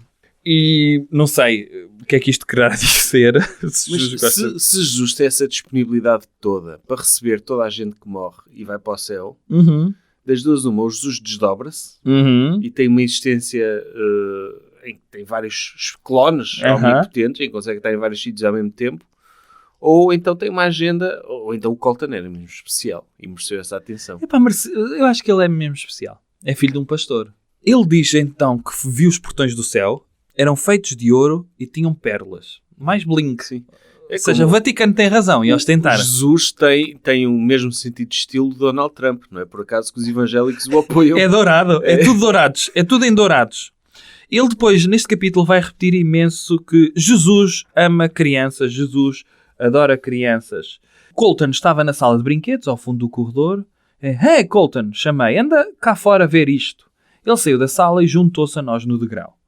E não sei o que é que isto quererá dizer. Se Jesus tem essa disponibilidade toda para receber toda a gente que morre e vai para o céu, das duas uma, o Jesus desdobra-se e tem uma existência em que tem vários clones omnipotentes, em que consegue estar em vários sítios ao mesmo tempo, ou então tem uma agenda, ou então o Colton era mesmo especial e mereceu essa atenção. Eu acho que ele é mesmo especial. É filho de um pastor. Ele diz então que viu os portões do céu. Eram feitos de ouro e tinham pérolas. Mais bling. Sim. Ou seja, o Vaticano tem razão e ostentaram. Jesus tem o mesmo sentido de estilo de Donald Trump. Não é por acaso que os evangélicos o apoiam. É dourado. É tudo dourados. É tudo em dourados. Ele depois, neste capítulo, vai repetir imenso que Jesus ama crianças. Jesus adora crianças. Colton estava na sala de brinquedos, ao fundo do corredor. Hey, Colton, chamei. Anda cá fora ver isto. Ele saiu da sala e juntou-se a nós no degrau.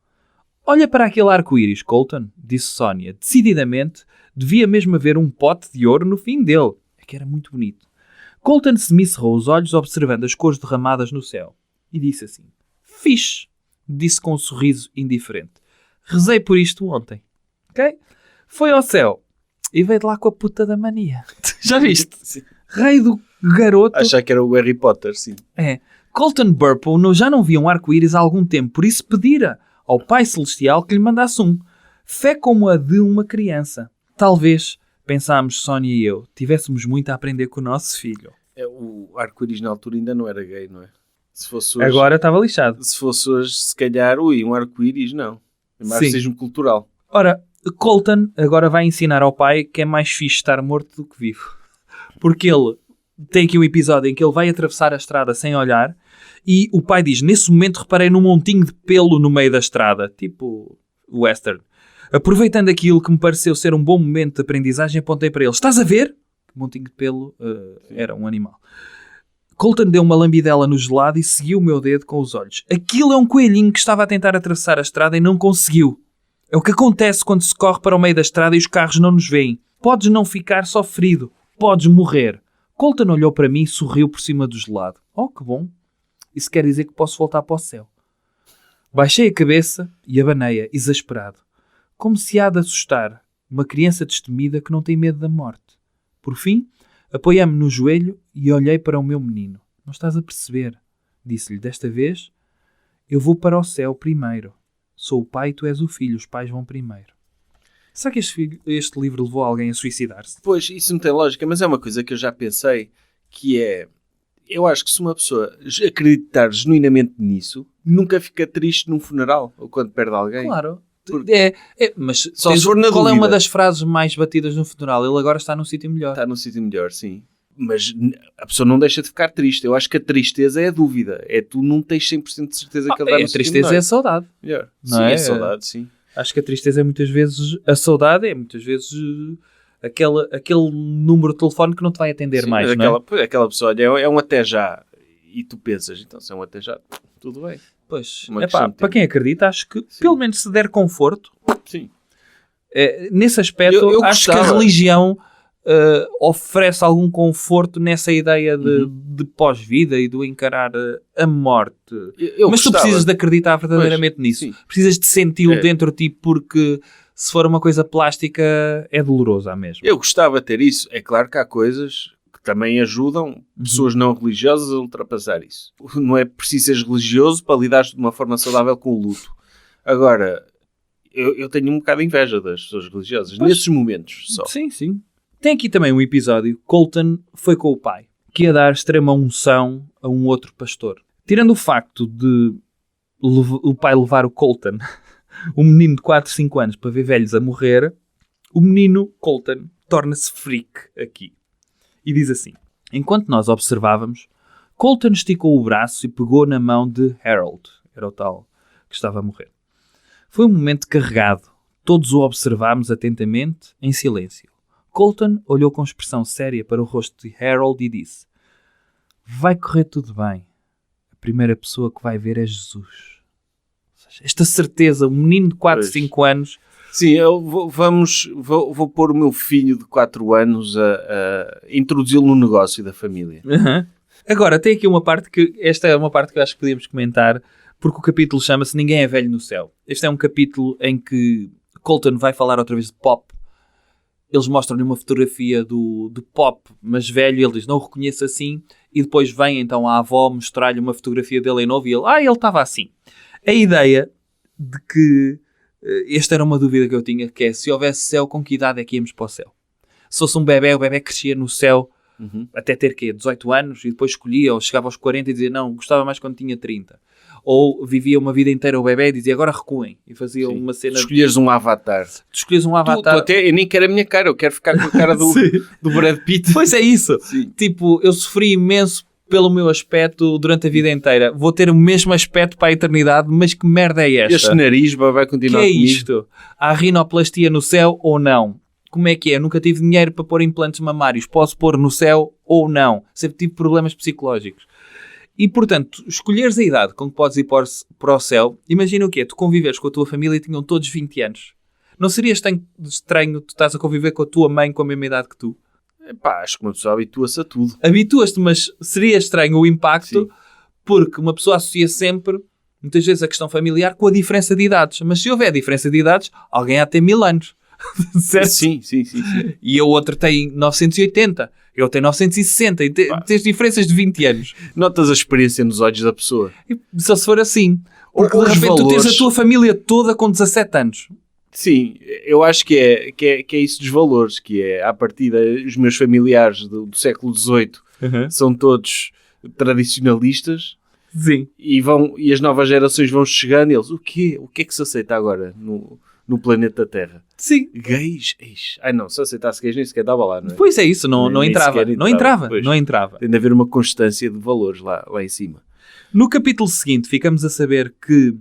Olha para aquele arco-íris, Colton, disse Sónia. Decididamente, devia mesmo haver um pote de ouro no fim dele. É que era muito bonito. Colton semicerrou os olhos observando as cores derramadas no céu. E disse assim, fixe. Disse com um sorriso indiferente. Rezei por isto ontem. Ok? Foi ao céu e veio de lá com a puta da mania. Já viste? Sim. Rei do garoto. Achar que era o Harry Potter, sim. É. Colton Burple já não via um arco-íris há algum tempo, por isso pedira ao Pai Celestial que lhe mandasse um. Fé como a de uma criança. Talvez, pensámos Sónia e eu, tivéssemos muito a aprender com o nosso filho. O arco-íris na altura ainda não era gay, não é? Se fosse hoje, Agora estava lixado. se fosse hoje, se calhar, um arco-íris, não. É mais Sim. racismo cultural. Ora, Colton agora vai ensinar ao pai que é mais fixe estar morto do que vivo. Porque ele tem aqui um episódio em que ele vai atravessar a estrada sem olhar e o pai diz, nesse momento reparei num montinho de pelo no meio da estrada. Tipo western. Aproveitando aquilo que me pareceu ser um bom momento de aprendizagem, apontei para ele. Estás a ver? O montinho de pelo era um animal. Colton deu uma lambidela no gelado e seguiu o meu dedo com os olhos. Aquilo é um coelhinho que estava a tentar atravessar a estrada e não conseguiu. É o que acontece quando se corre para o meio da estrada e os carros não nos veem. Podes não ficar só ferido. Podes morrer. Colton olhou para mim e sorriu por cima do gelado. Oh, que bom. Isso quer dizer que posso voltar para o céu. Baixei a cabeça e abanei-a, exasperado. Como se há de assustar uma criança destemida que não tem medo da morte. Por fim, apoiei-me no joelho e olhei para o meu menino. Não estás a perceber? Disse-lhe, desta vez, eu vou para o céu primeiro. Sou o pai e tu és o filho. Os pais vão primeiro. Será que este livro levou alguém a suicidar-se? Pois, isso não tem lógica, mas é uma coisa que eu já pensei, que é... Eu acho que se uma pessoa acreditar genuinamente nisso, nunca fica triste num funeral, ou quando perde alguém. Claro. Porque... Mas Só se for na qual é dúvida. uma das frases mais batidas no funeral? Ele agora está num sítio melhor. Está num sítio melhor, sim. Mas a pessoa não deixa de ficar triste. Eu acho que a tristeza é a dúvida. É tu não tens 100% de certeza que ele está no A sítio tristeza melhor. é a saudade. Melhor. Não Sim, é? é saudade, sim. Acho que a tristeza é muitas vezes... A saudade é muitas vezes aquele número de telefone que não te vai atender Sim, mais, mas não é? aquela pessoa, olha, é um até já. E tu pensas, então se é um até já, tudo bem. Pois, Uma questão de para tempo. quem acredita, acho que pelo menos se der conforto, Sim. nesse aspecto, Eu acho que a gostava. religião oferece algum conforto nessa ideia de pós-vida e do encarar a morte. Eu Mas tu gostava. precisas de acreditar verdadeiramente nisso. sim. Precisas de senti-lo É. dentro de ti, porque se for uma coisa plástica é doloroso à mesma. Eu gostava de ter isso. É claro que há coisas que também ajudam pessoas não religiosas a ultrapassar isso. Não é preciso ser religioso para lidar de uma forma saudável com o luto. Agora, eu tenho um bocado de inveja das pessoas religiosas. Pois. Nesses momentos só. Sim, sim. Tem aqui também um episódio. Colton foi com o pai, que ia dar extrema unção a um outro pastor. Tirando o facto de o pai levar o Colton, um menino de 4, 5 anos, para ver velhos a morrer, o menino Colton torna-se freak aqui. E diz assim: enquanto nós observávamos, Colton esticou o braço e pegou na mão de Harold. Era o tal que estava a morrer. Foi um momento carregado. Todos o observámos atentamente, em silêncio. Colton olhou com expressão séria para o rosto de Harold e disse: vai correr tudo bem. A primeira pessoa que vai ver é Jesus. Ou seja, esta certeza, um menino de 4, Pois. 5 anos... Sim, eu vou pôr o meu filho de 4 anos a introduzi-lo no negócio da família. Agora, tem aqui uma parte que... Esta é uma parte que eu acho que podíamos comentar, porque o capítulo chama-se Ninguém é Velho no Céu. Este é um capítulo em que Colton vai falar outra vez de Pop. Eles mostram-lhe uma fotografia do Pop, mas velho, e ele diz, não o reconheço assim, e depois vem então a avó mostrar-lhe uma fotografia dele em novo, e ele estava assim. A ideia de que, esta era uma dúvida que eu tinha, que é, se houvesse céu, com que idade é que íamos para o céu? Se fosse um bebé, o bebé crescia no céu, até ter, 18 anos, e depois escolhia, ou chegava aos 40 e dizia, não, gostava mais quando tinha 30. Ou vivia uma vida inteira o bebé e dizia, agora recuem. E fazia uma cena... Escolheres um avatar. Tu escolhes um avatar... Eu nem quero a minha cara, eu quero ficar com a cara do Brad Pitt. Pois é isso. Sim. Tipo, eu sofri imenso pelo meu aspecto durante a vida inteira. Vou ter o mesmo aspecto para a eternidade, mas que merda é esta? Este nariz vai Que continuar é comigo. isto? Há rinoplastia no céu ou não? Como é que é? Eu nunca tive dinheiro para pôr implantes mamários. Posso pôr no céu ou não? Sempre tive problemas psicológicos. E, portanto, escolheres a idade com que podes ir para o céu, imagina o quê? Tu conviveres com a tua família e tinham todos 20 anos. Não seria estranho tu estás a conviver com a tua mãe com a mesma idade que tu? Epá, acho que uma pessoa habitua-se a tudo. Habituas-te, mas seria estranho o impacto, Sim. porque uma pessoa associa sempre muitas vezes a questão familiar com a diferença de idades. Mas se houver diferença de idades, alguém há de ter 1000 anos. Certo? Sim. E o outro tem 980, eu tenho 960, e tens diferenças de 20 anos. Notas a experiência nos olhos da pessoa. E só se for assim. Porque Ou de os repente tu tens valores. a tua família toda com 17 anos. Sim, eu acho que é isso dos valores, que é, à partida, os meus familiares do século XVIII são todos tradicionalistas. Sim. E as novas gerações vão chegando e eles, o que é que se aceita agora no planeta Terra? Sim. Gays? Ixi. Ai não, se aceitasse gays nem sequer dava lá, não é? Pois é isso, não Nem entrava. sequer Não entrava. pois. Não entrava. Tem de haver uma constância de valores lá em cima. No capítulo seguinte, ficamos a saber que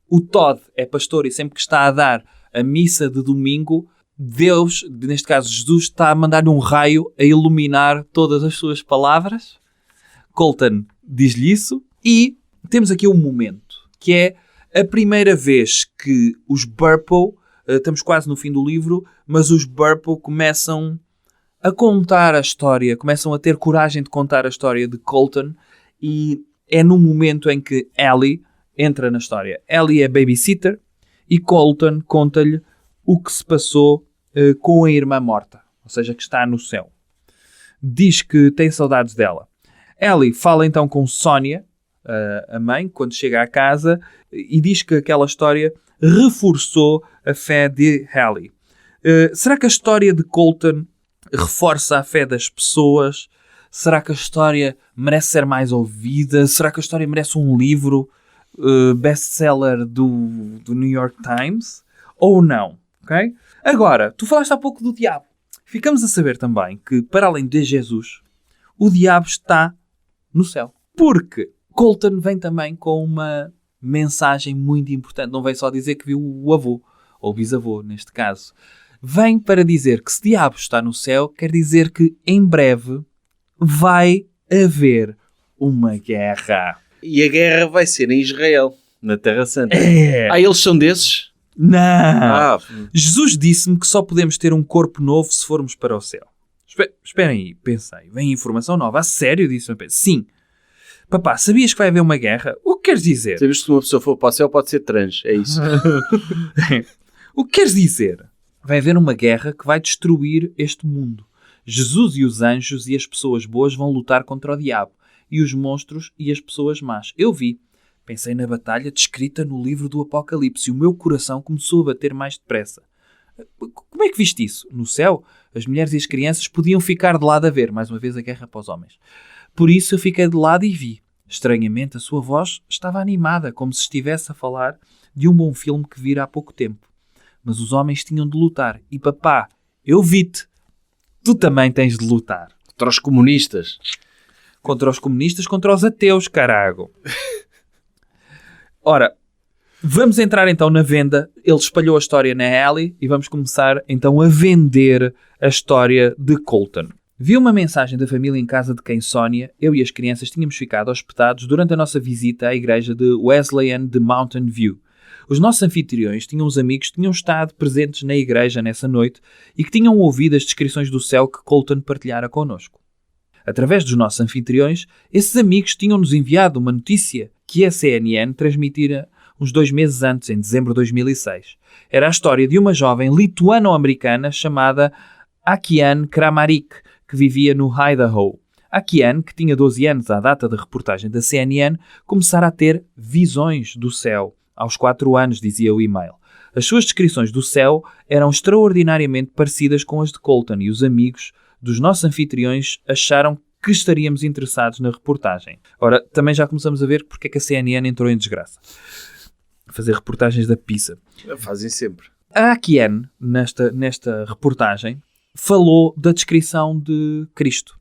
o Todd é pastor e sempre que está a dar a missa de domingo, Deus, neste caso Jesus, está a mandar-lhe um raio a iluminar todas as suas palavras. Colton diz-lhe isso e temos aqui um momento, que é a primeira vez que os Burpo, estamos quase no fim do livro, mas os Burpo começam a contar a história, começam a ter coragem de contar a história de Colton, e é no momento em que Ellie entra na história. Ellie é babysitter e Colton conta-lhe o que se passou com a irmã morta, ou seja, que está no céu. Diz que tem saudades dela. Ellie fala então com Sonia, a mãe, quando chega à casa, e diz que aquela história reforçou a fé de Ellie. Será que a história de Colton reforça a fé das pessoas? Será que a história merece ser mais ouvida? Será que a história merece um livro best-seller do New York Times? Ou não? Okay? Agora, tu falaste há pouco do diabo. Ficamos a saber também que, para além de Jesus, o diabo está no céu. Porque Colton vem também com uma mensagem muito importante. Não vem só dizer que viu o avô, ou o bisavô, neste caso. Vem para dizer que se o diabo está no céu, quer dizer que, em breve, vai haver uma guerra. E a guerra vai ser em Israel, na Terra Santa. É. Eles são desses? Não! Jesus disse-me que só podemos ter um corpo novo se formos para o céu. Esperem aí, pensei. Vem informação nova. A sério? Disse-me. Sim. Papá, sabias que vai haver uma guerra? O que queres dizer? Sabias que se uma pessoa for para o céu pode ser trans. É isso. O que queres dizer? Vai haver uma guerra que vai destruir este mundo. Jesus e os anjos e as pessoas boas vão lutar contra o diabo. E os monstros e as pessoas más. Eu vi. Pensei na batalha descrita no livro do Apocalipse e o meu coração começou a bater mais depressa. Como é que viste isso? No céu, as mulheres e as crianças podiam ficar de lado a ver, mais uma vez, a guerra para os homens. Por isso eu fiquei de lado e vi. Estranhamente, a sua voz estava animada, como se estivesse a falar de um bom filme que vira há pouco tempo. Mas os homens tinham de lutar. E papá, eu vi-te. Tu também tens de lutar. Contra os comunistas. Contra os comunistas, contra os ateus, carago. Ora, vamos entrar então na venda. Ele espalhou a história na Ellie e vamos começar então a vender a história de Colton. Vi uma mensagem da família em casa de quem Sonia, eu e as crianças tínhamos ficado hospedados durante a nossa visita à igreja de Wesleyan de Mountain View. Os nossos anfitriões tinham uns amigos que tinham estado presentes na igreja nessa noite e que tinham ouvido as descrições do céu que Colton partilhara connosco. Através dos nossos anfitriões, esses amigos tinham-nos enviado uma notícia que a CNN transmitira uns 2 meses antes, em dezembro de 2006. Era a história de uma jovem lituano-americana chamada Akiane Kramarik, que vivia no Idaho. Akiane, que tinha 12 anos à data da reportagem da CNN, começara a ter visões do céu. Aos 4 anos, dizia o e-mail. As suas descrições do céu eram extraordinariamente parecidas com as de Colton e os amigos dos nossos anfitriões acharam que estaríamos interessados na reportagem. Ora, também já começamos a ver porque é que a CNN entrou em desgraça. Fazer reportagens da pizza. Fazem sempre. A Akiane, nesta reportagem, falou da descrição de Cristo.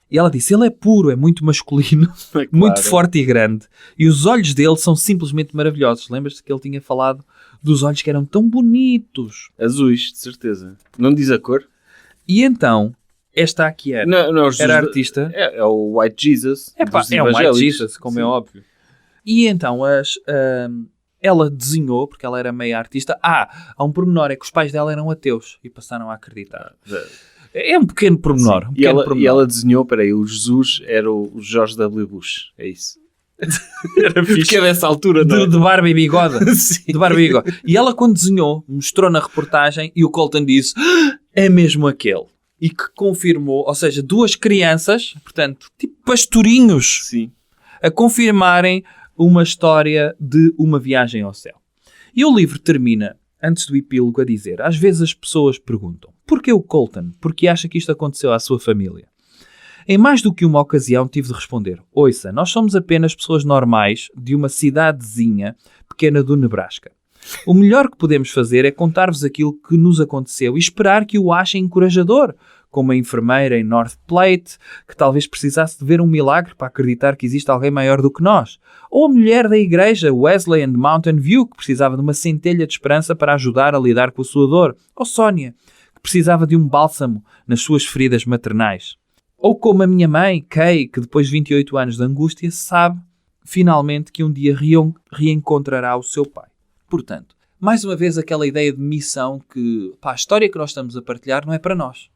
E ela disse, ele é puro, é muito masculino, Claro. muito forte e grande. E os olhos dele são simplesmente maravilhosos. Lembras-te que ele tinha falado dos olhos que eram tão bonitos? Azuis, de certeza. Não diz a cor? E então, esta Akiane Não, era artista. É o White Jesus. dos É um White evangélicos. Jesus, como Sim. é óbvio. E então ela desenhou, porque ela era meio artista. Há um pormenor, é que os pais dela eram ateus e passaram a acreditar. É um pequeno pormenor. E ela desenhou, o Jesus era o George W. Bush. É isso. Era fixe. Porque é dessa altura, não é? De barba e bigode. De barba e bigode. E ela, quando desenhou, mostrou na reportagem e o Colton disse, é mesmo aquele. E que confirmou, ou seja, 2 crianças, portanto, tipo pastorinhos, sim, a confirmarem uma história de uma viagem ao céu. E o livro termina, antes do epílogo, a dizer, às vezes as pessoas perguntam, porquê o Colton? Porque acha que isto aconteceu à sua família? Em mais do que uma ocasião tive de responder, ouça, nós somos apenas pessoas normais de uma cidadezinha pequena do Nebraska. O melhor que podemos fazer é contar-vos aquilo que nos aconteceu e esperar que o achem encorajador, como a enfermeira em North Platte, que talvez precisasse de ver um milagre para acreditar que existe alguém maior do que nós. Ou a mulher da igreja Wesleyan de Mountain View, que precisava de uma centelha de esperança para ajudar a lidar com a sua dor. Ou Sónia, que precisava de um bálsamo nas suas feridas maternais. Ou como a minha mãe, Kay, que depois de 28 anos de angústia, sabe finalmente que um dia reencontrará o seu pai. Portanto, mais uma vez aquela ideia de missão que, a história que nós estamos a partilhar não é para nós.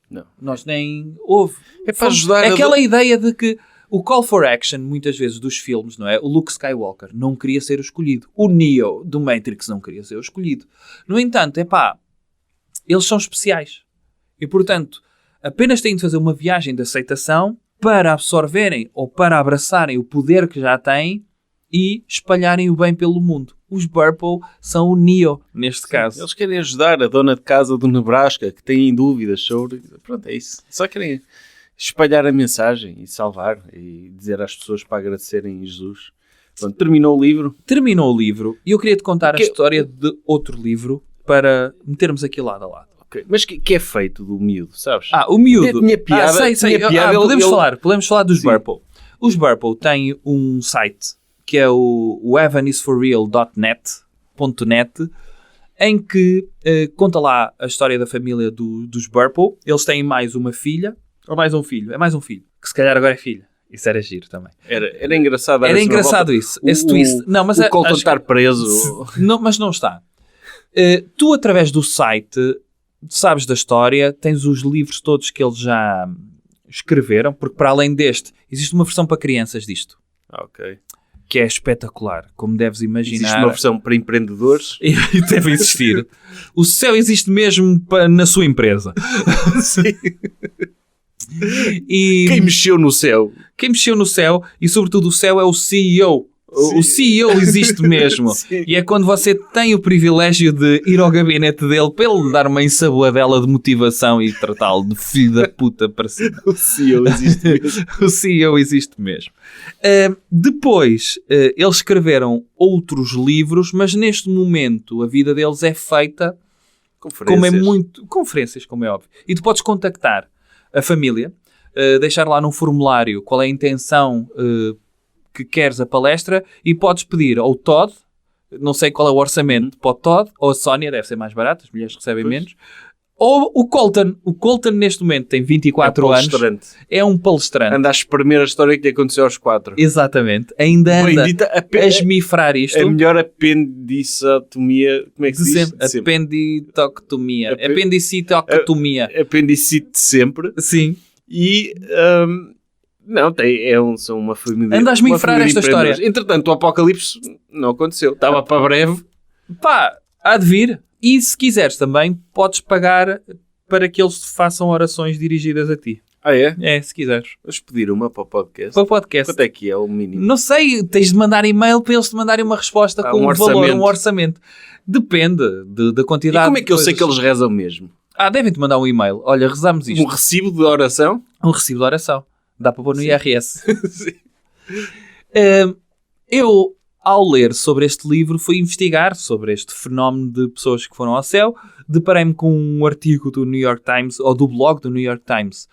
Não. Nós nem houve. É para ajudar. É aquela ideia de que o call for action, muitas vezes, dos filmes, não é? O Luke Skywalker não queria ser o escolhido. O Neo do Matrix não queria ser o escolhido. No entanto, eles são especiais. E, portanto, apenas têm de fazer uma viagem de aceitação para absorverem ou para abraçarem o poder que já têm e espalharem o bem pelo mundo. Os Burple são o Neo, neste caso. Eles querem ajudar a dona de casa do Nebraska, que tem dúvidas sobre... Pronto, é isso. Só querem espalhar a mensagem e salvar e dizer às pessoas para agradecerem Jesus. Pronto, terminou o livro. Terminou o livro. E eu queria-te contar a história de outro livro para metermos aqui lado a lado. Okay. Mas que é feito do miúdo, sabes? O miúdo. Tinha piada. Sei. Podemos falar dos Burple. Os Burple têm um site que é o heavenisforreal.net, em que conta lá a história da família dos Burple. Eles têm mais uma filha, ou mais um filho? É mais um filho, que se calhar agora é filha. Isso era giro também. Era engraçado. Era engraçado isso, esse twist. Não, mas o Colton estar preso. Não, mas não está. Tu, através do site, sabes da história, tens os livros todos que eles já escreveram, porque para além deste, existe uma versão para crianças disto. Ok. Que é espetacular, como deves imaginar. Existe uma versão para empreendedores? E deve existir. O céu existe mesmo na sua empresa. Sim. Quem mexeu no céu? Quem mexeu no céu, e sobretudo o céu é o CEO. Sim. O CEO existe mesmo. Sim. E é quando você tem o privilégio de ir ao gabinete dele para ele dar uma ensaboadela de motivação e tratá-lo de filho da puta para cima. O CEO existe mesmo. O CEO existe mesmo. Depois, eles escreveram outros livros, mas neste momento a vida deles é feita conferências, como é óbvio. E tu podes contactar a família, deixar lá num formulário qual é a intenção que queres a palestra e podes pedir ao Todd, não sei qual é o orçamento para o Todd, ou a Sónia, deve ser mais barato, as mulheres recebem menos, ou o Colton. O Colton neste momento tem 24 anos. É um palestrante. Anda a espremer a história que lhe aconteceu aos 4. Exatamente. Ainda anda a esmifrar isto. A melhor apendicectomia, como é que se diz? Apendicectomia. Apendicectomia. Apendicite sempre. Sim. E... não, são uma família... Anda a esmifrar esta história. Entretanto, o apocalipse não aconteceu. Estava para breve. Há de vir. E se quiseres também, podes pagar para que eles façam orações dirigidas a ti. É? É, se quiseres. Vamos pedir uma para o podcast. Para o podcast. Quanto é que é o mínimo? Não sei, tens de mandar e-mail para eles te mandarem uma resposta com um valor, um orçamento. Depende da quantidade. E como é que eu sei que eles rezam mesmo? Devem-te mandar um e-mail. Olha, rezamos isto. Um recibo de oração? Um recibo de oração. Dá para pôr no IRS. Sim. Eu, ao ler sobre este livro, fui investigar sobre este fenómeno de pessoas que foram ao céu. Deparei-me com um artigo do New York Times, ou do blog do New York Times,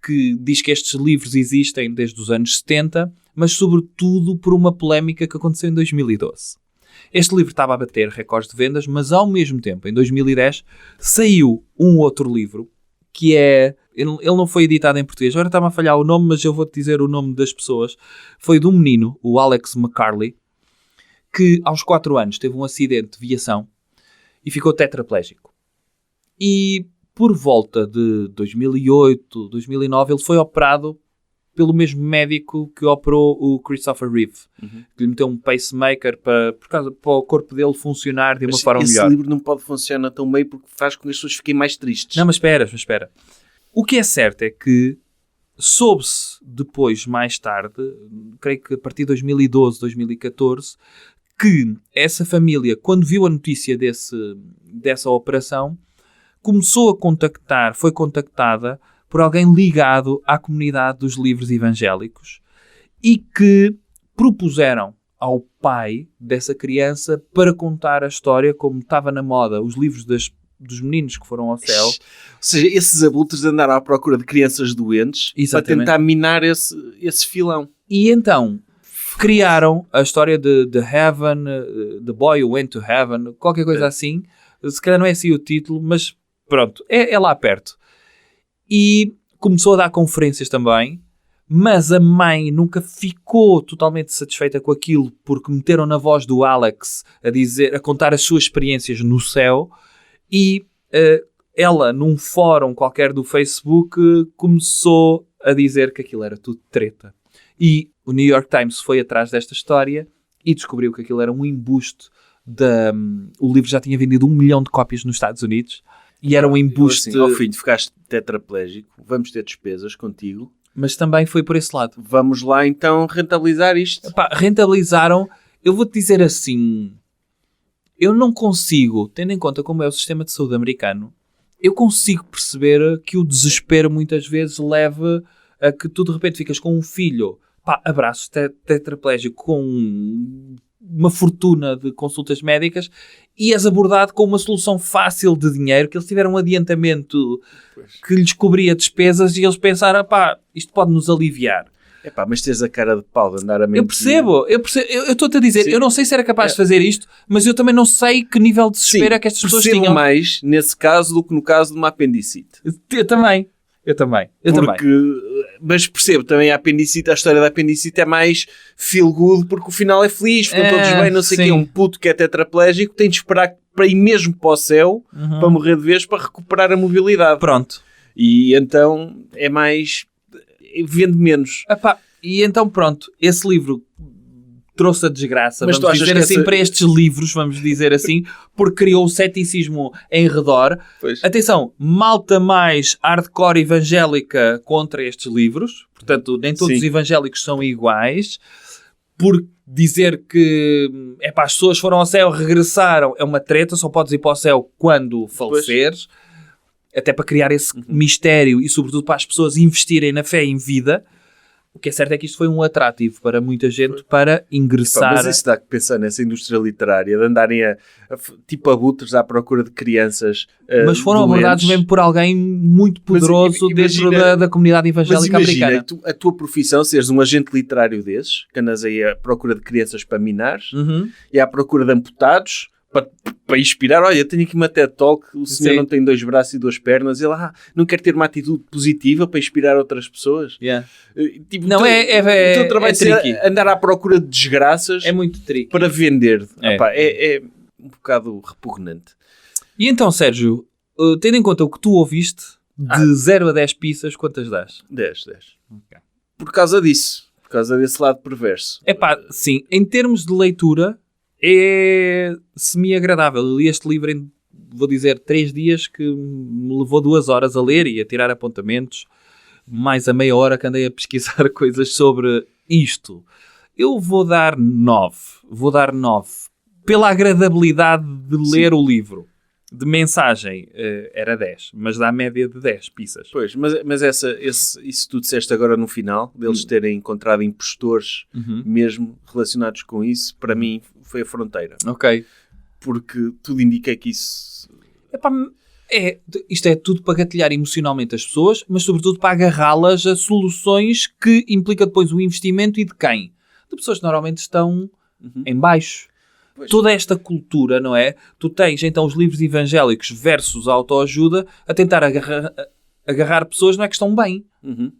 que diz que estes livros existem desde os anos 70, mas sobretudo por uma polémica que aconteceu em 2012. Este livro estava a bater recordes de vendas, mas ao mesmo tempo, em 2010, saiu um outro livro, que é... Ele não foi editado em português. Agora está-me a falhar o nome, mas eu vou-te dizer o nome das pessoas. Foi de um menino, o Alex McCarley, que aos 4 anos teve um acidente de viação e ficou tetraplégico. E por volta de 2008, 2009, ele foi operado pelo mesmo médico que operou o Christopher Reeve, que lhe meteu um pacemaker para o corpo dele funcionar de uma forma melhor. Esse livro não pode funcionar tão bem porque faz com que as pessoas fiquem mais tristes. Não, mas espera. O que é certo é que soube-se depois, mais tarde, creio que a partir de 2012, 2014, que essa família, quando viu a notícia dessa operação, foi contactada por alguém ligado à comunidade dos livros evangélicos e que propuseram ao pai dessa criança para contar a história como estava na moda, os livros dos meninos que foram ao céu. Ou seja, esses abutres andaram à procura de crianças doentes. Exatamente. Para tentar minar esse filão. E então criaram a história de Heaven, The Boy Who Went to Heaven, qualquer coisa assim. Se calhar não é assim o título, mas pronto, é lá perto. E começou a dar conferências também, mas a mãe nunca ficou totalmente satisfeita com aquilo, porque meteram na voz do Alex a contar as suas experiências no céu, e ela, num fórum qualquer do Facebook, começou a dizer que aquilo era tudo treta. E o New York Times foi atrás desta história e descobriu que aquilo era um embuste. O livro já tinha vendido 1 milhão de cópias nos Estados Unidos e era um embuste. Assim, ao filho, ficaste tetraplégico, vamos ter despesas contigo. Mas também foi por esse lado. Vamos lá então rentabilizar isto. Rentabilizaram. Eu vou-te dizer assim, eu não consigo, tendo em conta como é o sistema de saúde americano, eu consigo perceber que o desespero muitas vezes leva a que tu de repente ficas com um filho, abraço tetraplégico, com uma fortuna de consultas médicas e és abordado com uma solução fácil de dinheiro, que eles tiveram um adiantamento que lhes cobria despesas e eles pensaram, isto pode nos aliviar. Mas tens a cara de pau de andar a mentir. Eu percebo. Eu estou-te a dizer, eu não sei se era capaz de fazer isto, mas eu também não sei que nível de desespero é que estas pessoas tinham. Percebo mais nesse caso do que no caso de uma apendicite. Eu também. Mas percebo também a história da apendicite é mais feel good porque o final é feliz, ficam todos bem, não sei o quê. Um puto que é tetraplégico tem de esperar para ir mesmo para o céu, para morrer de vez, para recuperar a mobilidade. Pronto. E então é mais... vende menos. E então pronto, esse livro trouxe a desgraça, mas vamos dizer assim, para estes livros, vamos dizer assim, porque criou o ceticismo em redor. Pois. Atenção, malta mais hardcore evangélica contra estes livros, portanto, nem todos os evangélicos são iguais, por dizer que as pessoas foram ao céu, regressaram, é uma treta, só podes ir para o céu quando faleceres, até para criar esse mistério e sobretudo para as pessoas investirem na fé em vida. O que é certo é que isto foi um atrativo para muita gente para ingressar... Mas isso dá que pensar nessa indústria literária, de andarem tipo abutres à procura de crianças mas foram doentes. Abordados mesmo por alguém muito poderoso dentro da comunidade evangélica americana. A tua profissão, seres um agente literário desses, que andas aí à procura de crianças para minares, e à procura de amputados, para inspirar, olha, tenho aqui uma TED Talk, o senhor não tem 2 braços e 2 pernas, ele não quer ter uma atitude positiva para inspirar outras pessoas. Tipo, não, o teu trabalho é andar à procura de desgraças. É muito tricky. Para vender. É um bocado repugnante. E então, Sérgio, tendo em conta o que tu ouviste, de 0 a 10 pizzas, quantas dás? 10. Okay. Por causa disso. Por causa desse lado perverso. Sim. Em termos de leitura... é semi-agradável. Eu li este livro em, vou dizer, 3 dias, que me levou 2 horas a ler e a tirar apontamentos, mais a meia hora que andei a pesquisar coisas sobre isto. Eu vou dar 9. Pela agradabilidade de ler o livro. De mensagem era 10, mas dá a média de 10 pizzas. Pois, mas isso tu disseste agora no final, deles terem encontrado impostores mesmo relacionados com isso, para mim foi a fronteira. Ok. Porque tudo indica que isso... Isto é tudo para gatilhar emocionalmente as pessoas, mas sobretudo para agarrá-las a soluções que implica depois o investimento e de quem? De pessoas que normalmente estão em baixo. Pois. Toda esta cultura, não é? Tu tens então os livros evangélicos versus a autoajuda a tentar agarrar pessoas, não é que estão bem.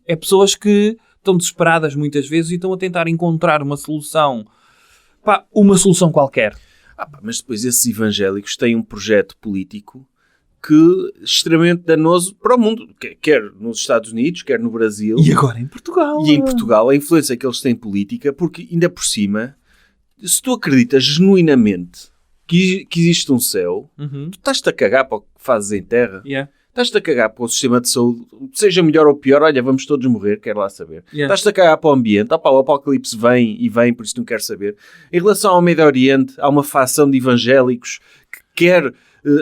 É pessoas que estão desesperadas muitas vezes e estão a tentar encontrar uma solução. Uma solução qualquer. Mas depois esses evangélicos têm um projeto político extremamente danoso para o mundo, quer nos Estados Unidos, quer no Brasil. E agora em Portugal. E em Portugal, a influência que eles têm política, porque ainda por cima, se tu acreditas genuinamente que existe um céu, tu estás-te a cagar para o que fazes em terra. Estás-te a cagar para o sistema de saúde, seja melhor ou pior, olha, vamos todos morrer, quero lá saber. Estás-te a cagar para o ambiente, o apocalipse vem e vem, por isso não quero saber. Em relação ao Médio Oriente, há uma facção de evangélicos que quer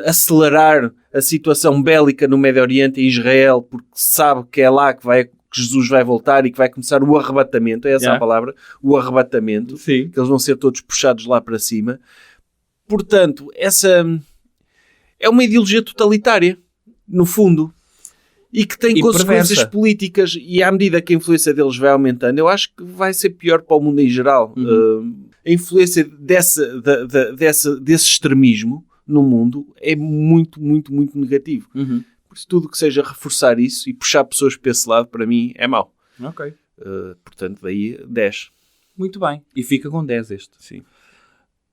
acelerar a situação bélica no Médio Oriente e Israel, porque sabe que é lá que Jesus vai voltar e que vai começar o arrebatamento, é essa a palavra, o arrebatamento, Sim. que eles vão ser todos puxados lá para cima. Portanto, essa é uma ideologia totalitária, no fundo, e que tem consequências políticas, e à medida que a influência deles vai aumentando, eu acho que vai ser pior para o mundo em geral. A influência desse extremismo no mundo é muito, muito, muito negativo. Por isso, tudo que seja reforçar isso e puxar pessoas para esse lado, para mim, é mau. Ok. Portanto, daí 10. Muito bem. E fica com 10 este. Sim.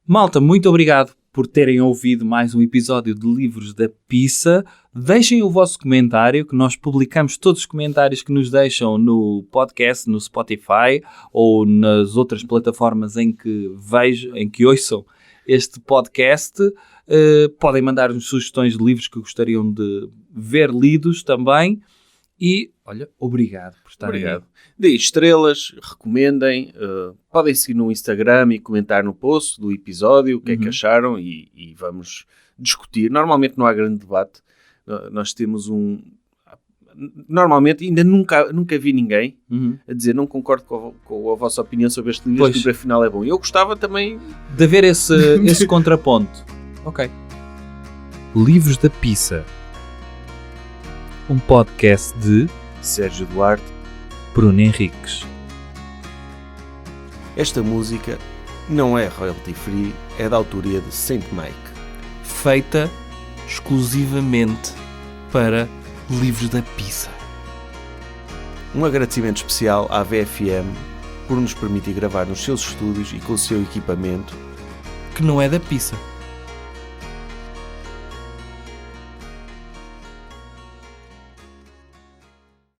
Malta, muito obrigado por terem ouvido mais um episódio de Livros da Pissa. Deixem o vosso comentário, que nós publicamos todos os comentários que nos deixam no podcast, no Spotify ou nas outras plataformas em que ouçam este podcast. Podem mandar-nos sugestões de livros que gostariam de ver lidos também. E, olha, obrigado por estarem aí. Deem estrelas, recomendem, podem seguir no Instagram e comentar no post do episódio o que é que acharam e vamos discutir. Normalmente não há grande debate. Nós temos Normalmente ainda nunca vi ninguém a dizer não concordo com a vossa opinião sobre este livro, este livro afinal é bom. Eu gostava também de haver esse contraponto. Ok. Livros da Pissa. Um podcast de Sérgio Duarte, Bruno Henriques. Esta música não é royalty free, é da autoria de Saint Mike. Feita exclusivamente para Livros da Pissa. Um agradecimento especial à VFM por nos permitir gravar nos seus estúdios e com o seu equipamento que não é da pizza.